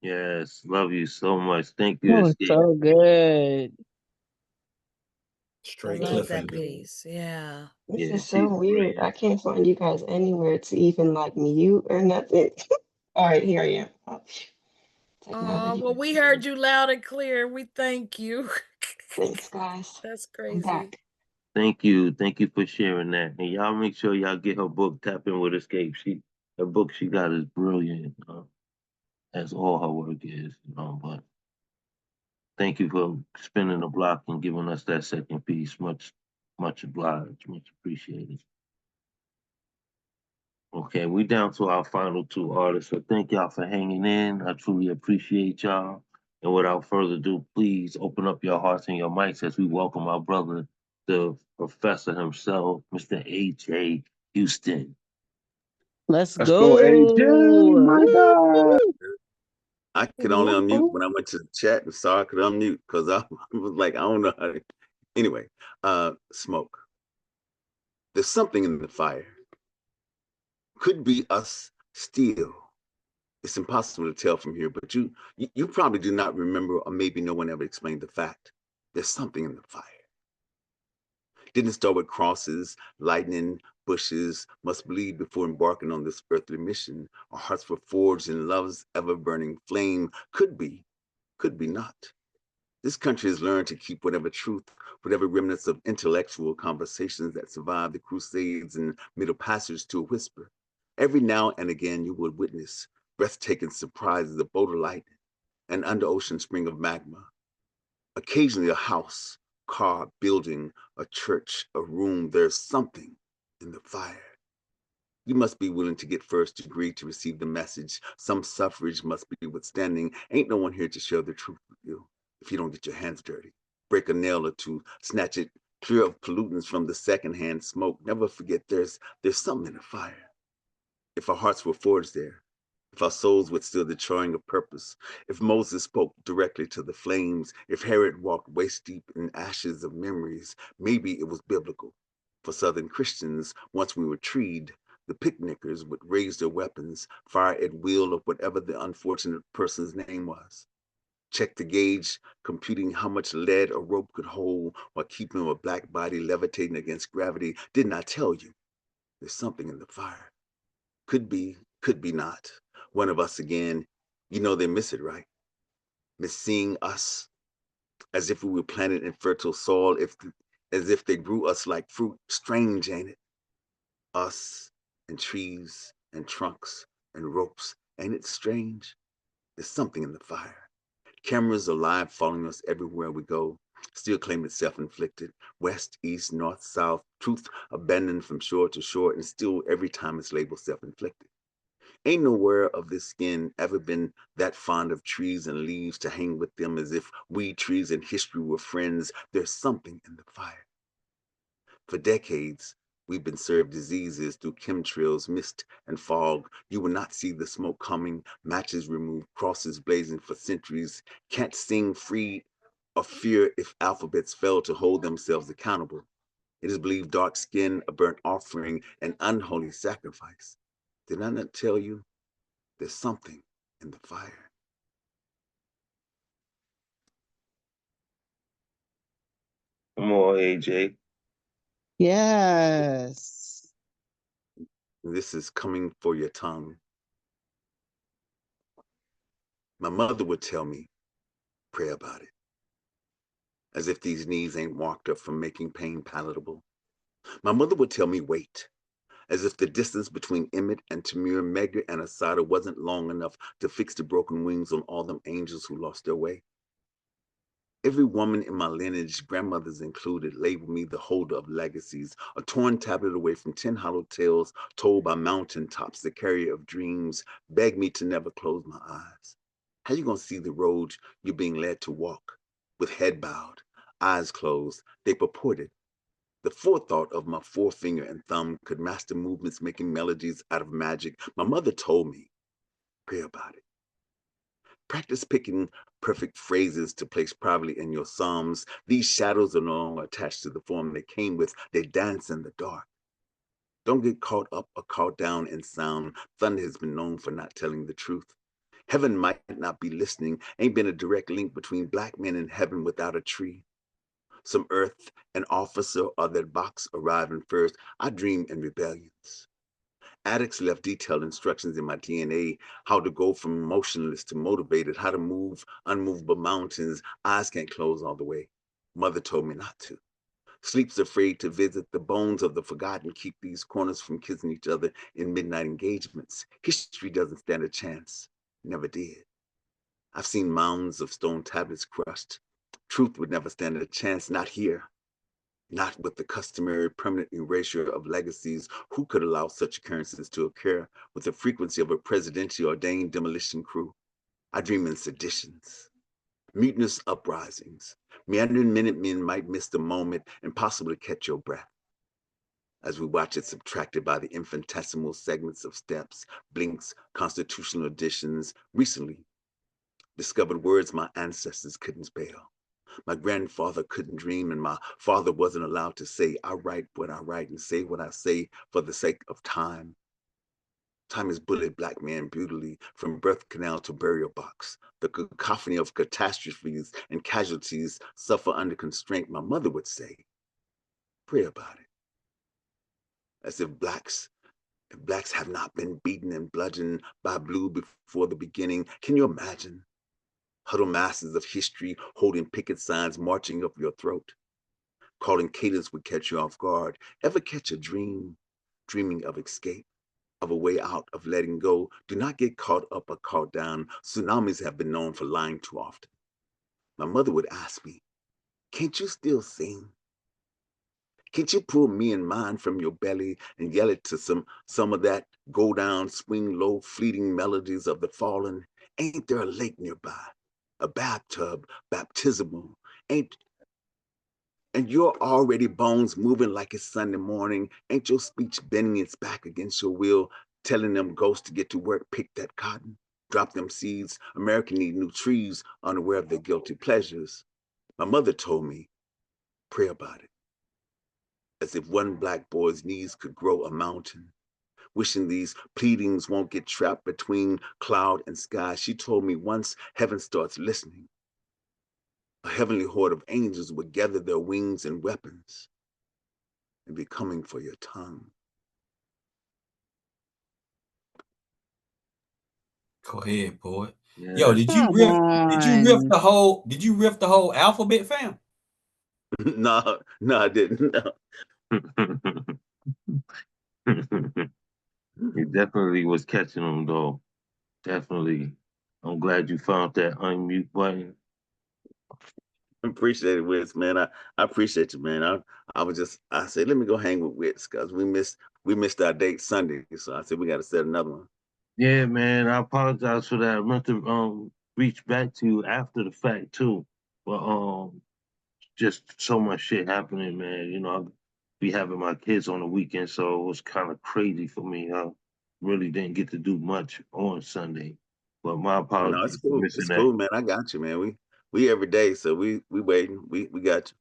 Yes, love you so much. Thank That you, was Escape. so good. I Straight love Yes, that cliffhanger. piece. Yeah. This yeah, is so she's weird. brilliant. I can't find you guys anywhere to even like mute or nothing. All right, here I am. Oh, Oh, technology. well, we heard you loud and clear. We thank you. Thanks, guys. That's I'm crazy. back. Thank you for sharing that. And y'all make sure y'all get her book, Tap In with Escape. Her book she got is brilliant, as all her work is. But thank you for spinning the block and giving us that second piece. Much obliged, much appreciated. Okay, we down to our final two artists. So thank y'all for hanging in. I truly appreciate y'all. And without further ado, please open up your hearts and your mics as we welcome our brother, the professor himself, Mr. H.A. Houston. Let's Let's go, go. AJ, my God. Woo! I could only unmute Woo! when I went to the chat. So I could unmute because I was like, I don't know how to. Anyway, smoke. There's something in the fire. Could be us still. It's impossible to tell from here, but you probably do not remember, or maybe no one ever explained the fact. There's something in the fire. Didn't start with crosses, lightning, bushes must bleed before embarking on this earthly mission. Our hearts were forged in love's ever-burning flame. Could be not. This country has learned to keep whatever truth, whatever remnants of intellectual conversations that survived the Crusades and Middle Passage to a whisper. Every now and again you would witness breathtaking surprises of boulder lightning, an under-ocean spring of magma, occasionally a house, car, building, a church, a room. There's something in the fire. You must be willing to get first degree to receive the message. Some suffrage must be withstanding. Ain't no one here to share the truth with you if you don't get your hands dirty. Break a nail or two, snatch it clear of pollutants from the secondhand smoke. Never forget there's something in the fire. If our hearts were forged there, if our souls withstood the trying of purpose, if Moses spoke directly to the flames, if Herod walked waist deep in ashes of memories, maybe it was biblical. For Southern Christians, once we were treed, the picnickers would raise their weapons, fire at will of whatever the unfortunate person's name was. Check the gauge, computing how much lead a rope could hold while keeping a black body levitating against gravity. Didn't I tell you? There's something in the fire. Could be not. One of us again. You know they miss it, right? Miss seeing us as if we were planted in fertile soil, as if they grew us like fruit. Strange, ain't it? Us and trees and trunks and ropes. Ain't it strange? There's something in the fire. Cameras are live following us everywhere we go. Still claim it's self-inflicted. West, east, north, south. Truth abandoned from shore to shore, and still every time it's labeled self-inflicted. Ain't nowhere of this skin ever been that fond of trees and leaves to hang with them as if we trees and history were friends. There's something in the fire. For decades, we've been served diseases through chemtrails, mist, and fog. You will not see the smoke coming, matches removed, crosses blazing for centuries. Can't sing free of fear if alphabets fail to hold themselves accountable. It is believed dark skin, a burnt offering, an unholy sacrifice. Did I not tell you? There's something in the fire. Come on, AJ. Yes. This is coming for your tongue. My mother would tell me, pray about it. As if these knees ain't walked up from making pain palatable. My mother would tell me, wait. As if the distance between Emmett and Tamir, Medgar and Asada wasn't long enough to fix the broken wings on all them angels who lost their way. Every woman in my lineage, grandmothers included, labeled me the holder of legacies, a torn tablet away from 10 hollow tales told by mountaintops, the carrier of dreams, begged me to never close my eyes. How you gonna see the road you're being led to walk? With head bowed, eyes closed, they purported. The forethought of my forefinger and thumb could master movements, making melodies out of magic. My mother told me, pray about it. Practice picking perfect phrases to place privately in your psalms. These shadows are no longer attached to the form they came with. They dance in the dark. Don't get caught up or caught down in sound. Thunder has been known for not telling the truth. Heaven might not be listening. Ain't been a direct link between black men and heaven without a tree. Some earth, an officer, or that box arriving first. I dream in rebellions. Addicts left detailed instructions in my DNA, how to go from motionless to motivated, how to move unmovable mountains. Eyes can't close all the way. Mother told me not to. Sleep's afraid to visit. The bones of the forgotten keep these corners from kissing each other in midnight engagements. History doesn't stand a chance. Never did. I've seen mounds of stone tablets crushed. Truth would never stand a chance, not here. Not with the customary permanent erasure of legacies. Who could allow such occurrences to occur with the frequency of a presidentially ordained demolition crew? I dream in seditions, mutinous uprisings. Meandering Minutemen might miss the moment and possibly catch your breath as we watch it subtracted by the infinitesimal segments of steps, blinks, constitutional additions. Recently, discovered words my ancestors couldn't spell. My grandfather couldn't dream, and my father wasn't allowed to say, I write what I write and say what I say for the sake of time. Time has bullied black men brutally from birth canal to burial box. The cacophony of catastrophes and casualties suffer under constraint. My mother would say, pray about it. as if blacks have not been beaten and bludgeoned by blue before the beginning. Can you imagine? Huddle masses of history holding picket signs marching up your throat. Calling cadence would catch you off guard. Ever catch a dream, dreaming of escape, of a way out, of letting go? Do not get caught up or caught down. Tsunamis have been known for lying too often. My mother would ask me, can't you still sing? Can't you pull me and mine from your belly and yell it to some of that go down, swing low, fleeting melodies of the fallen? Ain't there a lake nearby? A bathtub, baptismal? Ain't and you're already bones moving like it's Sunday morning? Ain't your speech bending its back against your will, telling them ghosts to get to work, pick that cotton, drop them seeds? America need new trees, unaware of their guilty pleasures. My mother told me, pray about it, as if one black boy's knees could grow a mountain. Wishing these pleadings won't get trapped between cloud and sky. She told me once heaven starts listening, a heavenly horde of angels would gather their wings and weapons and be coming for your tongue. Go ahead, poet. Yeah, Yo, did you Come riff? Did you riff on. the whole? Did you riff the whole alphabet, fam? No, I didn't. No. It definitely was catching them though. Definitely. I'm glad you found that unmute button. Appreciate it, Wits, man. I appreciate you, man. I said, let me go hang with Wits because we missed our date Sunday. So I said we gotta set another one. Yeah, man. I apologize for that. I meant to reach back to you after the fact too. But just so much shit happening, man. You know, I'll be having my kids on the weekend, so it was kind of crazy for me. I really didn't get to do much on Sunday. But my Oh no, it's apologies for cool. missing It's that. cool, man. I got you, man. We every day, so we waiting. We got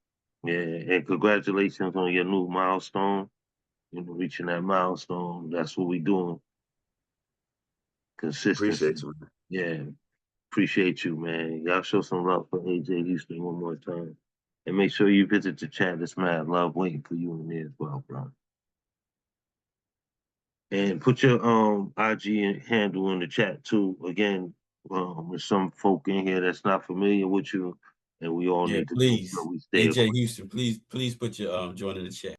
Yeah, and congratulations on your new milestone. You know, reaching that milestone. That's what we doing. you. Consistency. Appreciate you, man. Yeah, appreciate you, man. Y'all show some love for AJ Houston one more time. And make sure you visit the chat. It's mad love waiting for you in there as well, bro. And put your IG handle in the chat too. Again, there's some folk in here that's not familiar with you, and we all Yeah, need to make please. sure we stay AJ acquainted. Houston, please put your join in the chat.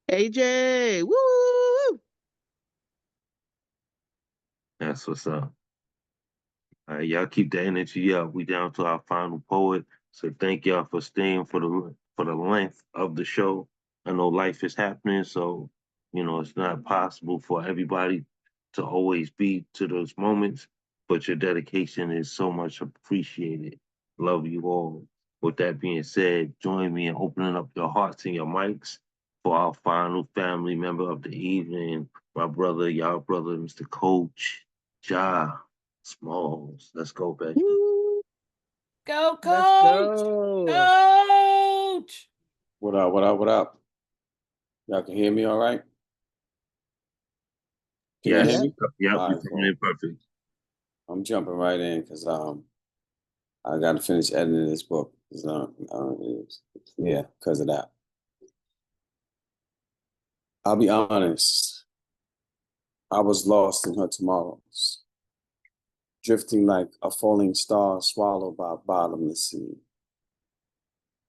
AJ, woo! That's what's up. All right, y'all keep the energy up. We down to our final poet. So thank y'all for staying for the length of the show. I know life is happening, so you know it's not possible for everybody to always be to those moments, but your dedication is so much appreciated. Love you all. With that being said, join me in opening up your hearts and your mics for our final family member of the evening, my brother, y'all brother, Mr. Coach Ja. Smalls. Let's go, baby. Woo! Go, Let's coach! go. Coach! What up, what up, what up? Y'all can hear me all right? Can y'all hear Yes. Yep. me? Yep. All You're right, coming cool. in perfect. I'm jumping right in because I got to finish editing this book. Yeah, because of that. I'll be honest. I was lost in her tomorrows, drifting like a falling star swallowed by a bottomless sea.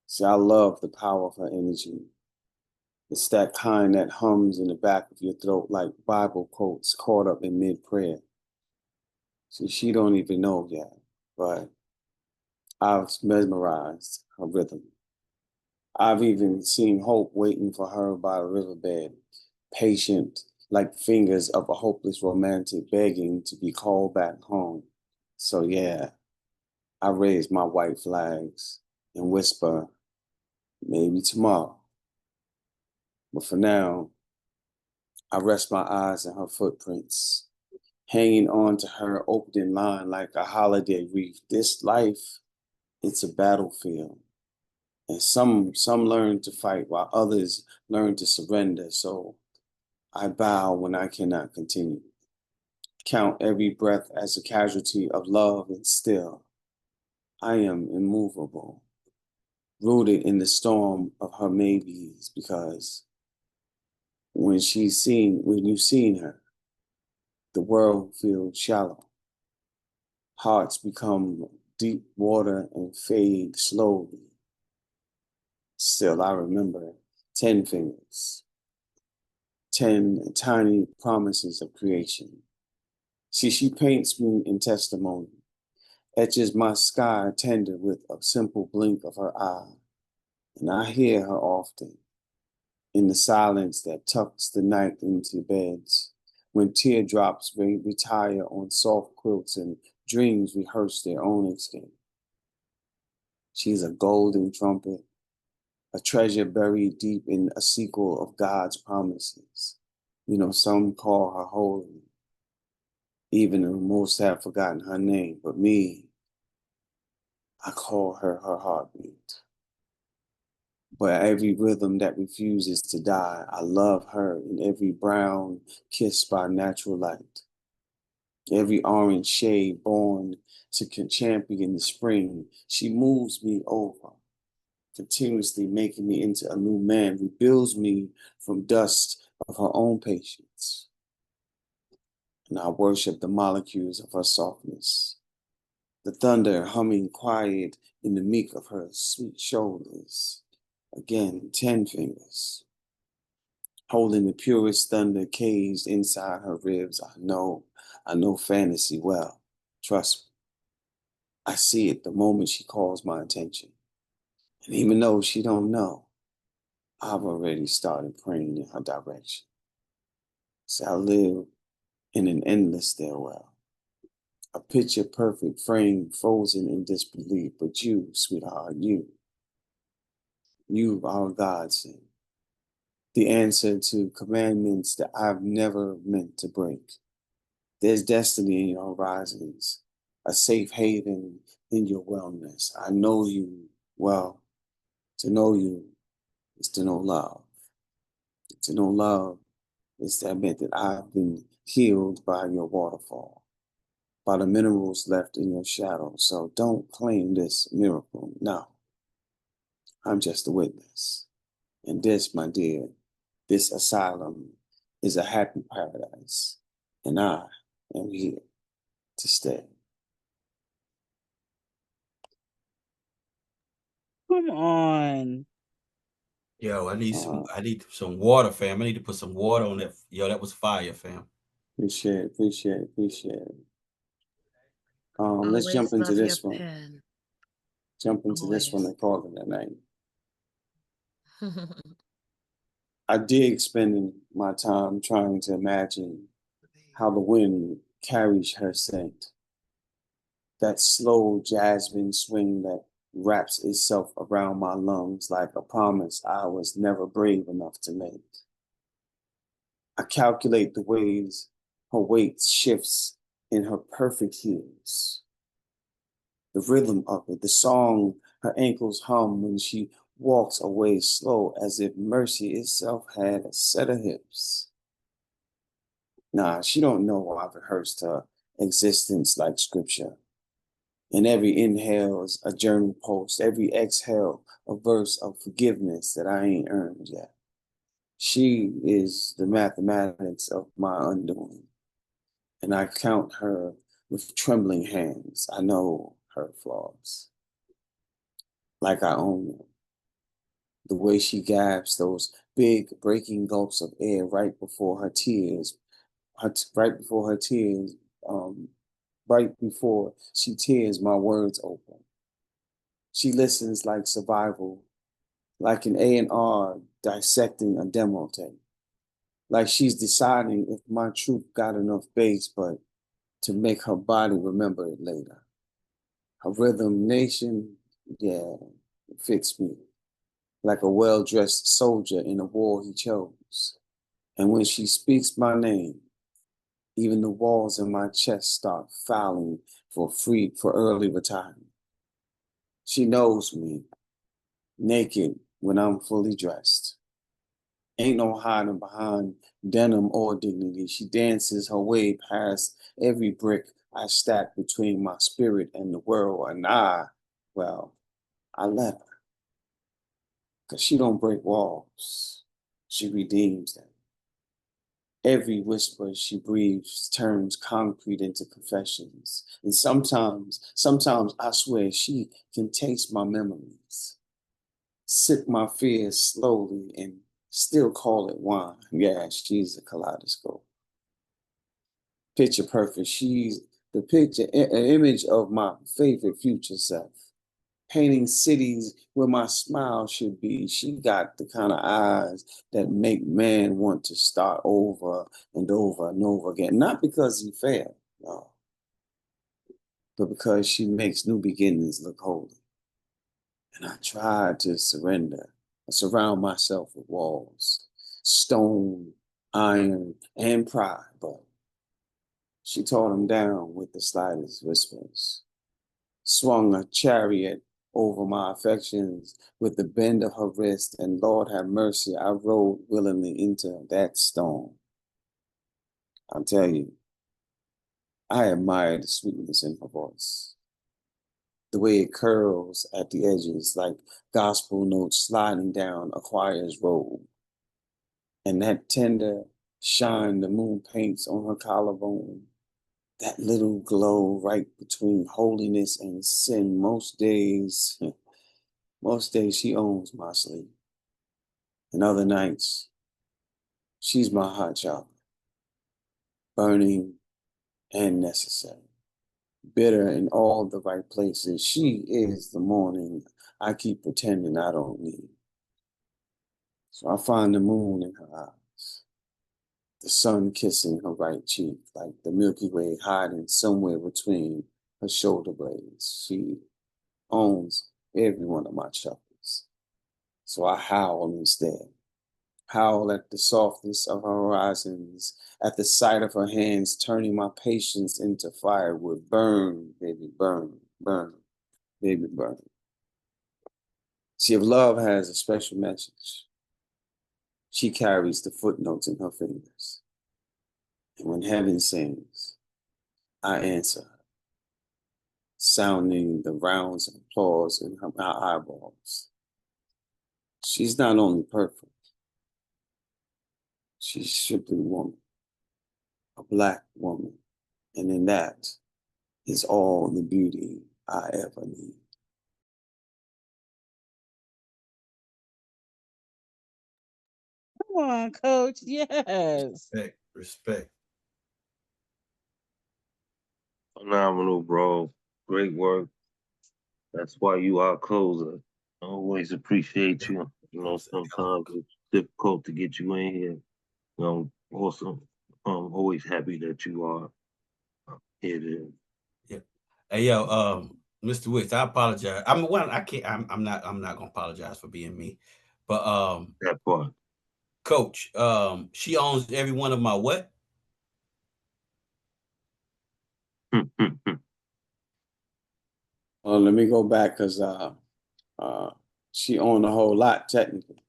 See, I love the power of her energy. It's that kind that hums in the back of your throat like Bible quotes caught up in mid-prayer. See, she don't even know yet, but I've mesmerized her rhythm. I've even seen hope waiting for her by the riverbed, patient like fingers of a hopeless romantic begging to be called back home. So yeah, I raise my white flags and whisper, maybe tomorrow. But for now, I rest my eyes on her footprints, hanging on to her opening line like a holiday wreath. This life, it's a battlefield. And some learn to fight while others learn to surrender. So I bow when I cannot continue. Count every breath as a casualty of love, and still I am immovable, rooted in the storm of her maybes, because When you've seen her, the world feels shallow. Hearts become deep water and fade slowly. Still, I remember 10 fingers, 10 tiny promises of creation. See, she paints me in testimony, etches my sky tender with a simple blink of her eye. And I hear her often in the silence that tucks the night into beds, when teardrops retire on soft quilts and dreams rehearse their own escape. She's a golden trumpet, a treasure buried deep in a sequel of God's promises. You know, some call her holy. Even the most have forgotten her name, but me, I call her her heartbeat. But every rhythm that refuses to die, I love her in every brown kiss by natural light. Every orange shade born to champion the spring, she moves me over, continuously making me into a new man, rebuilds me from dust of her own patience. And I worship the molecules of her softness, the thunder humming quiet in the meek of her sweet shoulders. Again, 10 fingers, holding the purest thunder caged inside her ribs. I know fantasy well. Trust me. I see it the moment she calls my attention. And even though she don't know, I've already started praying in her direction. So I live in an endless stairwell, a picture perfect frame frozen in disbelief. But you, sweetheart, you are godsend, the answer to commandments that I've never meant to break. There's destiny in your horizons, a safe haven in your wellness. I know you well. To know you is to know love. To know love is to admit that I've been healed by your waterfall, by the minerals left in your shadow. So don't claim this miracle. No, I'm just a witness. And this, my dear, this asylum is a happy paradise. And I am here to stay. Come on. Yo, I need some water, fam. I need to put some water on that. Yo, that was fire, fam. Appreciate it. Let's Always jump into love your this one. pen. Jump into this one and call it a night. I dig spending my time trying to imagine how the wind carries her scent. That slow jasmine swing that wraps itself around my lungs like a promise I was never brave enough to make. I calculate the ways her weight shifts in her perfect heels. The rhythm of it, the song her ankles hum when she walks away slow as if mercy itself had a set of hips. Nah, she don't know I've rehearsed her existence like scripture. And every inhale is a journal post, every exhale a verse of forgiveness that I ain't earned yet. She is the mathematics of my undoing, and I count her with trembling hands. I know her flaws, like I own them. The way she gasps those big breaking gulps of air right before her tears, right before her tears, right before she tears my words open. She listens like survival, like an A&R dissecting a demo tape. Like she's deciding if my truth got enough bass, but to make her body remember it later. Her rhythm nation, yeah, it fits me. Like a well-dressed soldier in a war he chose. And when she speaks my name, even the walls in my chest start fouling for early retirement. She knows me, naked when I'm fully dressed. Ain't no hiding behind denim or dignity. She dances her way past every brick I stack between my spirit and the world. And I let her. Because she don't break walls. She redeems them. Every whisper she breathes turns concrete into confessions. And sometimes I swear she can taste my memories, sip my fears slowly, and still call it wine. Yeah, she's a kaleidoscope. Picture perfect. She's the picture, an image of my favorite future self. Painting cities where my smile should be. She got the kind of eyes that make man want to start over and over and over again. Not because he failed, no, but because she makes new beginnings look holy. And I tried to surrender. I surround myself with walls, stone, iron, and pride, but she tore them down with the slightest whispers. Swung a chariot over my affections with the bend of her wrist, and Lord have mercy, I rode willingly into that storm. I'll tell you, I admire the sweetness in her voice, the way it curls at the edges like gospel notes sliding down a choir's robe, and that tender shine the moon paints on her collarbone. That little glow right between holiness and sin. Most days she owns my sleep. And other nights, she's my hot chocolate, burning and necessary. Bitter in all the right places. She is the morning I keep pretending I don't need. So I find the moon in her eyes, the sun kissing her right cheek, like the Milky Way hiding somewhere between her shoulder blades. She owns every one of my chuckles. So I howl instead. Howl at the softness of her horizons, at the sight of her hands turning my patience into firewood. Burn, baby, burn, burn, baby, burn. See, if love has a special message, she carries the footnotes in her fingers. And when heaven sings, I answer her, sounding the rounds of applause in my eyeballs. She's not only perfect, she's strictly woman, a Black woman, and in that is all the beauty I ever need. Come on, Coach. Yes. Respect. Phenomenal, bro. Great work. That's why you are a closer. I always appreciate you. You know, sometimes it's difficult to get you in here. Also, I'm always happy that you are here to. Yeah. Hey yo, Mr. Wicks, I apologize. I can't. I'm not gonna apologize for being me, but that part. Coach, she owns every one of my what? Let me go back because she owned a whole lot technically.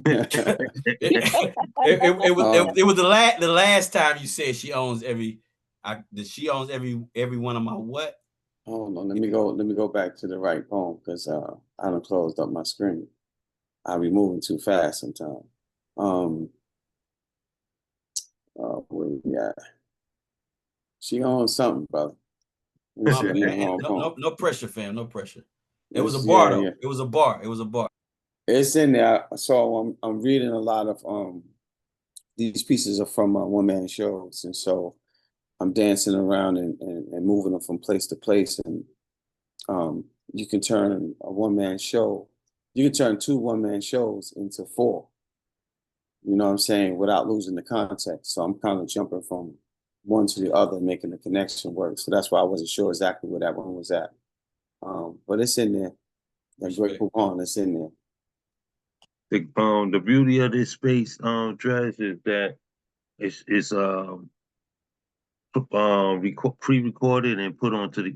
It was the last time you said she owns she owns every one of my what? Hold on, let me go back to the right poem because I done closed up my screen. I be moving too fast sometimes. Where we at? She owns something, brother. No pressure, fam. No pressure. It was a Yeah, bar though. yeah. It was a bar. It was a bar. It's in there. So I'm reading a lot of these pieces are from one-man shows, and so I'm dancing around and moving them from place to place. And you can turn a one-man show, you can turn two one-man shows into four. You know what I'm saying? Without losing the context. So I'm kind of jumping from one to the other, making the connection work. So that's why I wasn't sure exactly where that one was at. But it's in there. That great coupon, it's in there. The beauty of this space, Dres, is that it's pre-recorded and put onto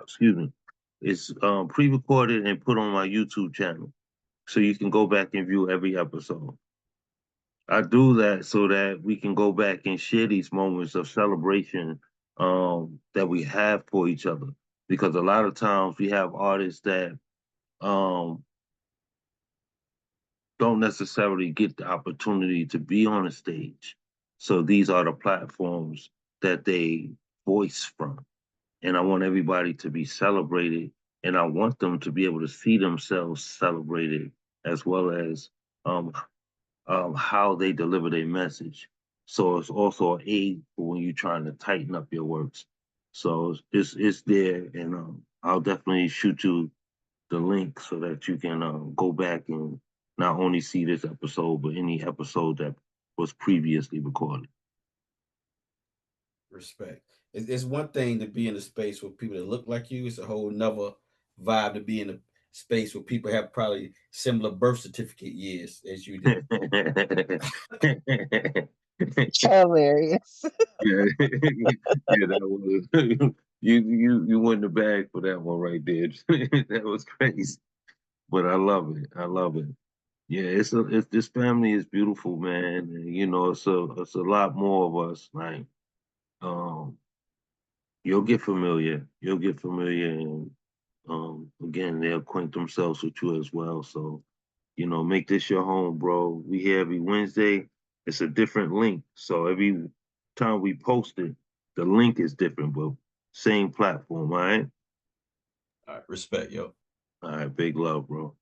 excuse me. It's pre-recorded and put on my YouTube channel, so you can go back and view every episode. I do that so that we can go back and share these moments of celebration that we have for each other. Because a lot of times we have artists that don't necessarily get the opportunity to be on a stage. So these are the platforms that they voice from. And I want everybody to be celebrated, and I want them to be able to see themselves celebrated, as well as how they deliver their message. So it's also an aid for when you're trying to tighten up your works. So it's there, and I'll definitely shoot you the link so that you can go back and not only see this episode, but any episode that was previously recorded. Respect. It's one thing to be in a space with people that look like you. It's a whole nother vibe to be in a space where people have probably similar birth certificate years as you do. Hilarious. Yeah, yeah, that was you won the bag for that one right there. That was crazy, but I love it. I love it. Yeah, it's this family is beautiful, man. And, you know, it's a lot more of us. Like, um, you'll get familiar. You'll get familiar, and again, they'll acquaint themselves with you as well. So, you know, make this your home, bro. We here every Wednesday. It's a different link. So every time we post it, the link is different, but same platform, all right? All right, respect, yo. All right, big love, bro.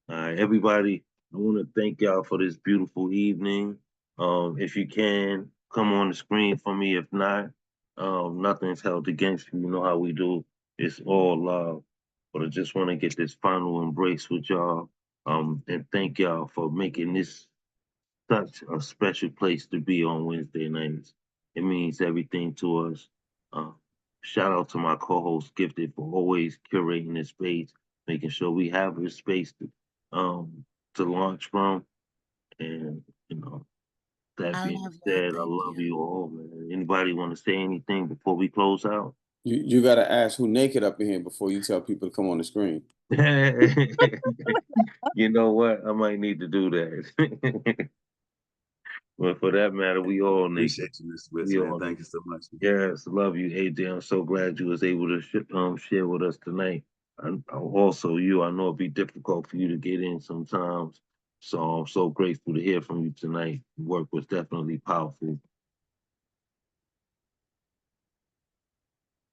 All right, everybody, I want to thank y'all for this beautiful evening. If you can, come on the screen for me. If not, nothing's held against you. You know how we do. It's all love. But I just want to get this final embrace with y'all. And thank y'all for making this such a special place to be on Wednesday nights. It means everything to us. Uh, Shout out to my co-host Gifted for always curating this space, making sure we have this space to launch from. And you know, that I being love that. said, I Thank love you. you all, man. Anybody want to say anything before we close out? You got to ask who naked up in here before you tell people to come on the screen. You know what? I might need to do that. But for that matter, we all naked. Appreciate you, Mr. Witz, We man. all Thank naked. you so much. Yes, love you, AJ. I'm so glad you was able to share with us tonight. And also you, I know it'd be difficult for you to get in sometimes. So I'm so grateful to hear from you tonight. The work was definitely powerful.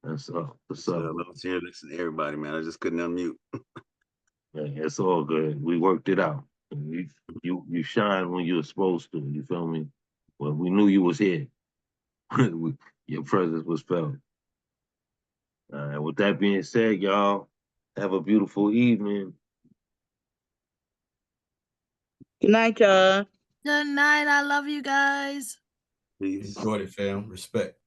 That's up. What's So up? I love hearing this to everybody, man. I just couldn't unmute. Yeah, it's all good. We worked it out. You shine when you're supposed to. You feel me? Well, we knew you was here. Your presence was felt. With that being said, y'all, have a beautiful evening. Good night, y'all. Good night. I love you guys. Peace. Enjoyed it, fam. Respect.